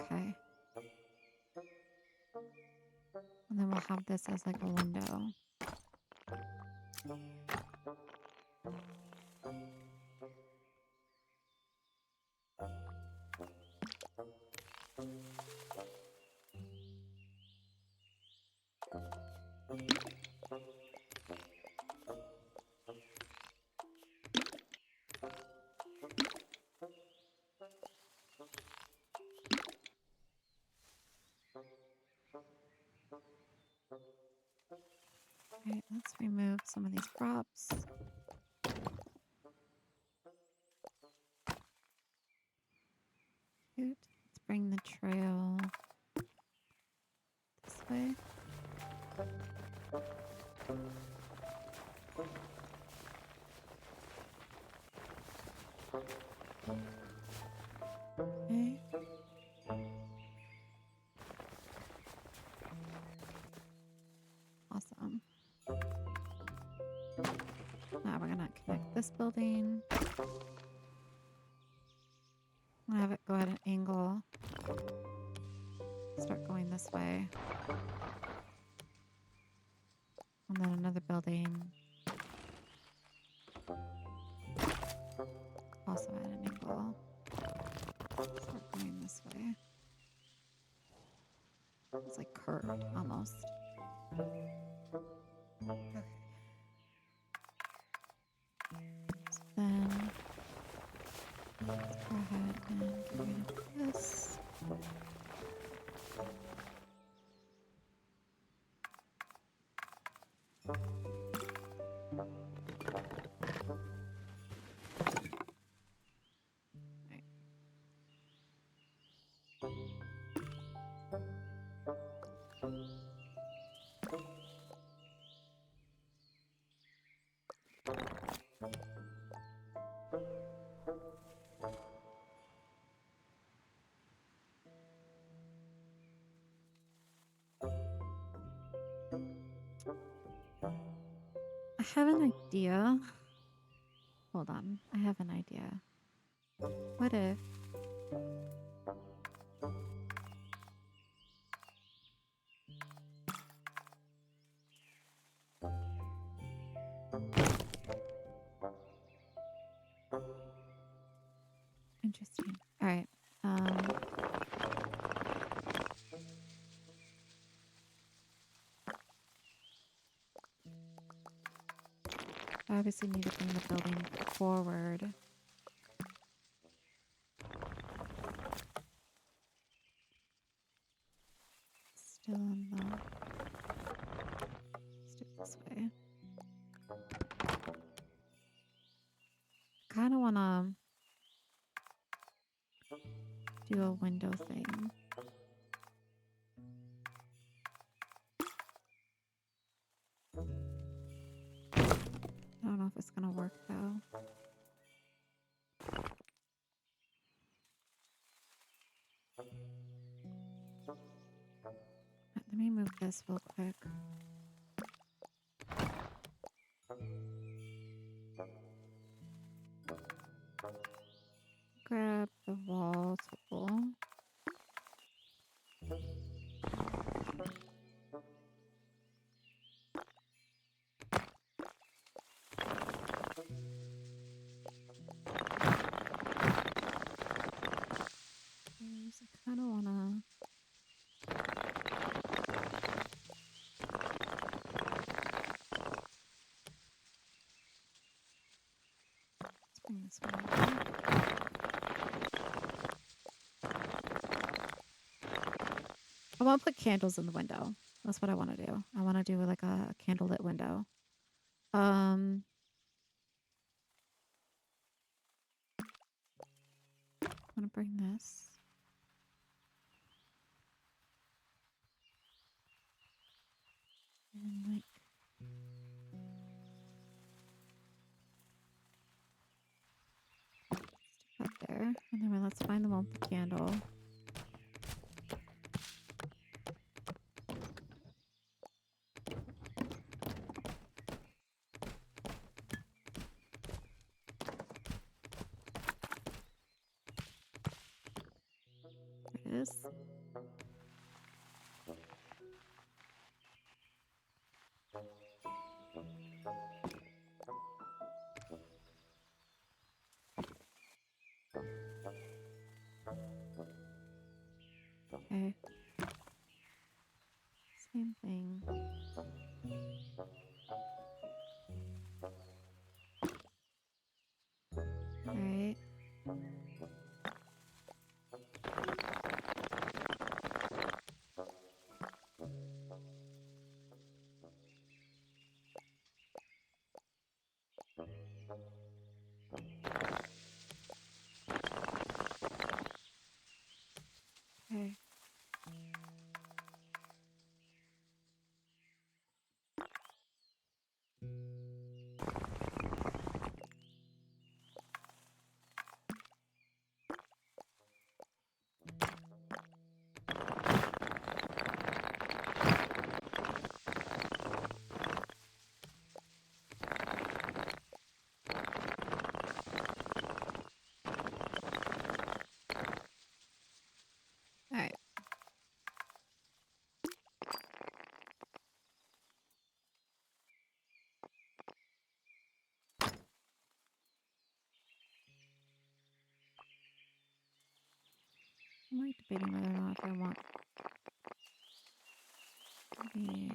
Okay. And then we'll have this as like a window. Okay, let's remove some of these props. Cute. Let's bring the trail this way. Okay. Awesome. Now we're gonna connect this building. I'll have it go at an angle. Start going this way. And then another building. Also at an angle. Start going it's like curved almost. Okay. So then let's go ahead and get rid of this. I have an idea. Hold on. I have an idea. What if interesting. All right. I obviously need to bring the building forward. Still in the. Let's do it this way. Kind of want to do a window thing. I don't know if it's gonna work though. Let me move this real quick. Grab the wall tool. I kind of want to. Let's bring this one over. I want to put candles in the window. That's what I want to do. I want to do like a candlelit window. I'm gonna bring this. And like stick up there. And then let's find the one with the candle. There it is. Okay. Same thing. All right. Okay. All right. I'm like debating whether or not if I want maybe.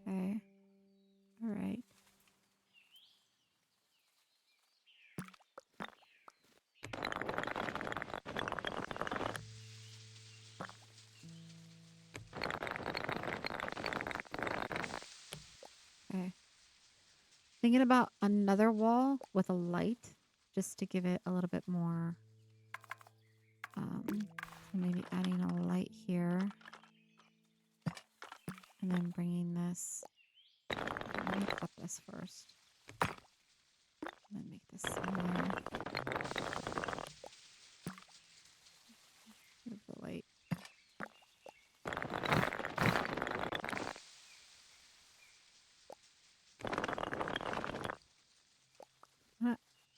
Okay. All right. Okay. Thinking about another wall with a light just to give it a little bit more. So maybe adding a light here and then bringing this. Let me cut this first. And then make this smaller. Move the light.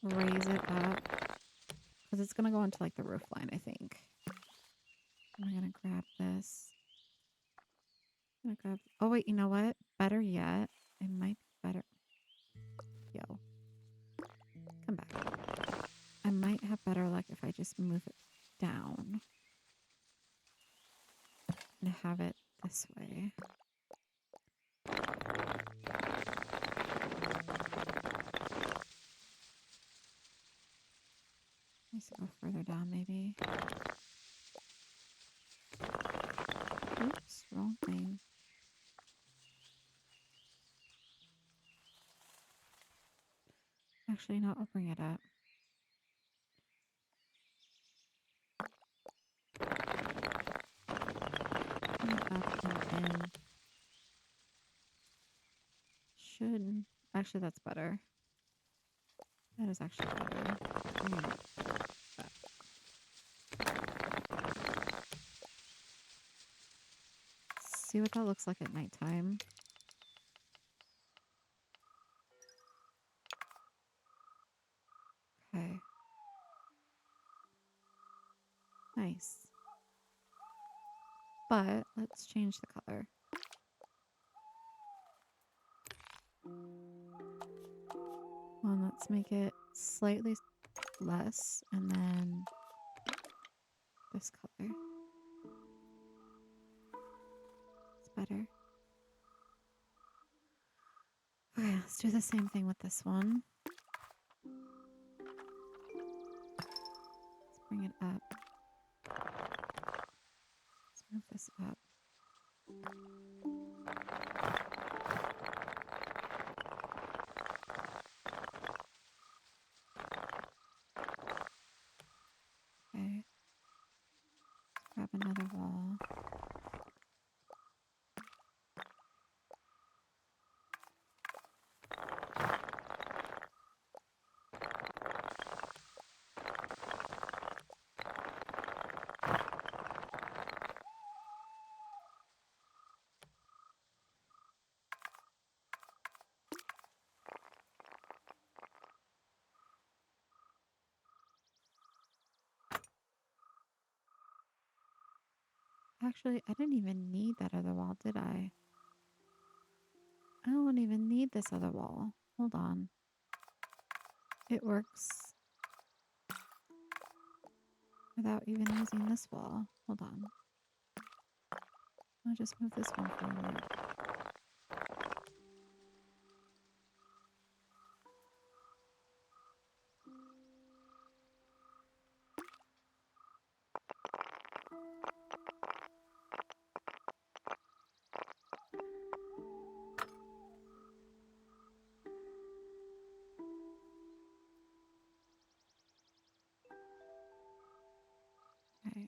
I'm gonna raise it up because it's gonna go into like the roof line, I think. I'm gonna grab this. Oh wait, you know what? Better yet, it might be better. Yo, come back. I might have better luck if I just move it down and have it this way. Let's go further down, maybe. Oops, wrong thing. Actually, no, I'll bring it up. Bring it up and in. Should. Actually, that's better. That is actually better. Bring it up. See what that looks like at nighttime. Okay. Nice. But let's change the color. Well, let's make it slightly less and then this color. It's better. Okay, let's do the same thing with this one. Let's bring it up. Let's move this up. Okay. Let's grab another wall. Actually, I didn't even need that other wall, did I? I don't even need this other wall. Hold on. It works without even using this wall. Hold on. I'll just move this one forward. Okay.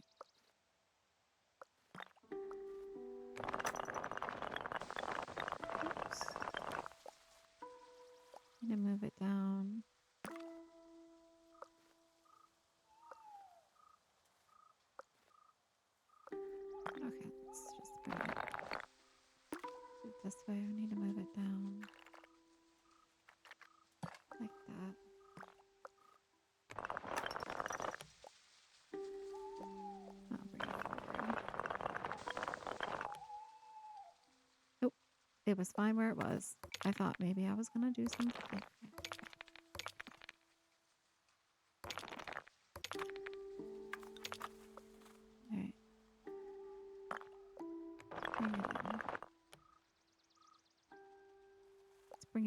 Oops. Need to move it down. Okay, let's just bring it this way. We need to move it down. Like that. I'll bring it forward. Nope. It was fine where it was. I thought maybe I was going to do something different.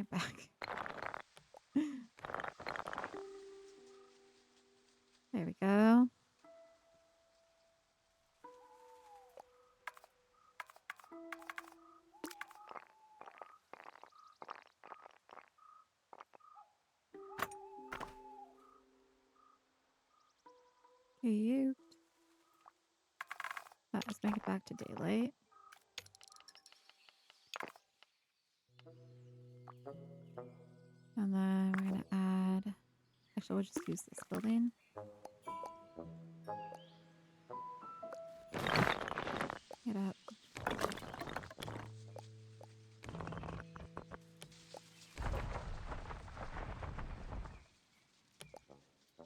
it back. There we go. Cute. Let's make it back to daylight. And then we're going to add... Actually, we'll just use this building. Get up.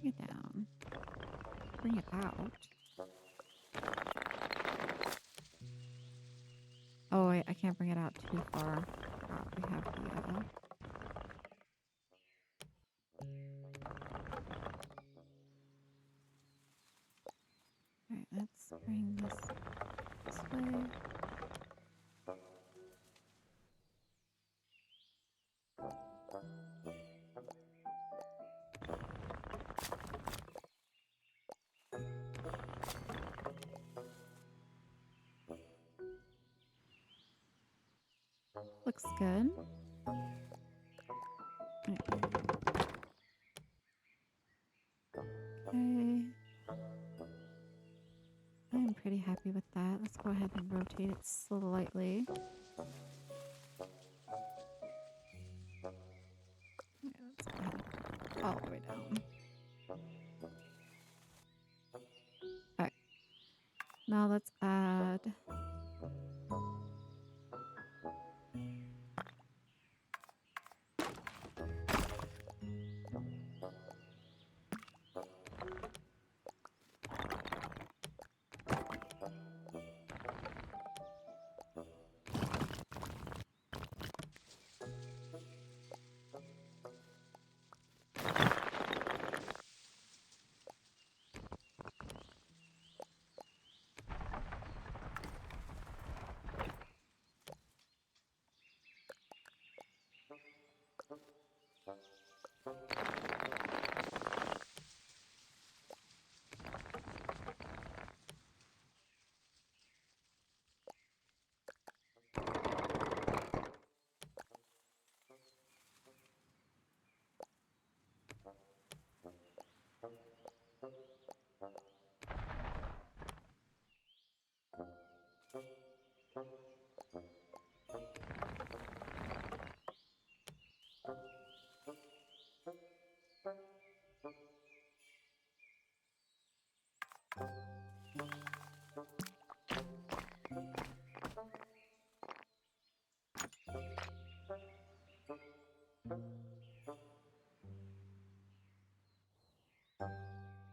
Bring it down. Bring it out. Oh, wait, I can't bring it out too far. We have the... Alright, let's bring this way. Looks good. Okay. I'm pretty happy with that. Let's go ahead and rotate it slightly. Okay, let's go ahead and all the way down. Alright. Now let's add...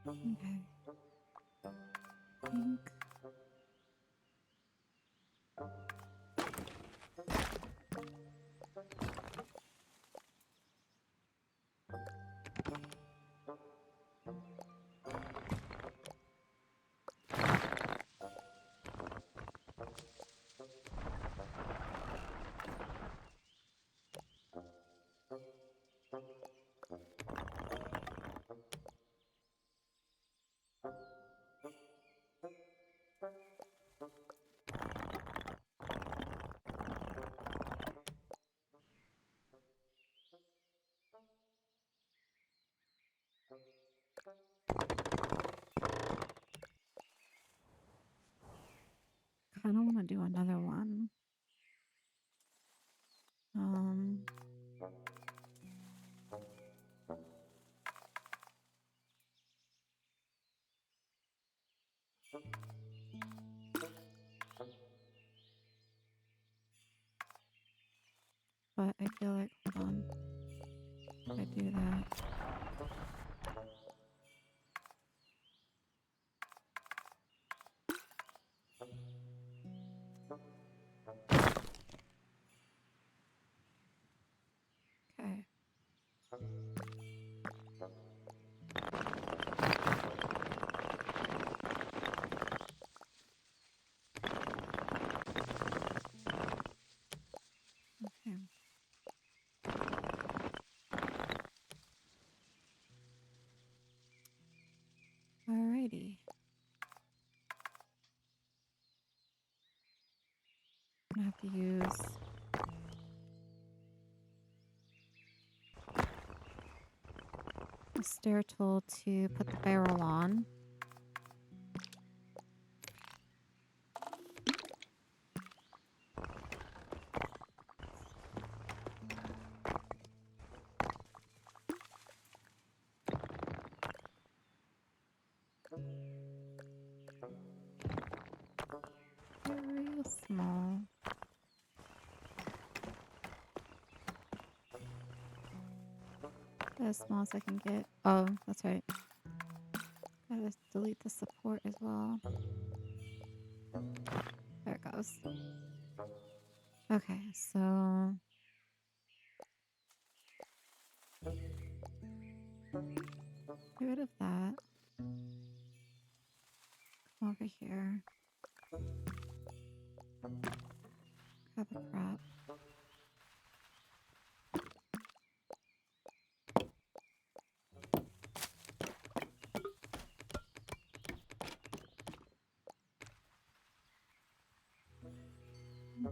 Okay. Pink. I don't want to do another one. But I feel like, hold on, if I do that. Okay. Okay. Alrighty. I'm gonna have to use a stair tool to put the barrel on. Real small. As small as I can get. Oh, that's right. Gotta delete the support as well. There it goes. Okay, so get rid of that. Come over here. Grab a crap.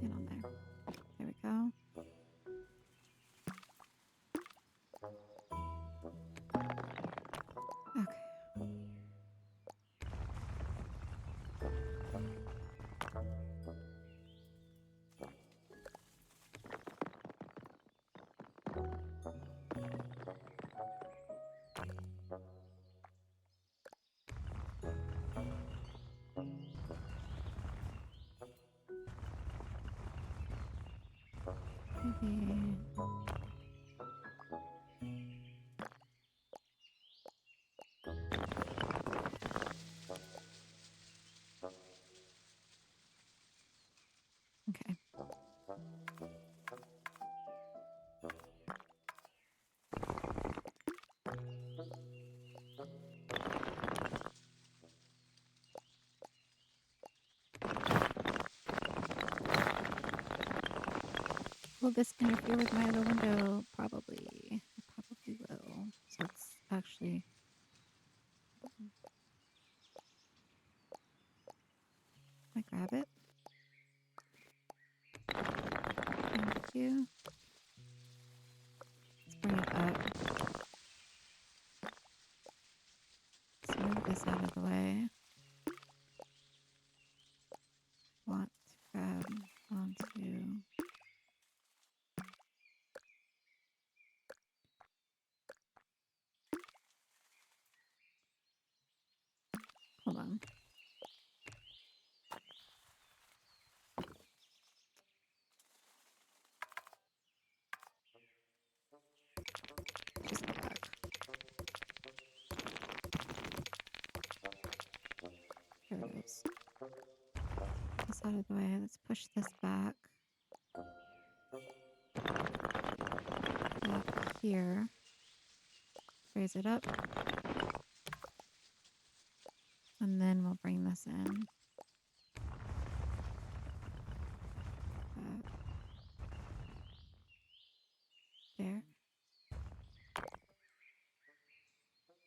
Get on there. There we go. Okay. Maybe. Okay. Will this interfere with my other window? Probably. It probably will. So it's actually. Can I grab it? Thank you. Let's bring it up. Let's move this out of the way. Want to grab onto. Hold on. Just go back. There it is. This out of the way. Let's push this back. Back here. Raise it up. And then we'll bring this in. There.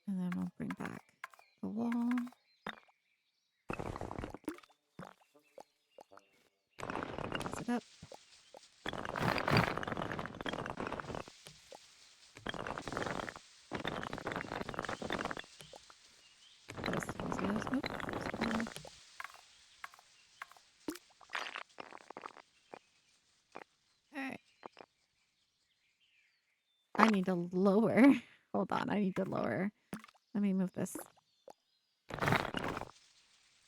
And then we'll bring back the wall. Raise it up. Alright. I need to lower. Hold on, I need to lower. Let me move this.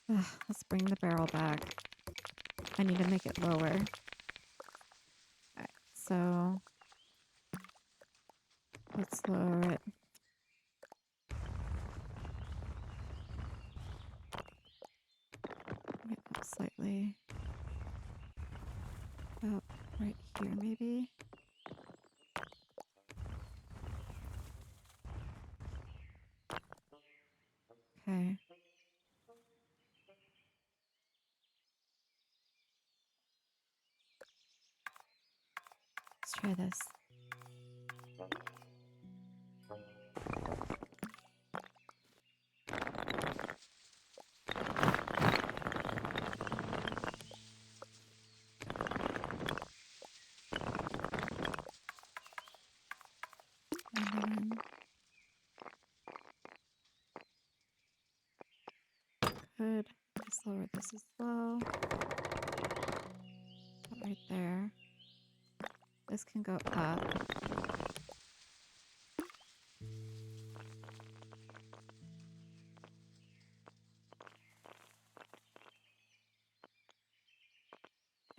Let's bring the barrel back. I need to make it lower. Alright, so let's lower it. Get up slightly. About right here, maybe. Okay. Let's try this. could just lower this as well. Put right there. This can go up.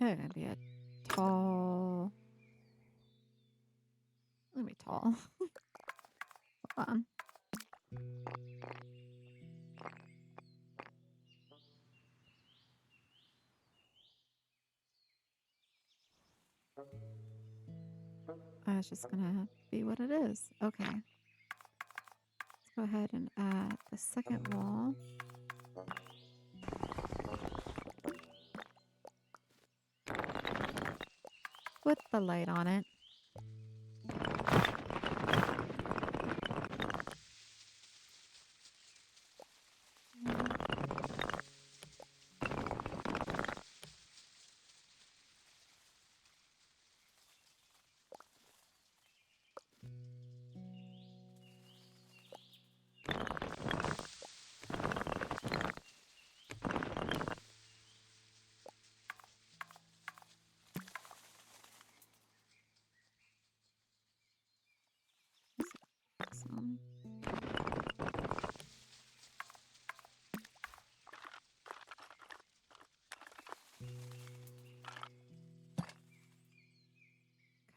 It's gonna be a tall. Let me tall. Hold on. It's just gonna be what it is. Okay. Let's go ahead and add the second wall. With the light on it. Some.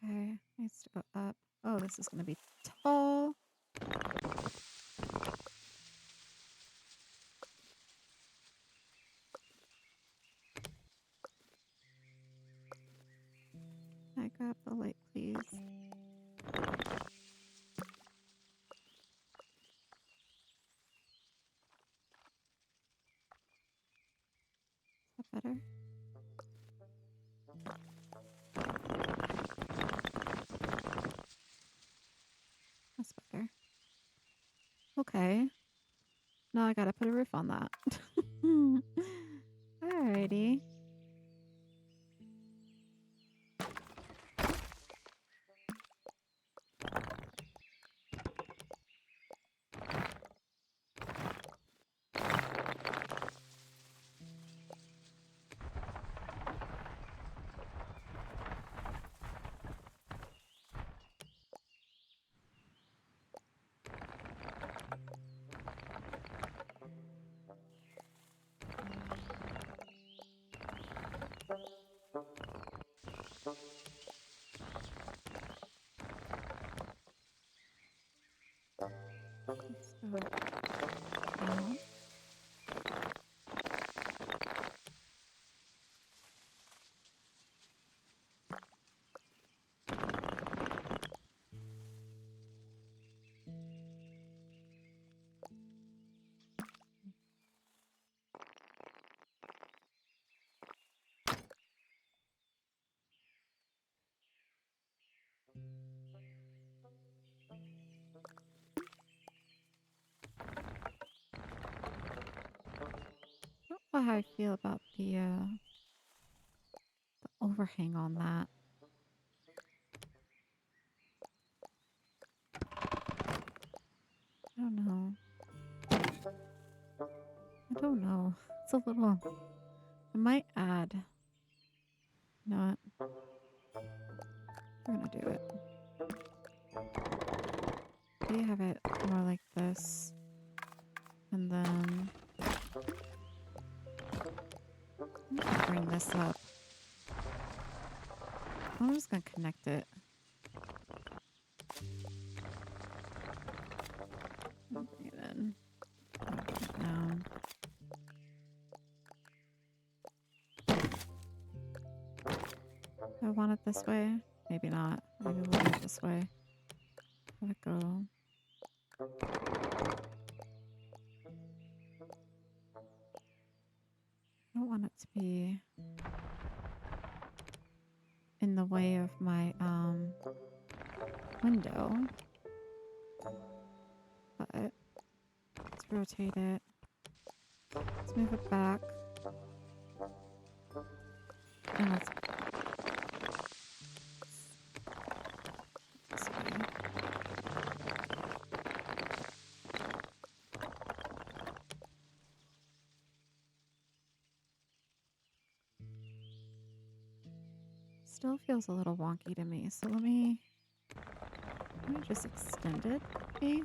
Okay, needs to go up. Oh, this is going to be tall. Can I grab the light, please? Is that better? That's better. Okay. Now I gotta put a roof on that. Alrighty. Let's go down. I don't know how I feel about the overhang on that. I don't know. I don't know. It's a little. I might add. You know what? We're gonna do it. We have it more like this, and then I'm gonna bring this up. I'm just gonna connect it. Bring it in. Put it down. Do I want it this way? Maybe not. Maybe we'll do it this way. Let it go. I don't want it to be in the way of my window. But let's rotate it. Let's move it back. And let's this way. Still feels a little wonky to me. So let me just extend it, maybe.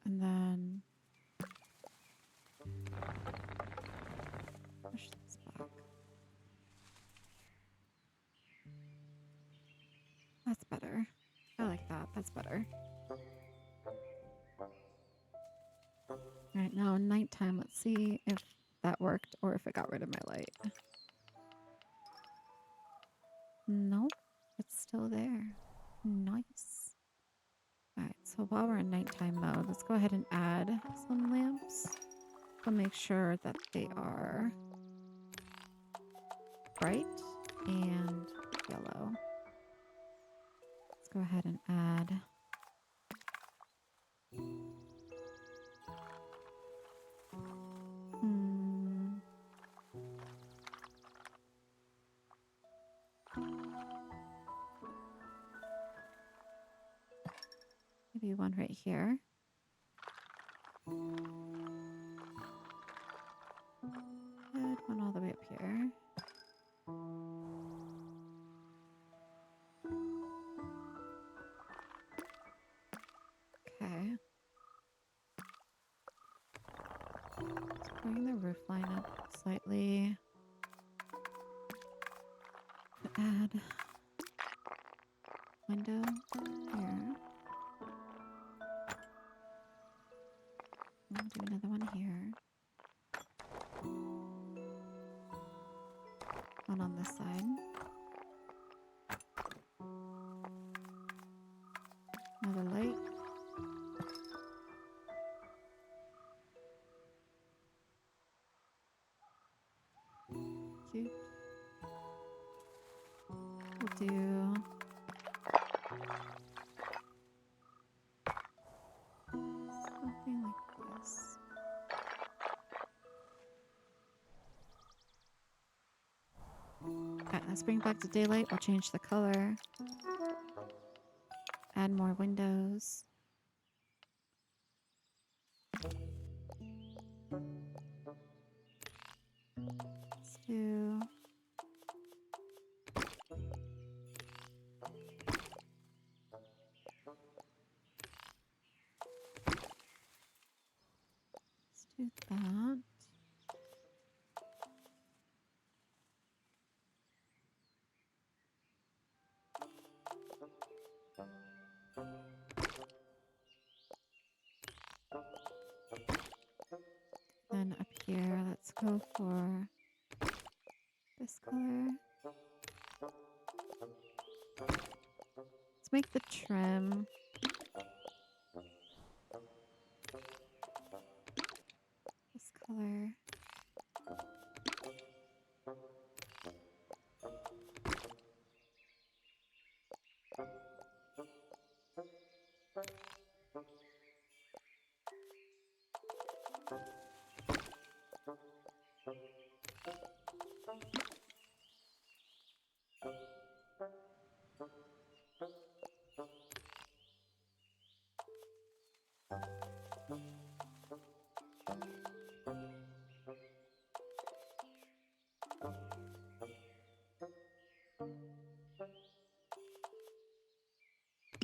And then push this back. That's better. I like that. That's better. All right, now nighttime. Let's see if that worked or if it got rid of my light. Nope, it's still there. Nice. All right, so while we're in nighttime mode, let's go ahead and add some lamps. So make sure that they are bright and yellow. Let's go ahead and add maybe one right here. Add one all the way up here. Okay. Let's bring the roof line up slightly. Add window here. I'll do another one here. One on this side. Another light. Cute. We'll do something like this. Alright, let's bring back to daylight. We'll change the color. Add more windows. Let's do that. Then up here, let's go for this color. Let's make the trim this color.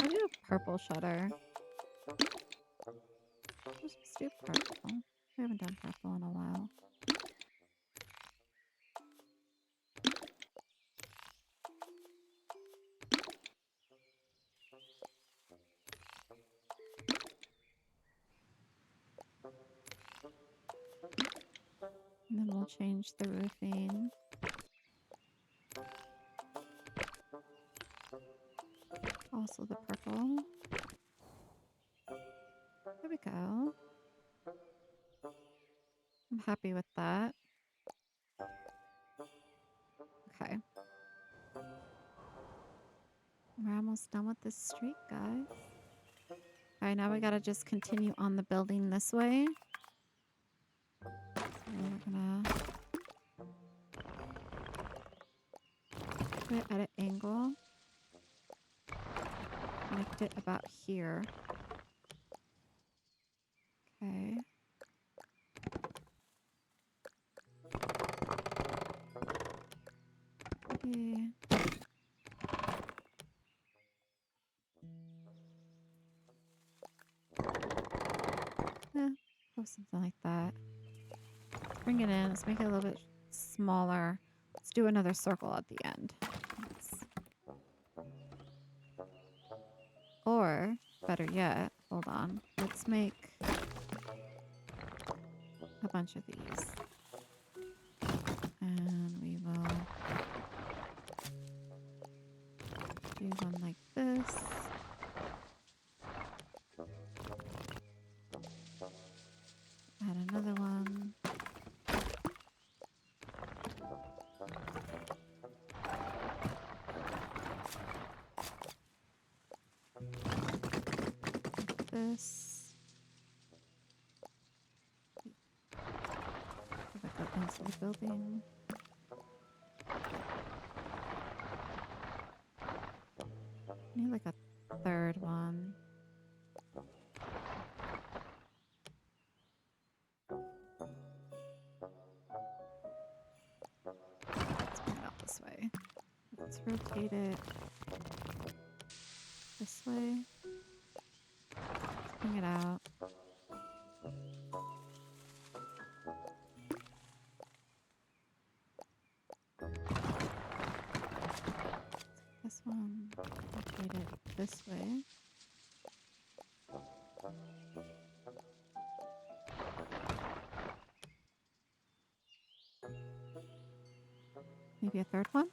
I do a purple shutter. Let's just do purple. We haven't done purple in a while. And then we'll change the roofing. Also the purple. There we go. I'm happy with that. Okay. We're almost done with this street, guys. Alright, now we gotta just continue on the building this way. So we're gonna put it at an angle. Connect it about here. Okay. Post something like that. Let's bring it in. Let's make it a little bit smaller. Let's do another circle at the end. Let's, or, better yet, hold on. Let's make a bunch of these. And we will do one like this. Add another one. This. Go back up into the building. Need like a third one. Let's bring it out this way. Let's rotate it this way. Let's bring it out. This one, rotate it this way. Maybe a third one?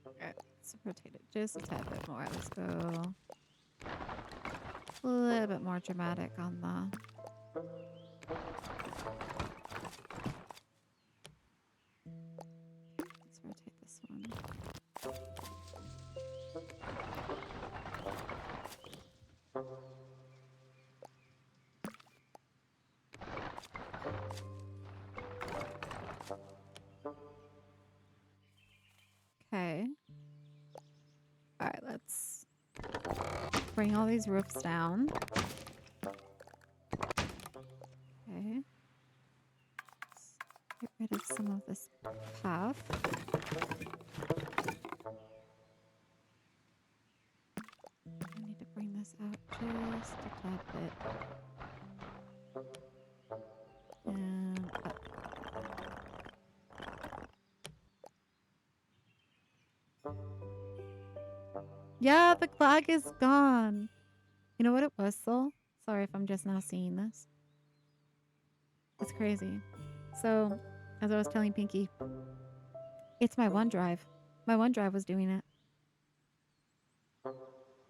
Alright, let's rotate it just a tad bit more. Let's go a little bit more dramatic on the... Let's rotate this one. Okay. Alright, let's bring all these roofs down. Okay. Let's get rid of some of this path. I need to bring this out just a tad bit. And up. Yeah, the clag is gone. You know what it was, Soul? Sorry if I'm just now seeing this. It's crazy. So, as I was telling Pinky, it's my OneDrive. My OneDrive was doing it.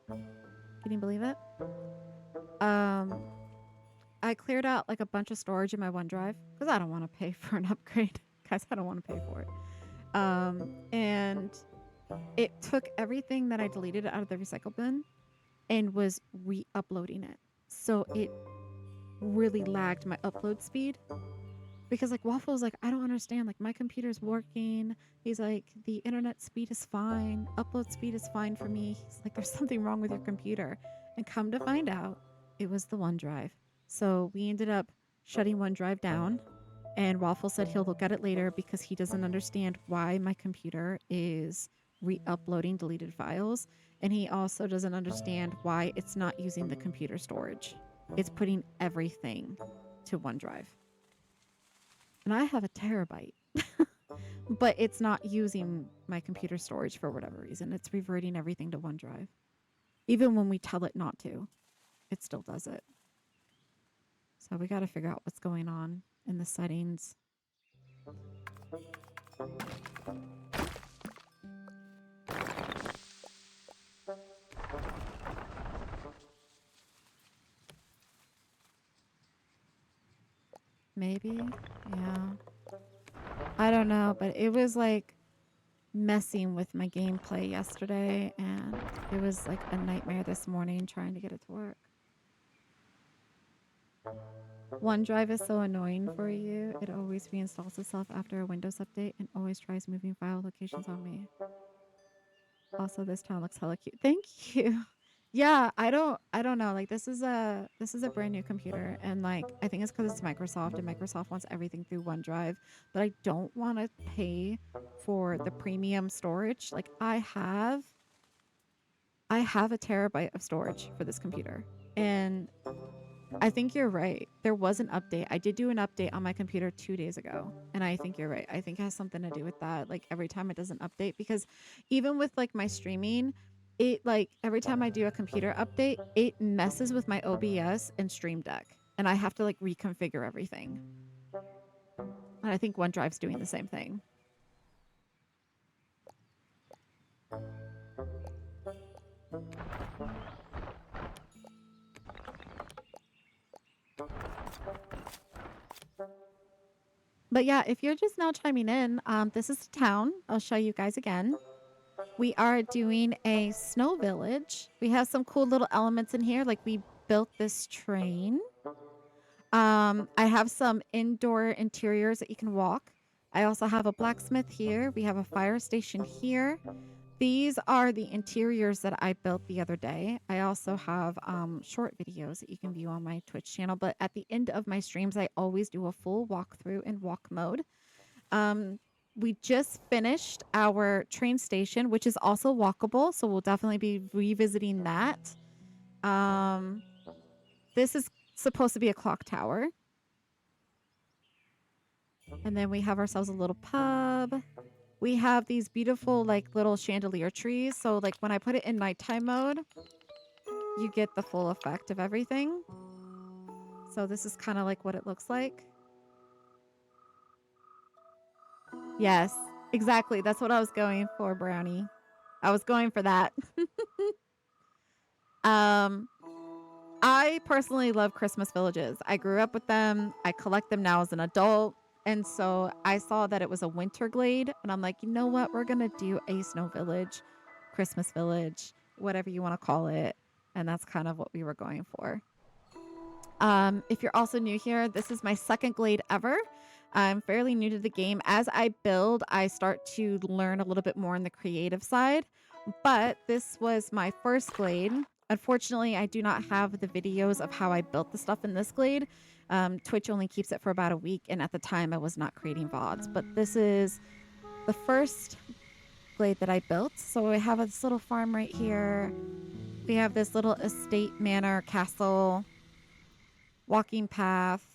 Can you believe it? I cleared out like a bunch of storage in my OneDrive because I don't want to pay for an upgrade. Guys, I don't want to pay for it. And it took everything that I deleted out of the recycle bin and was re-uploading it. So it really lagged my upload speed. Because like Waffle's like, I don't understand. Like my computer's working. He's like, the internet speed is fine. Upload speed is fine for me. He's like, there's something wrong with your computer. And come to find out, it was the OneDrive. So we ended up shutting OneDrive down. And Waffle said he'll look at it later because he doesn't understand why my computer is re-uploading deleted files. And he also doesn't understand why it's not using the computer storage. It's putting everything to OneDrive. And I have a terabyte, but it's not using my computer storage for whatever reason. It's reverting everything to OneDrive. Even when we tell it not to, it still does it. So we got to figure out what's going on in the settings. Maybe, yeah. I don't know, but it was like messing with my gameplay yesterday, and it was like a nightmare this morning trying to get it to work. OneDrive is so annoying for you. It always reinstalls itself after a Windows update and always tries moving file locations on me. Also, this town looks hella cute. Thank you. Yeah, I don't know. Like this is a brand new computer and like I think it's because it's Microsoft and Microsoft wants everything through OneDrive, but I don't want to pay for the premium storage. Like I have a terabyte of storage for this computer. And I think you're right. There was an update. I did do an update on my computer 2 days ago, and I think you're right. I think it has something to do with that. Like every time it does an update because even with like my streaming, it like every time I do a computer update, it messes with my OBS and Stream Deck, and I have to like reconfigure everything. And I think OneDrive's doing the same thing. But yeah, if you're just now chiming in, this is the town. I'll show you guys again. We are doing a snow village. We have some cool little elements in here. Like we built this train. I have some indoor interiors that you can walk. I also have a blacksmith here. We have a fire station here. These are the interiors that I built the other day. I also have short videos that you can view on my Twitch channel. But at the end of my streams, I always do a full walkthrough in walk mode. Um, we just finished our train station, which is also walkable. So we'll definitely be revisiting that. This is supposed to be a clock tower. And then we have ourselves a little pub. We have these beautiful like little chandelier trees. So like when I put it in nighttime mode, you get the full effect of everything. So this is kind of like what it looks like. Yes, exactly. That's what I was going for, Brownie. I was going for that. um, I personally love Christmas villages. I grew up with them. I collect them now as an adult. And so I saw that it was a winter glade. And I'm like, you know what? We're going to do a snow village, Christmas village, whatever you want to call it. And that's kind of what we were going for. If you're also new here, this is my second glade ever. I'm fairly new to the game. As I build, I start to learn a little bit more on the creative side. But this was my first glade. Unfortunately, I do not have the videos of how I built the stuff in this glade. Twitch only keeps it for about a week, and at the time, I was not creating VODs. But this is the first glade that I built. So we have this little farm right here. We have this little estate manor castle, walking path,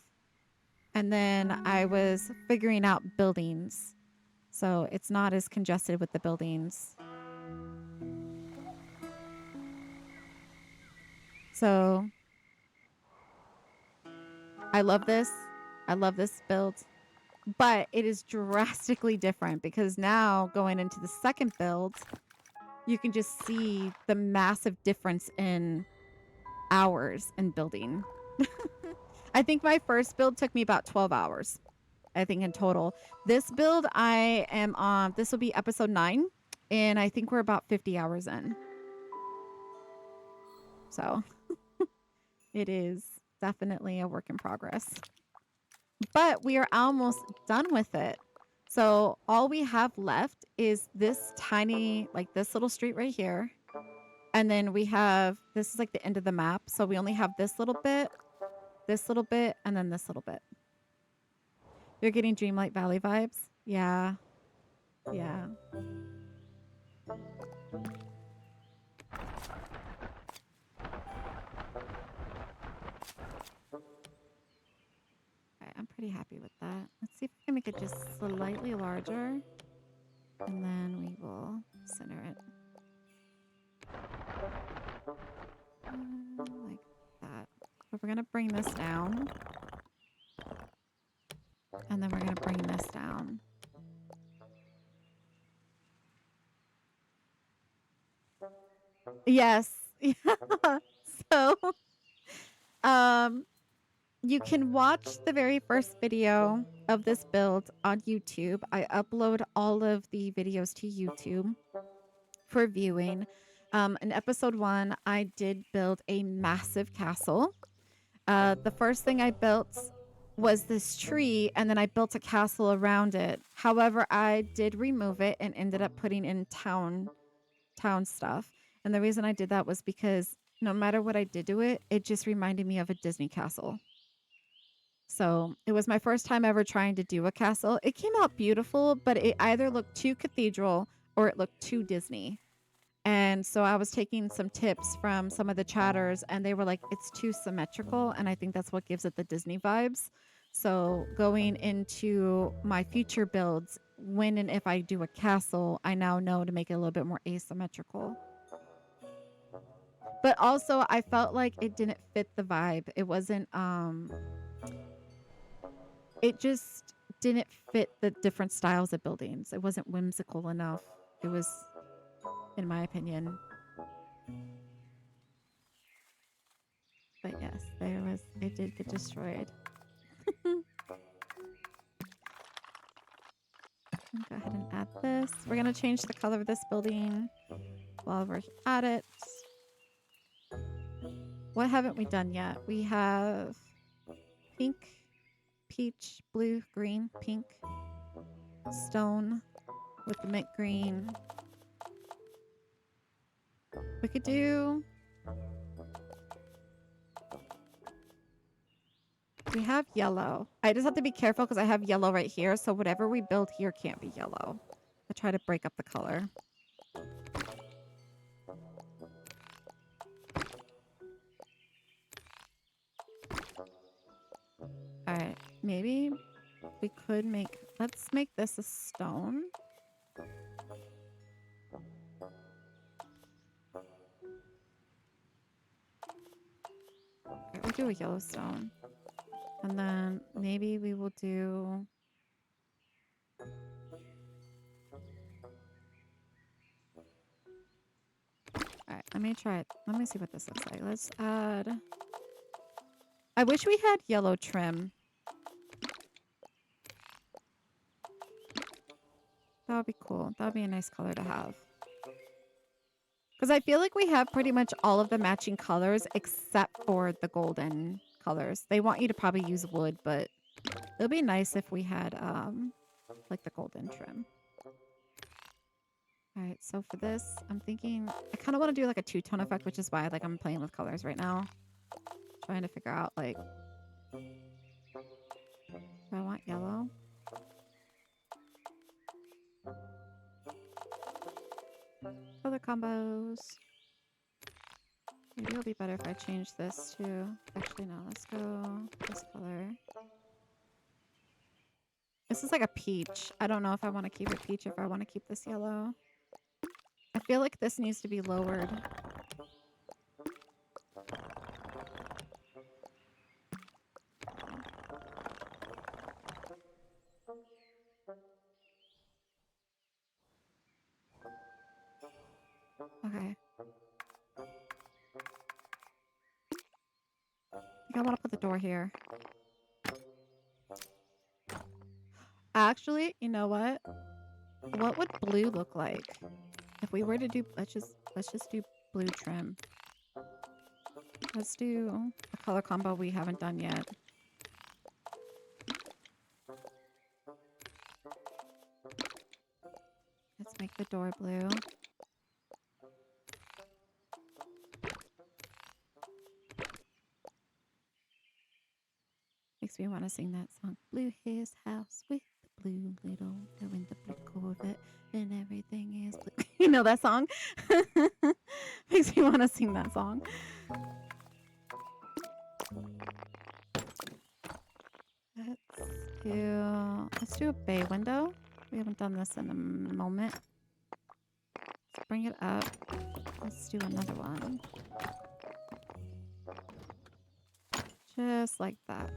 and then I was figuring out buildings. So it's not as congested with the buildings. So I love this. I love this build. But it is drastically different because now going into the second build, you can just see the massive difference in hours in building. I think my first build took me about 12 hours, I think in total. This build, I am on, this will be episode 9, and I think we're about 50 hours in. So it is definitely a work in progress. But we are almost done with it. So all we have left is this tiny, like this little street right here. And then we have, this is like the end of the map. So we only have this little bit, and then this little bit. You're getting Dreamlight Valley vibes? Yeah. Yeah. I'm pretty happy with that. Let's see if we can make it just slightly larger. And then we will center it. Like that. So we're going to bring this down. And then we're going to bring this down. Yes. Yeah. So, you can watch the very first video of this build on YouTube. I upload all of the videos to YouTube for viewing. In episode 1, I did build a massive castle. The first thing I built was this tree, and then I built a castle around it. However, I did remove it and ended up putting in town stuff. And the reason I did that was because no matter what I did to it, it just reminded me of a Disney castle. So it was my first time ever trying to do a castle. It came out beautiful, but it either looked too cathedral or it looked too Disney. And so I was taking some tips from some of the chatters, and they were like, it's too symmetrical. And I think that's what gives it the Disney vibes. So going into my future builds, when and if I do a castle, I now know to make it a little bit more asymmetrical. But also I felt like it didn't fit the vibe. It wasn't it just didn't fit the different styles of buildings. It wasn't whimsical enough. It was, in my opinion. But yes, it did get destroyed. Go ahead and add this. We're going to change the color of this building while we're at it. What haven't we done yet? We have pink, peach, blue, green, pink, stone with the mint green. We could do... We have yellow. I just have to be careful because I have yellow right here. So whatever we build here can't be yellow. I try to break up the color. All right. Maybe we could make... Let's make this a stone. Okay, we'll do a yellow stone. And then maybe we will do... All right, let me try it. Let me see what this looks like. Let's add... I wish we had yellow trim. That would be cool. That would be a nice color to have. Because I feel like we have pretty much all of the matching colors except for the golden colors. They want you to probably use wood, but it would be nice if we had like the golden trim. All right, so for this, I'm thinking I kind of want to do like a two-tone effect, which is why like I'm playing with colors right now. Trying to figure out like, do I want yellow? Color combos. Maybe it'll be better if I change this too. Actually, no, let's go this color. This is like a peach. I don't know if I want to keep it peach, if I want to keep this yellow. I feel like this needs to be lowered. Okay. I want to put the door here. Actually, you know what? What would blue look like? If we were to do, let's just do blue trim. Let's do a color combo we haven't done yet. Let's make the door blue. Makes me want to sing that song. Blue his house with the blue little girl in the blue Corvette and everything is blue. You know that song? Makes me want to sing that song. Let's do a bay window. We haven't done this in a moment. Let's bring it up. Let's do another one. Just like that.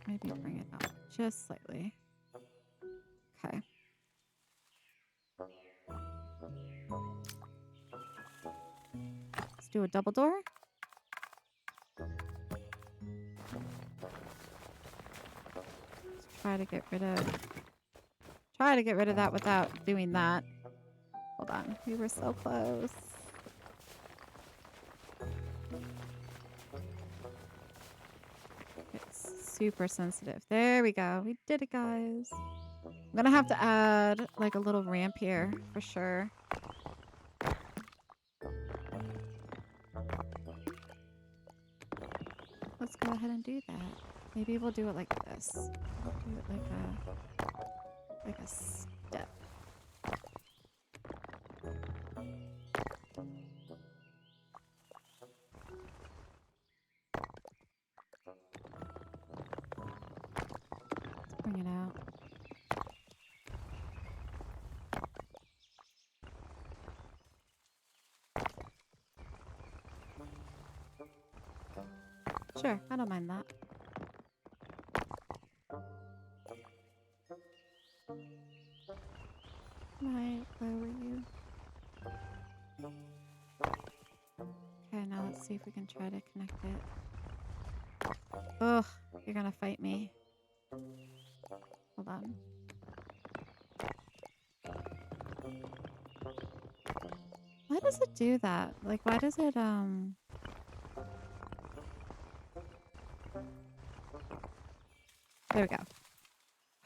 Maybe bring it up just slightly. Okay. Let's do a double door. Let's try to get rid of that without doing that. Hold on. We were so close. It's super sensitive. There we go. We did it, guys. I'm gonna have to add like a little ramp here for sure. let's go ahead and do that. Maybe we'll do it like this. We'll do it like a step. Let's bring it out. Sure, I don't mind that. Can I lower you? Okay, now let's see if we can try to connect it. Ugh, you're gonna fight me. Hold on. Why does it do that? Like, why does it, There we go.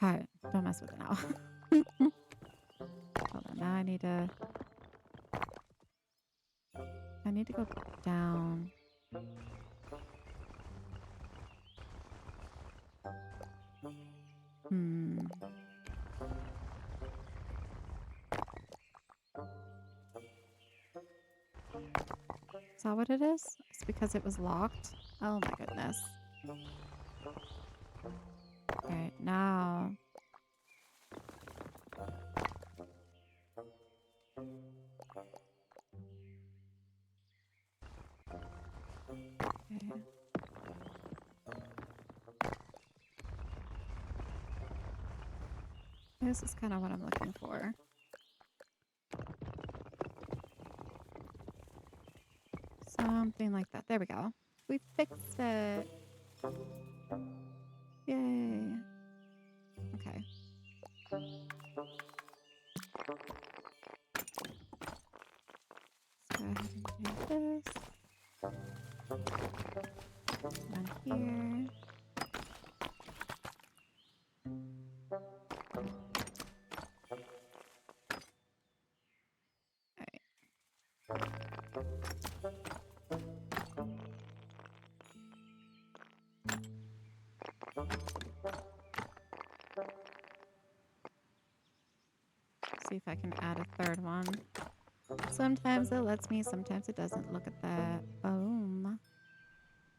Alright, don't mess with it now. Hold on, now I need to go down. Is that what it is? It's because it was locked? Oh my goodness. Alright, now. Okay. This is kind of what I'm looking for. Something like that. There we go. We fixed it. Yay. Okay. Let's go ahead and do this. One here. See if I can add a third one. Sometimes it lets me, sometimes it doesn't. Look at that. Boom.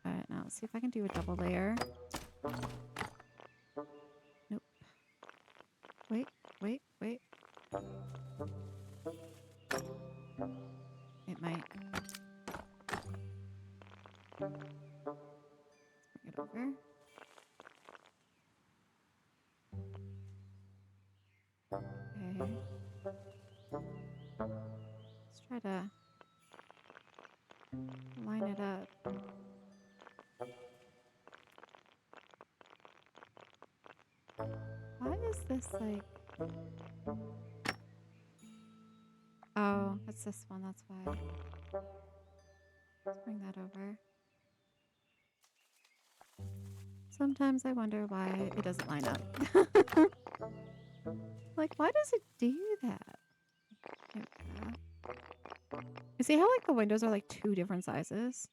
Alright, now let's see if I can do a double layer. Nope. Wait. It might. Let's bring it over. Okay. Let's try to line it up. Why is this like... Oh, it's this one, that's why. Let's bring that over. Sometimes I wonder why it doesn't line up. Like, why does it do that? You see how, like, the windows are, like, 2 different sizes?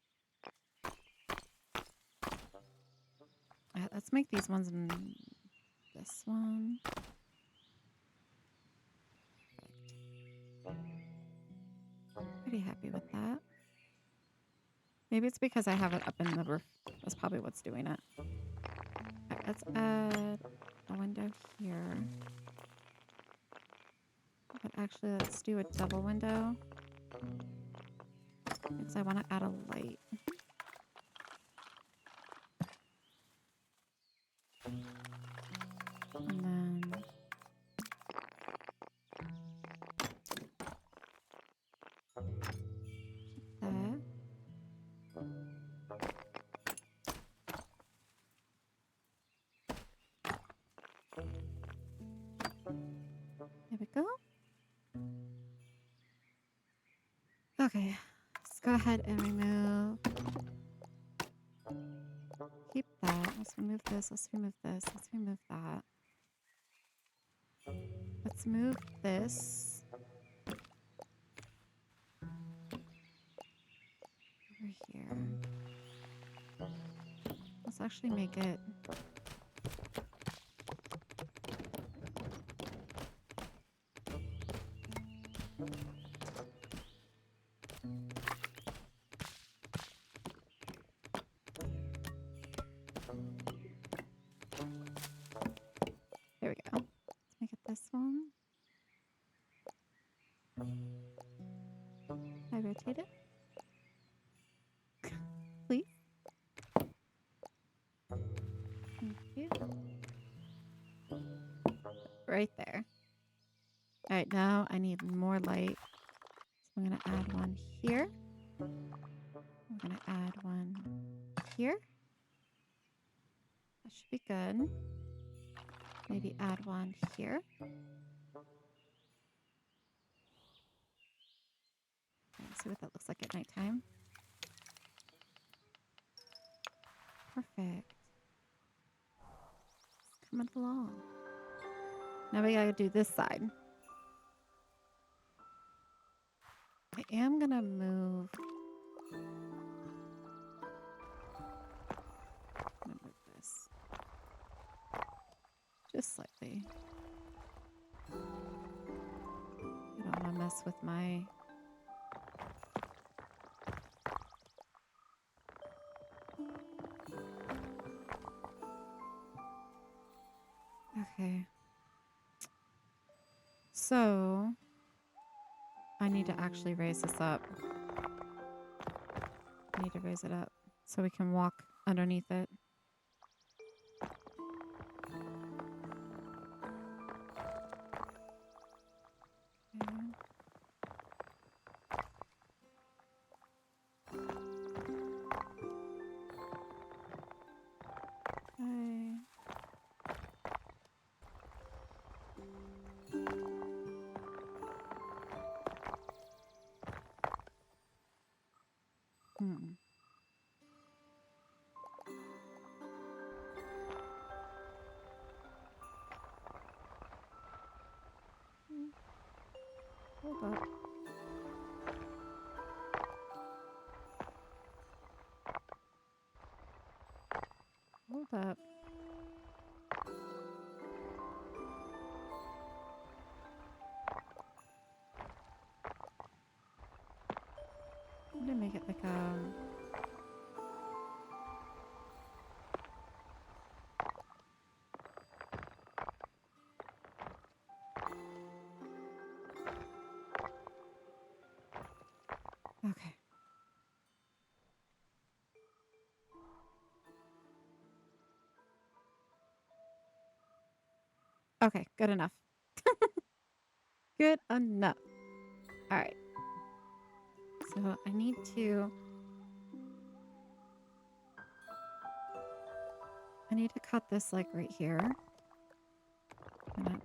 Let's make these ones in this one. Pretty happy with that. Maybe it's because I have it up in the roof. That's probably what's doing it. Right, let's add a window here. But actually, let's do a double window. Because I want to add a light. And then... that. There we go. Okay, let's go ahead and remove. Keep that. Let's remove this. Let's remove this. Let's remove that. Let's move this over here. Let's actually make it. There we go. Let's make it this one. I rotate it. Please. Thank you. Right there. All right, now I need more light. So I'm going to add one here. I'm going to add one here. That should be good. Maybe add one here. Let's see what that looks like at nighttime. Perfect. It's coming along. Now we gotta do this side. I am gonna move. I'm gonna move this just slightly. I don't want to mess with my. Okay. So I need to actually raise this up. I need to raise it up so we can walk underneath it. Hold up. Hold up. I'm gonna make it like a. Okay. Okay, good enough. Good enough. All right. So I need to cut this like right here. I'm gonna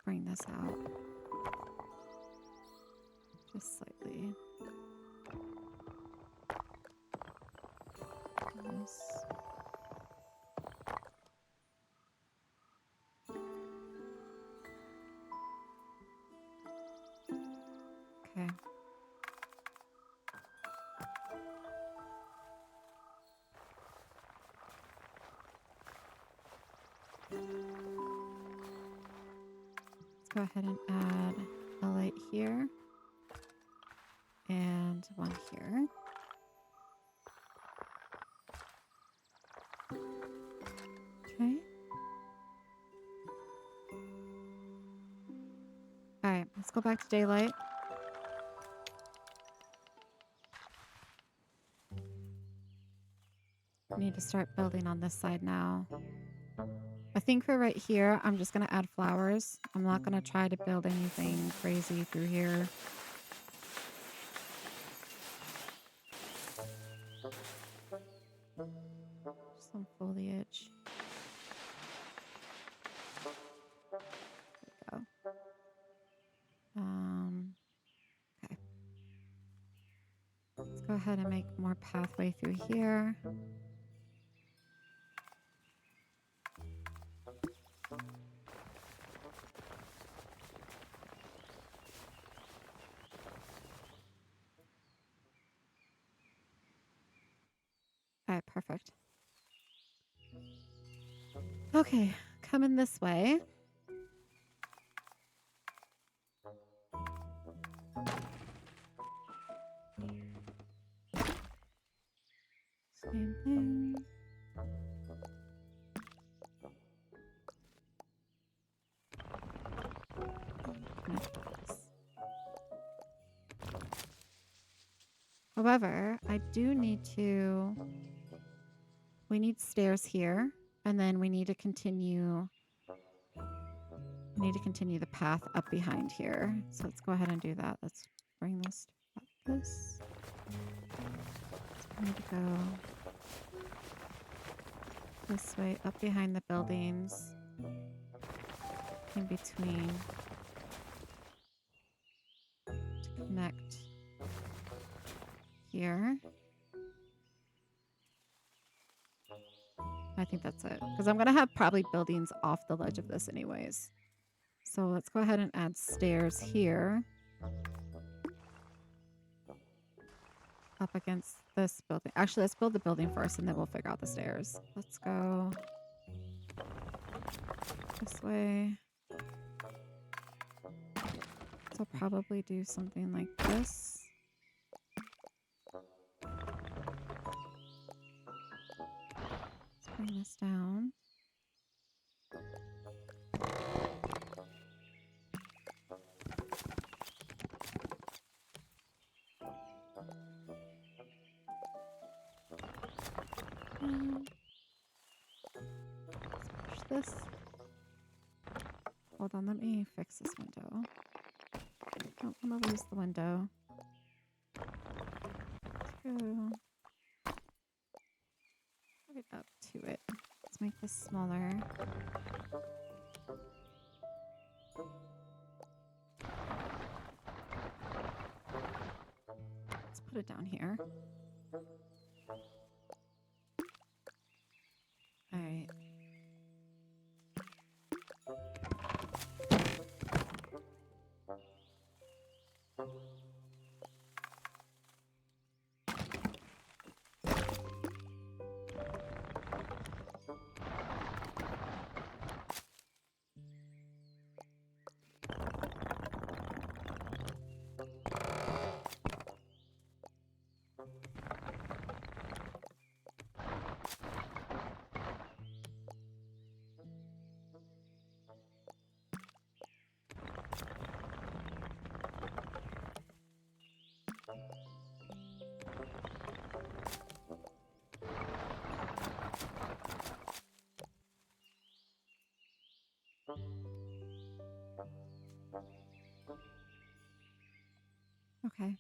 bring this out just slightly. This. Okay. Let's go ahead and add a light here and one here. Okay. All right, let's go back to daylight. I need to start building on this side now. I think for right here, I'm just going to add flowers. I'm not going to try to build anything crazy through here. Some foliage. There we go. Okay. Let's go ahead and make more pathway through here. All right, perfect. Okay, coming this way. Same thing. However, I do need to, we need stairs here, and then we need to continue the path up behind here. So let's go ahead and do that. Let's bring this up this. We need to go this way up behind the buildings in between to connect here. I think that's it, because I'm going to have probably buildings off the ledge of this anyways. So let's go ahead and add stairs here up against this building. Actually, let's build the building first and then we'll figure out the stairs. Let's go this way. So I'll probably do something like this. Let's bring this down. Let's push this. Hold on, let me fix this window. Oh, I'm gonna lose the window. Let's go. Put it up to it. Let's make this smaller. Let's put it down here. All right. Okay.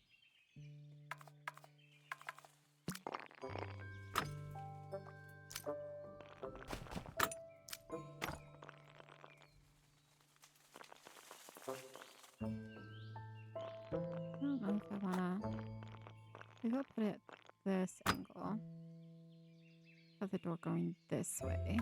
I don't know if I wanna. Maybe I'll put it this angle. Have the door going this way.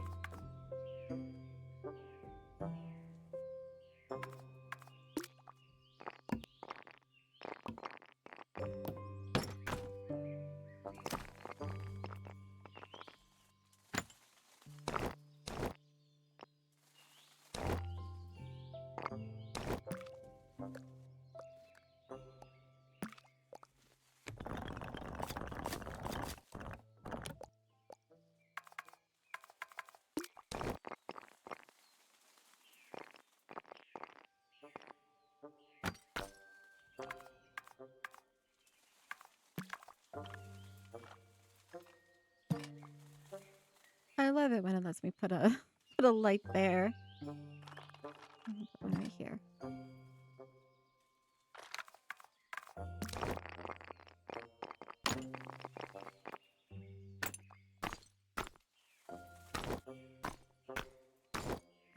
I love it when it lets me put a put a light there. I'm gonna put one right here.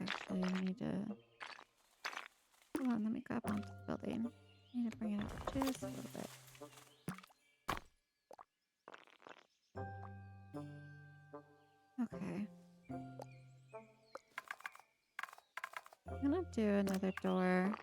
Actually, I need to. Hold on, let me go up onto the building. I need to bring it up just a little bit. Okay. I'm gonna do another door.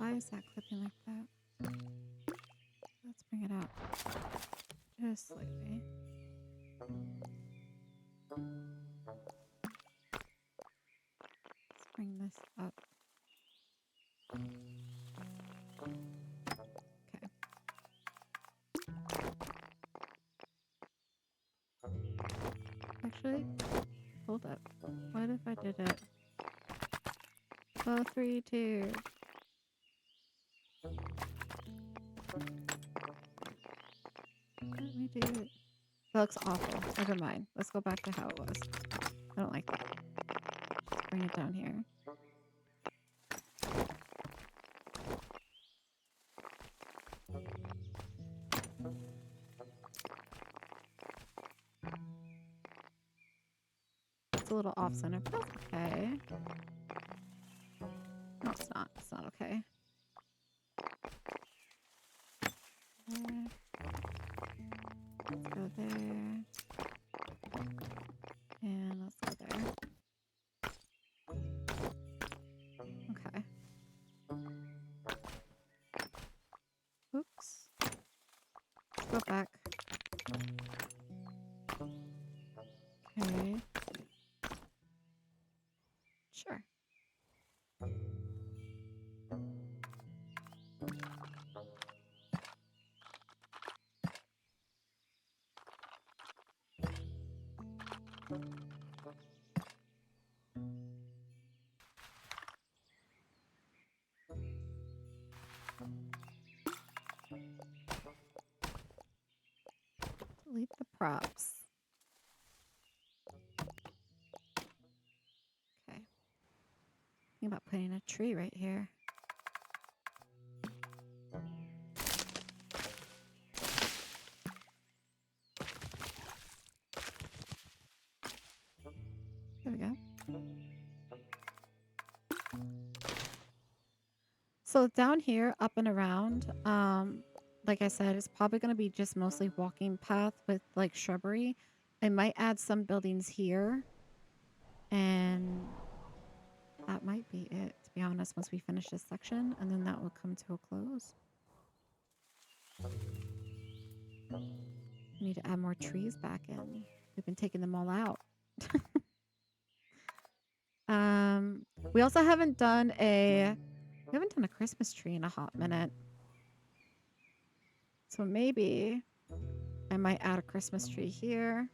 Why is that clipping like that? Let's bring it out just slightly. Let's bring this up. Okay. Actually, hold up. What if I did it? 3, 2. Let me do it. That looks awful. Never mind. Let's go back to how it was. I don't like that. Just bring it down here. It's a little off center, but that's okay. No, it's not. It's not okay. There. Let's go there. And let's go there. Okay. Oops. Let's go back. Okay. Sure. Delete the props. Okay. Think about putting a tree right here. There we go. So down here, up and around, like I said, it's probably going to be just mostly walking path with like shrubbery. I might add some buildings here, and that might be it, to be honest, once we finish this section, and then that will come to a close. We need to add more trees back in. We've been taking them all out. We also haven't done a Christmas tree in a hot minute. So maybe I might add a Christmas tree here.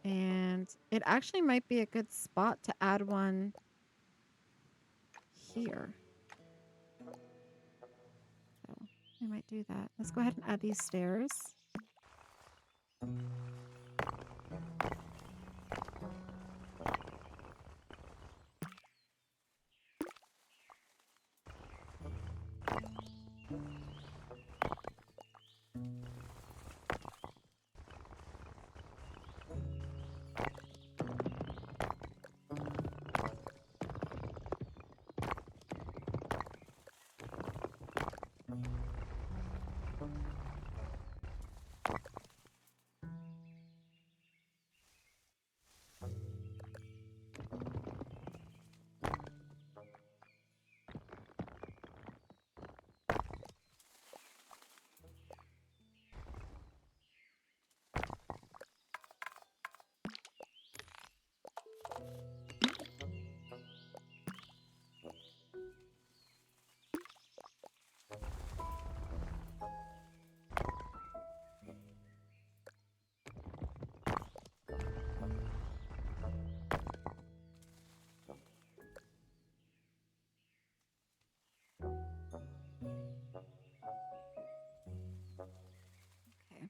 And it actually might be a good spot to add one here. So we might do that. Let's go ahead and add these stairs. Okay.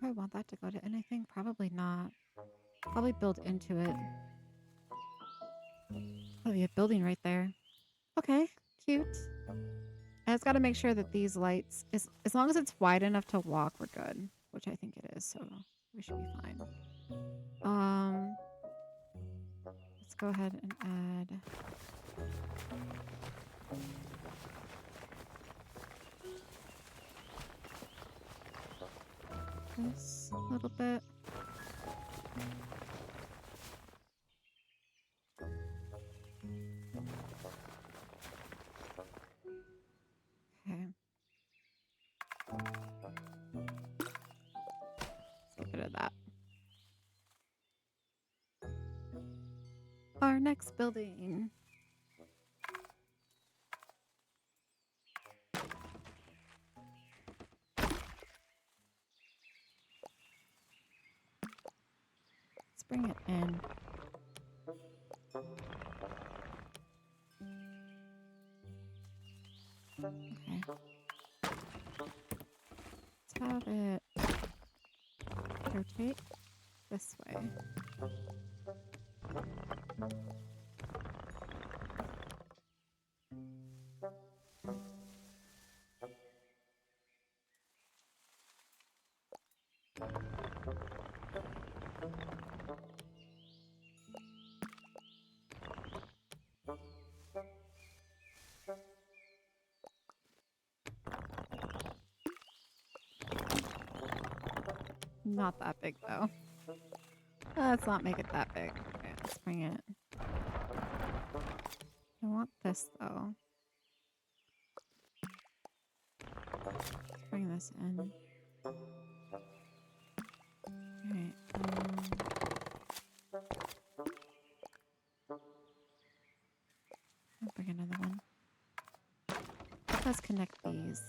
Do I want that to go to anything? Probably not. Probably build into it. Oh, yeah, building right there. Okay, cute. I just got to make sure that these lights, as long as it's wide enough to walk, we're good, which I think it is. So we should be fine. Um, let's go ahead and add this a little bit. Okay. Let's get rid of that. Our next building. Let's bring it in. Okay. Let's have it rotate this way. Not that big though. Let's not make it that big. Okay, let's bring it. I want this though. Let's bring this in. Alright. I'll bring another one. Let's connect these.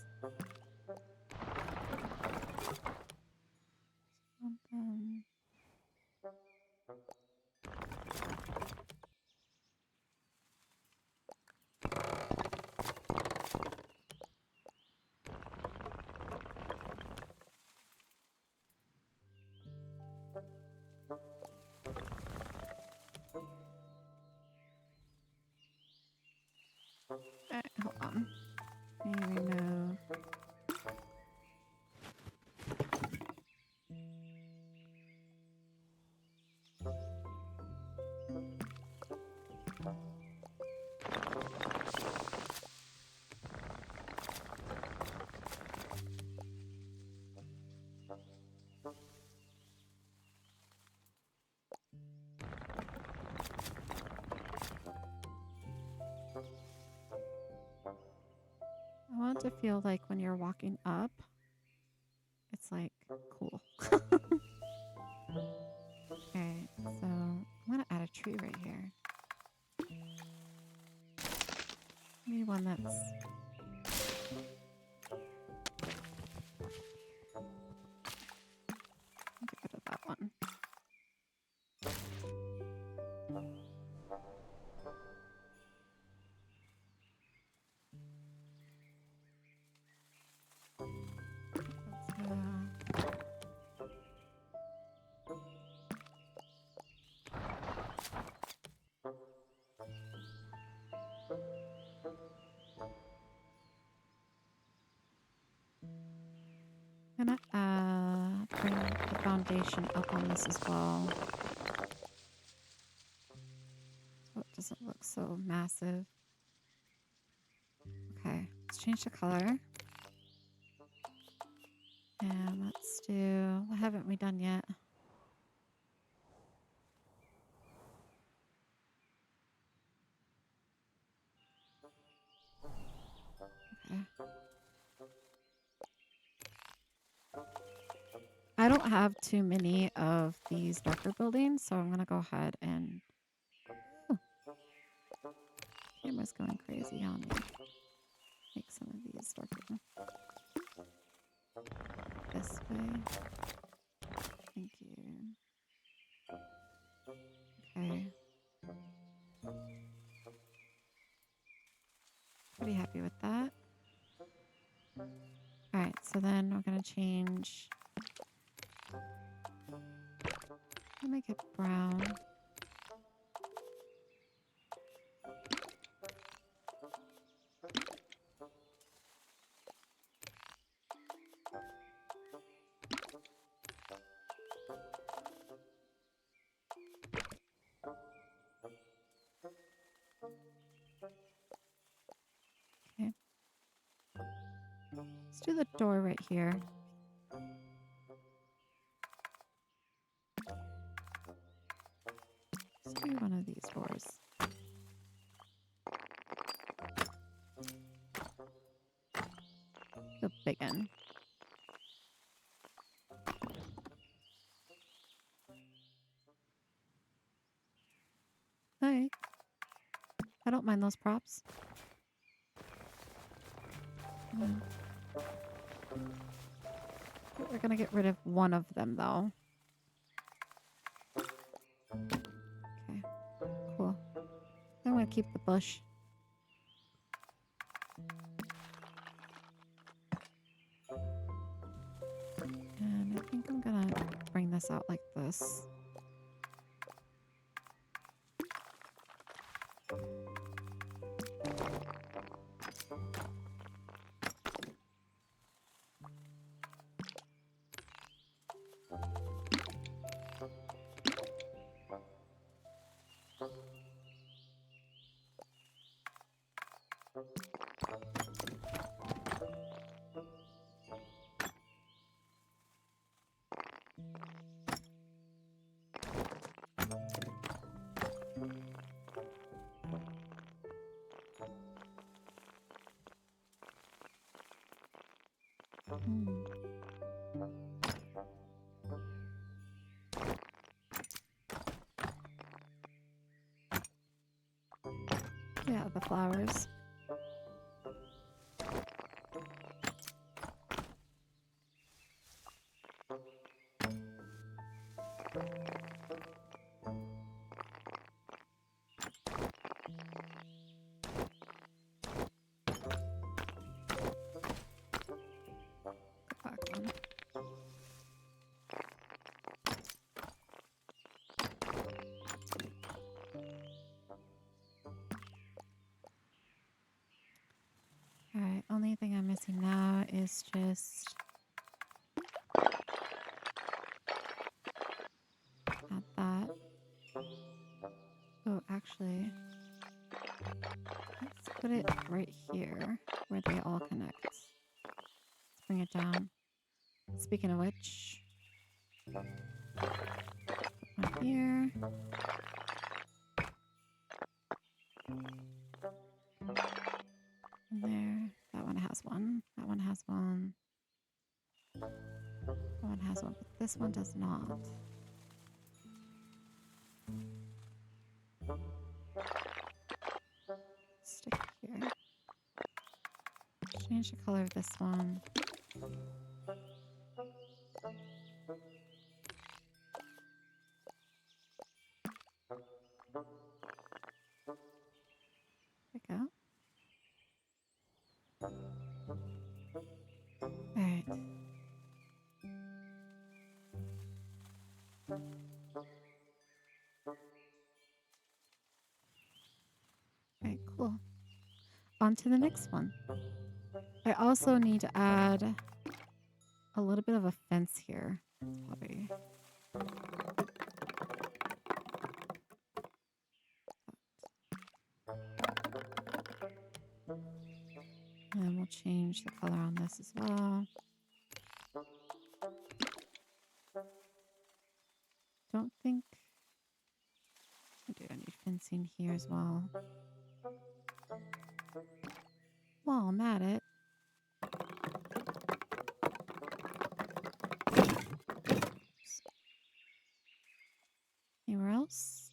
Alright, hold on. Let me remove. I want it to feel like when you're walking up, it's like cool. Okay, so I'm gonna add a tree right here. Maybe one that's get rid of that one. I'm gonna bring the foundation up on this as well, so it doesn't look so massive. Okay, let's change the color. And let's do, what haven't we done yet? Okay. I don't have too many of these darker buildings, so I'm gonna go ahead and camera's going crazy on me. Make some of these darker. This way. Thank you. Okay. Pretty happy with that. Alright, so then we're gonna change. I'll make it brown. Okay. Let's do the door right here. Let's do one of these doors. The big one. Hey, I don't mind those props. We're gonna get rid of one of them though. Okay, cool. I'm gonna keep the bush. And I think I'm gonna bring this out like this. Yeah, the flowers. Back one. Alright, only thing I'm missing now is just add that. Oh, actually, let's put it right here where they all connect. Let's bring it down. Speaking of which, put one here. And there. That one has one. That one has one. That one has one, but this one does not. Stick it here. Change the color of this one. There we go. Alright. Alright, cool. On to the next one. I also need to add a little bit of a fence here. Probably. And then we'll change the color on this as well. Don't think I do. I need fencing here as well. While I'm at it, anywhere else?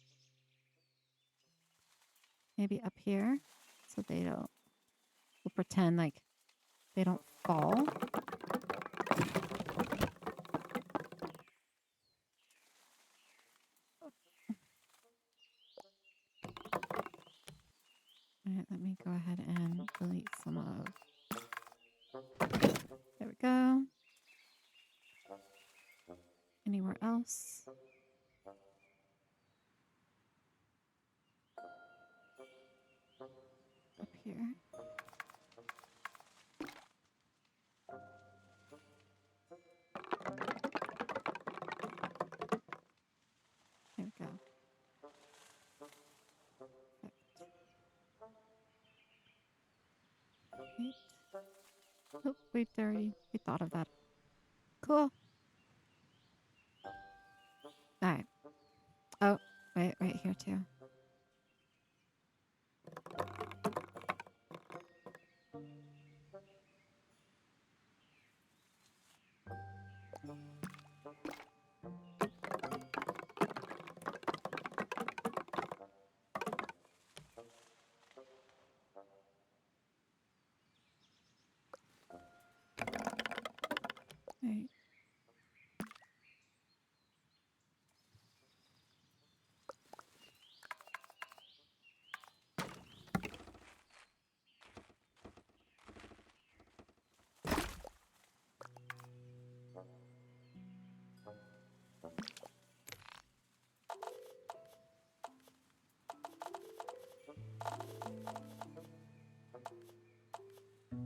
Maybe up here, so they don't. We'll pretend like they don't fall. All right, let me go ahead and delete some of. There we go. Anywhere else? Up here. There we go. Perfect. Wait. Oh, wait, we thought of that. Cool. All right. Oh, wait, right here too. All right.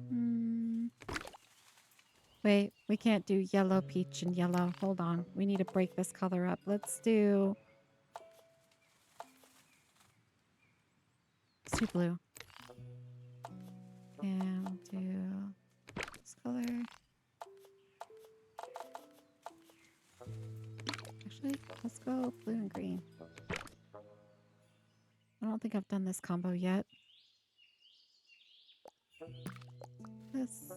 Hmm. Wait, we can't do yellow, peach, and yellow. Hold on. We need to break this color up. Let's do blue. And we'll do this color. Actually, let's go blue and green. I don't think I've done this combo yet. This.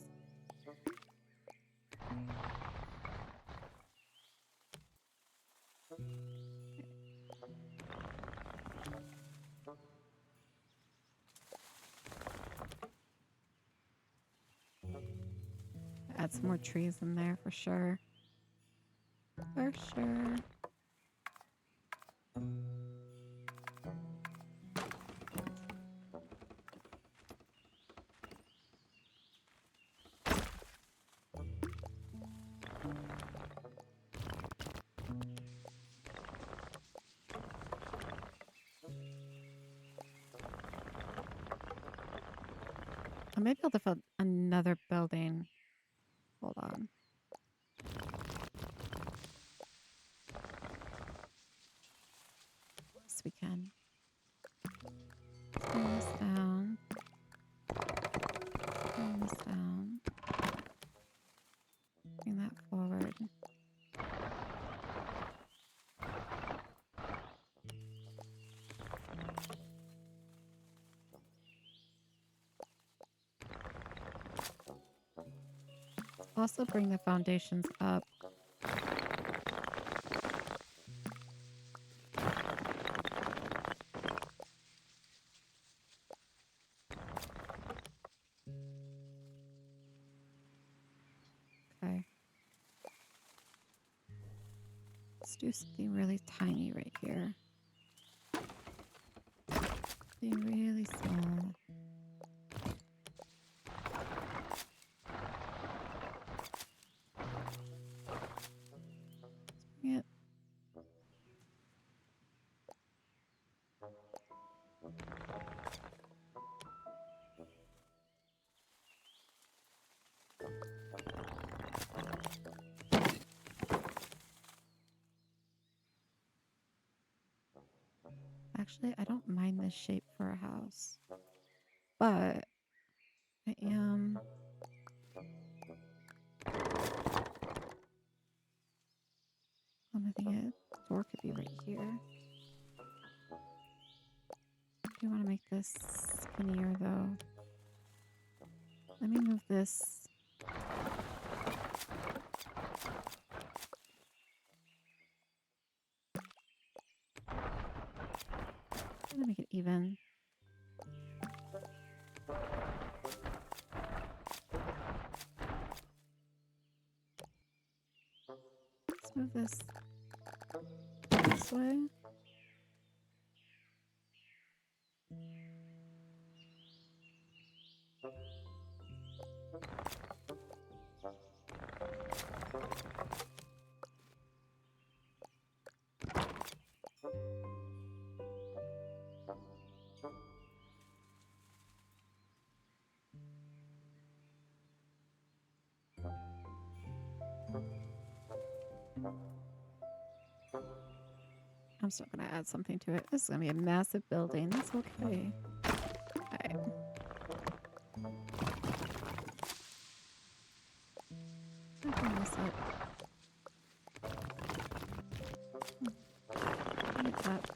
Add some more trees in there for sure. For sure. I might be able to build another building. Hold on. Yes, we can. Turn this down. Turn this down. Bring that forward. Also bring the foundations up. Okay. Let's do something really tiny right here. Something really small. Let's bring it. Actually, I don't mind this shape for a house. But I am limiting it. The door could be right here. Do you want to make this skinnier though? Let me move this. I'm gonna make it even. Let's move this way. I'm still gonna add something to it. This is gonna be a massive building. That's okay. Alright. That,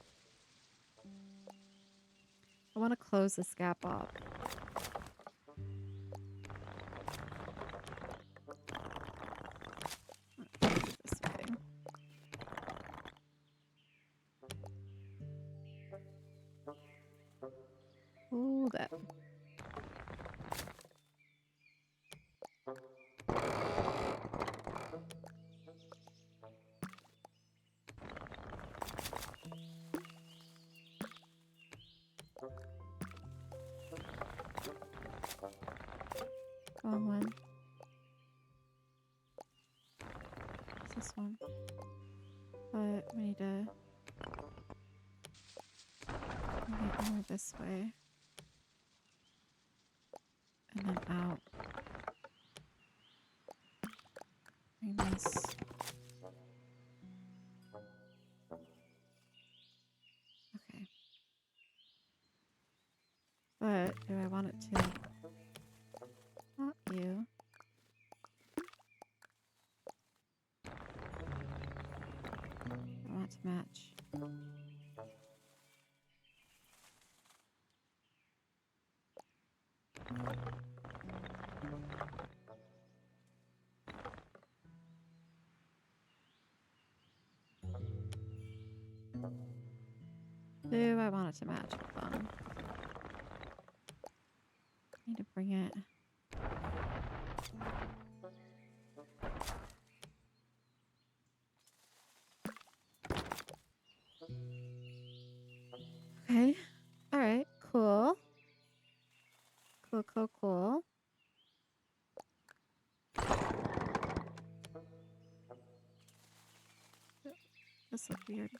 I want to close this gap up. This way. Hold up. Wrong one. It's this one. But we need to get more this way. And then out. Bring this. Okay. But do I want it to? Not you. I want it to match. Do I want it to match? Hold on. Need to bring it. Okay. All right. Cool. Cool. This looks weird.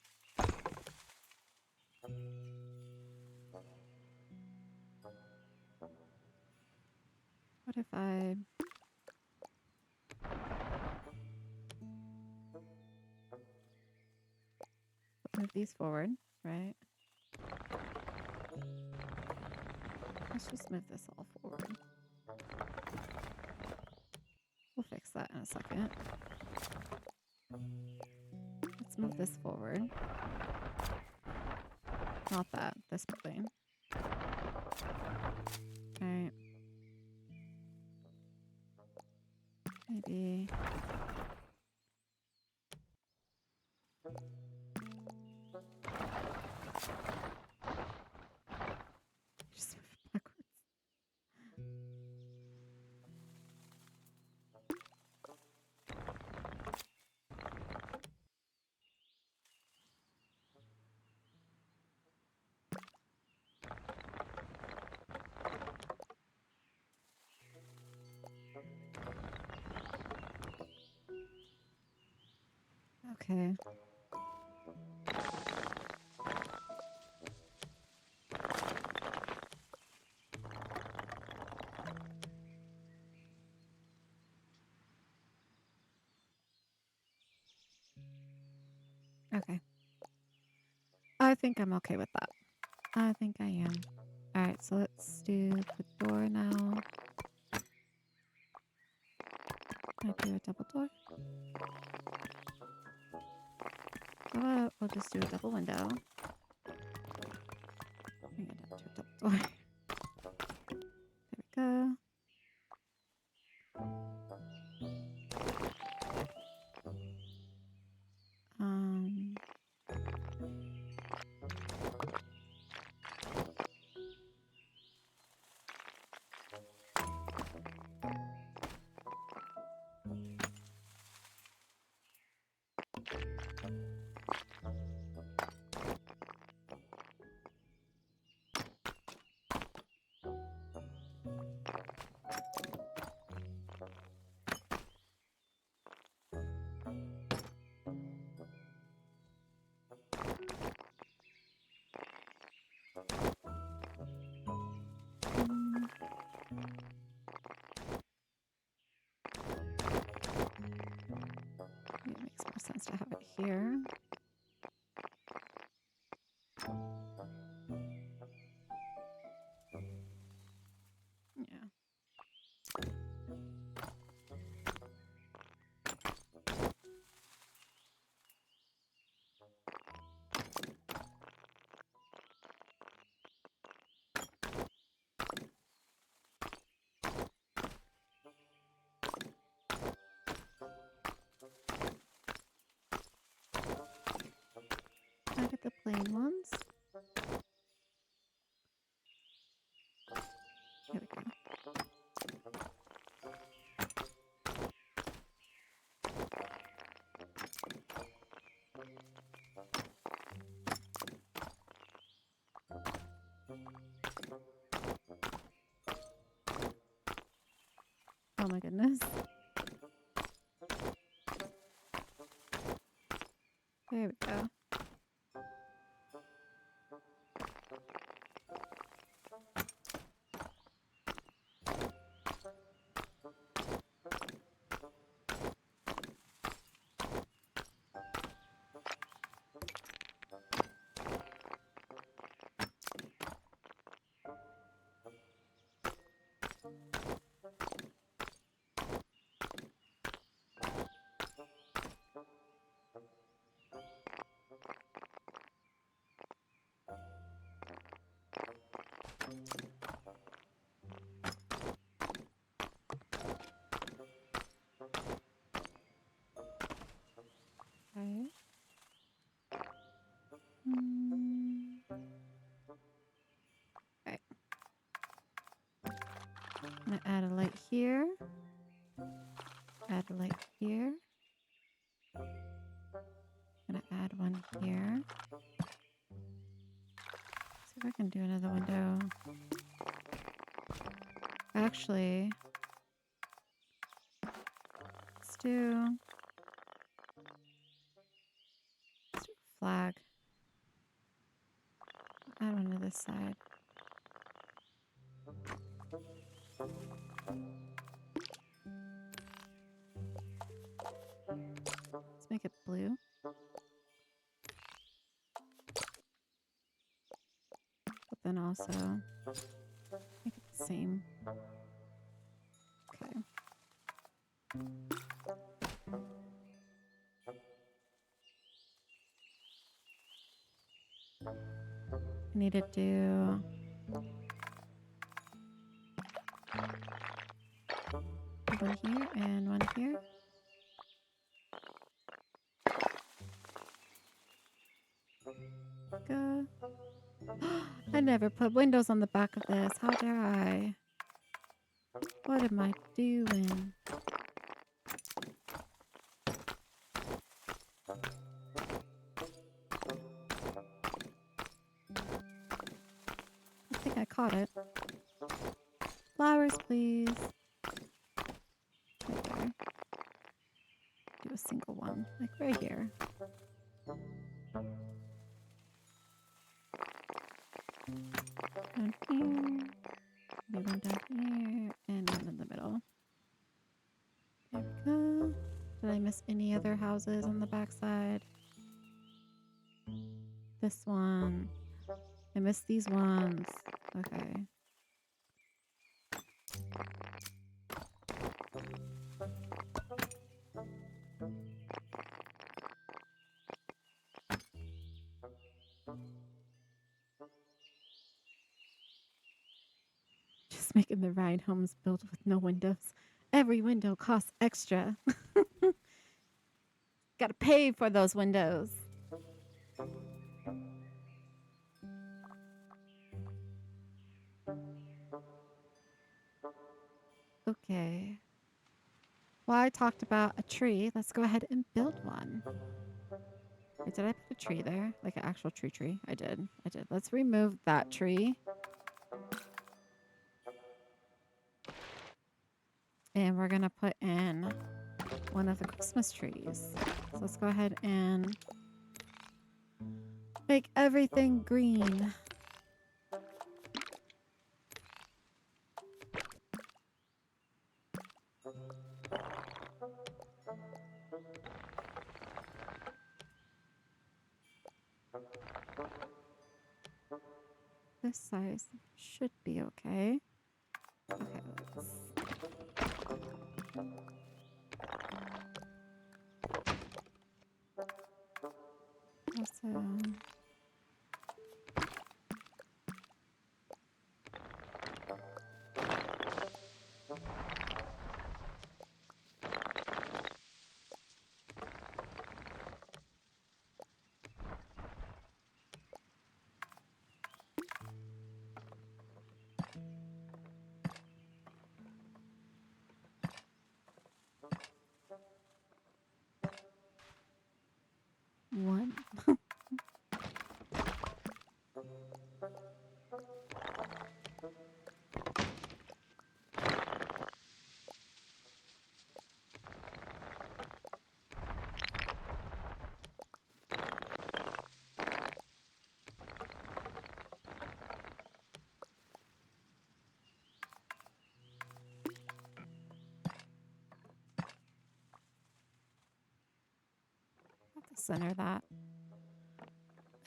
What if I move these forward, right? Let's just move this all forward. We'll fix that in a second. Let's move this forward. Not that, this building. Alright. Maybe. Just move it backwards. Okay. Okay. I think I'm okay with that. I think I am. Alright, so let's do the door now. Can I do a double door? We'll just do a double window. Bring it down to a double door. There we go. plain ones. There we go. Oh my goodness. There we go. Okay. Okay. I'm gonna add a light here. Add a light here. I'm gonna add one here. See if I can do another window. Actually, let's do a flag. Add one to this side. Let's make it blue. But then also make it the same. Okay. I need to do one here and one here. Go. I never put windows on the back of this. How dare I? What am I doing? I think I caught it. Flowers, please. Right there. Do a single one, like right here. Down here. Maybe one down here. And one in the middle. There we go. Did I miss any other houses on the backside? This one. I missed these ones. Okay. Just making the ride homes built with no windows. Every window costs extra. Gotta pay for those windows. Okay. Well, I talked about a tree. Let's go ahead and build one. Wait, did I put a tree there? Like an actual tree? I did. Let's remove that tree. And we're going to put in one of the Christmas trees. So let's go ahead and make everything green. This size should be okay. Okay, awesome. center that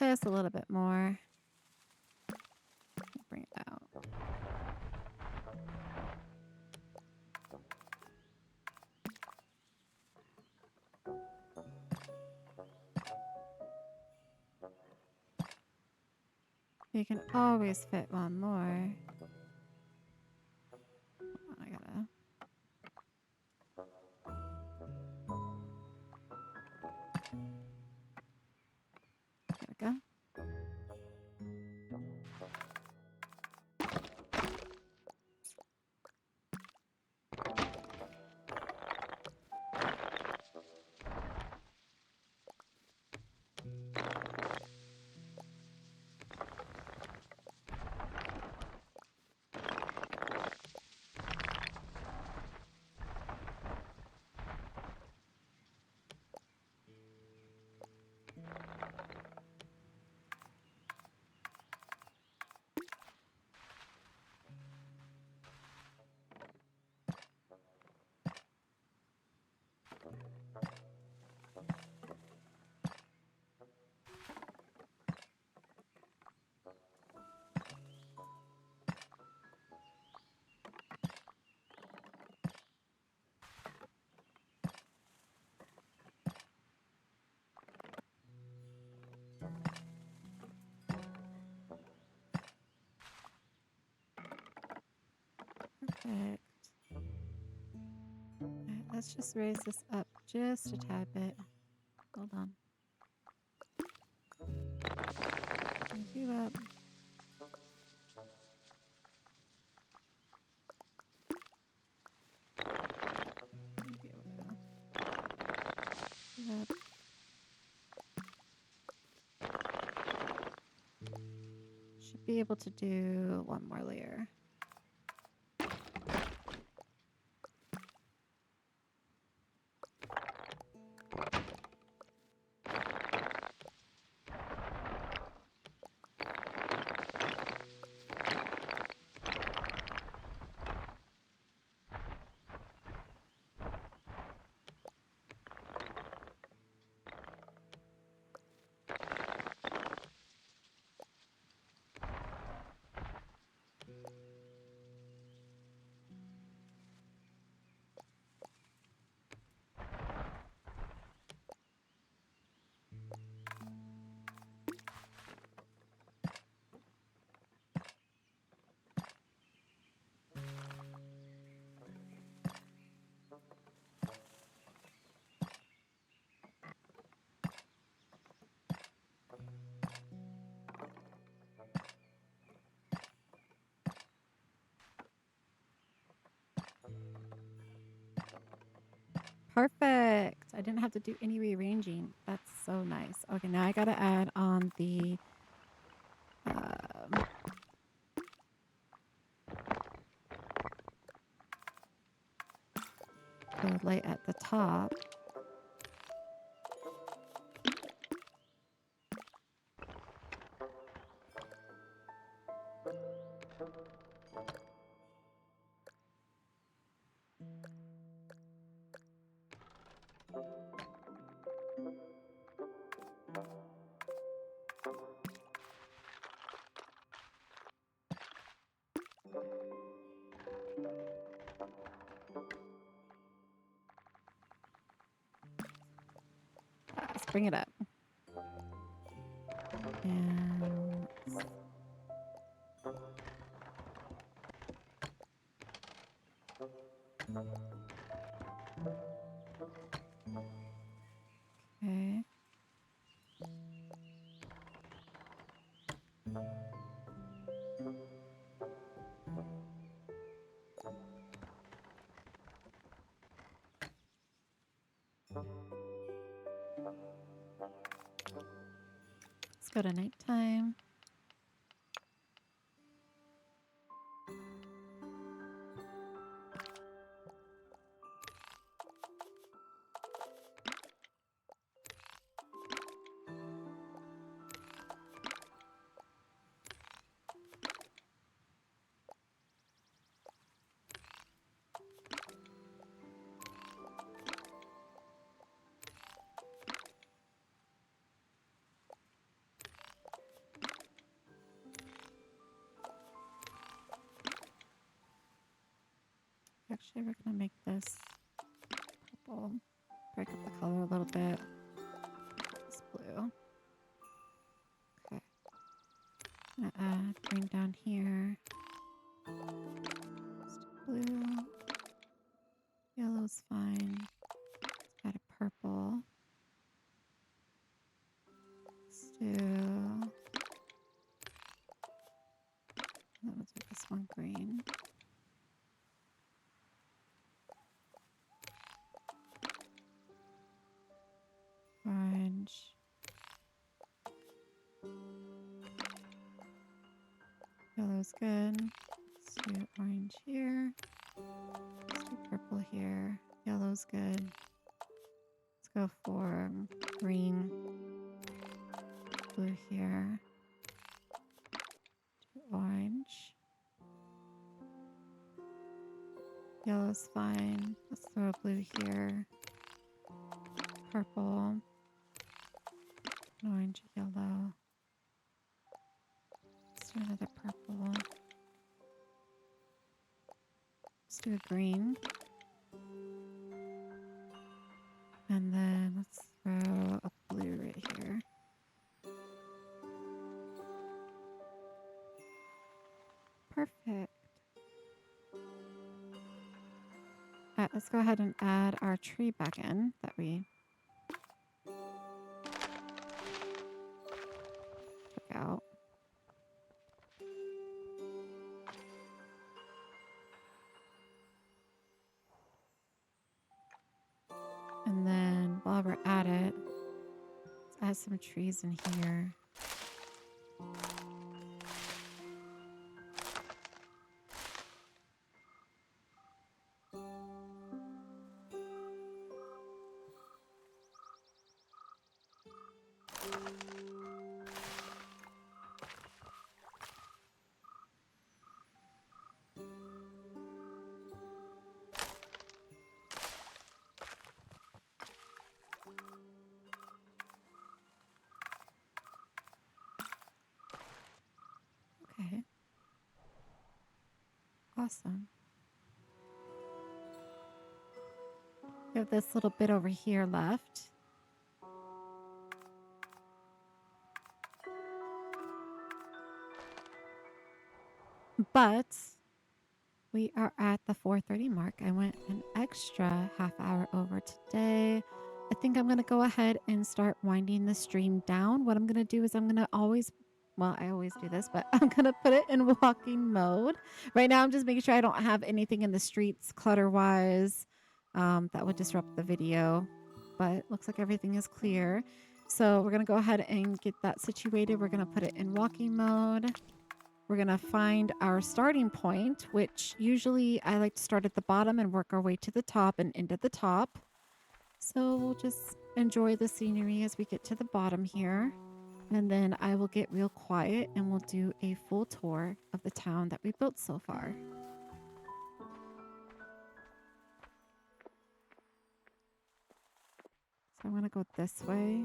just a little bit more. Bring it out. You can always fit one more. I gotta. There we go. Perfect. Okay, let's just raise this up just a tad bit. Hold on. Move you up. Move you up. Should be able to do one more layer. Perfect. I didn't have to do any rearranging. That's so nice. Okay, now I gotta add on the light at the top. Let's bring it up. And okay. Let's go to nighttime. Actually, we're gonna make this purple. Break up the color a little bit. This blue. Okay. I'm gonna add green down here. Just blue. Yellow's fine. Let's add a purple. Let's do. Let's do this one green. Orange. Yellow's good. Let's do orange here. Let's do purple here. Yellow's good. Let's go for green. Blue here. Do orange. Yellow's fine. Let's throw a blue here. Purple. Orange, yellow. Let's do another purple. Let's do a green. And then let's throw a blue right here. Perfect. All right, let's go ahead and add our tree back in that we took out. And then while we're at it, let's add some trees in here. Okay. Awesome. We have this little bit over here left. But we are at the 4:30 mark. I went an extra half hour over today. I think I'm going to go ahead and start winding the stream down. What I'm going to do is I'm going to always, well, I always do this, but I'm going to put it in walking mode. Right now, I'm just making sure I don't have anything in the streets clutter-wise that would disrupt the video. But it looks like everything is clear. So we're going to go ahead and get that situated. We're going to put it in walking mode. We're going to find our starting point, which usually I like to start at the bottom and work our way to the top and into the top. So we'll just enjoy the scenery as we get to the bottom here. And then I will get real quiet and we'll do a full tour of the town that we built so far. So I'm going to go this way.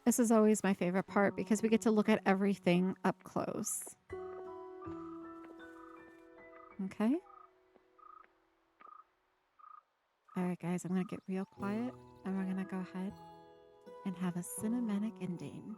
This is always my favorite part because we get to look at everything up close. Okay. All right, guys, I'm going to get real quiet and we're going to go ahead and have a cinematic ending.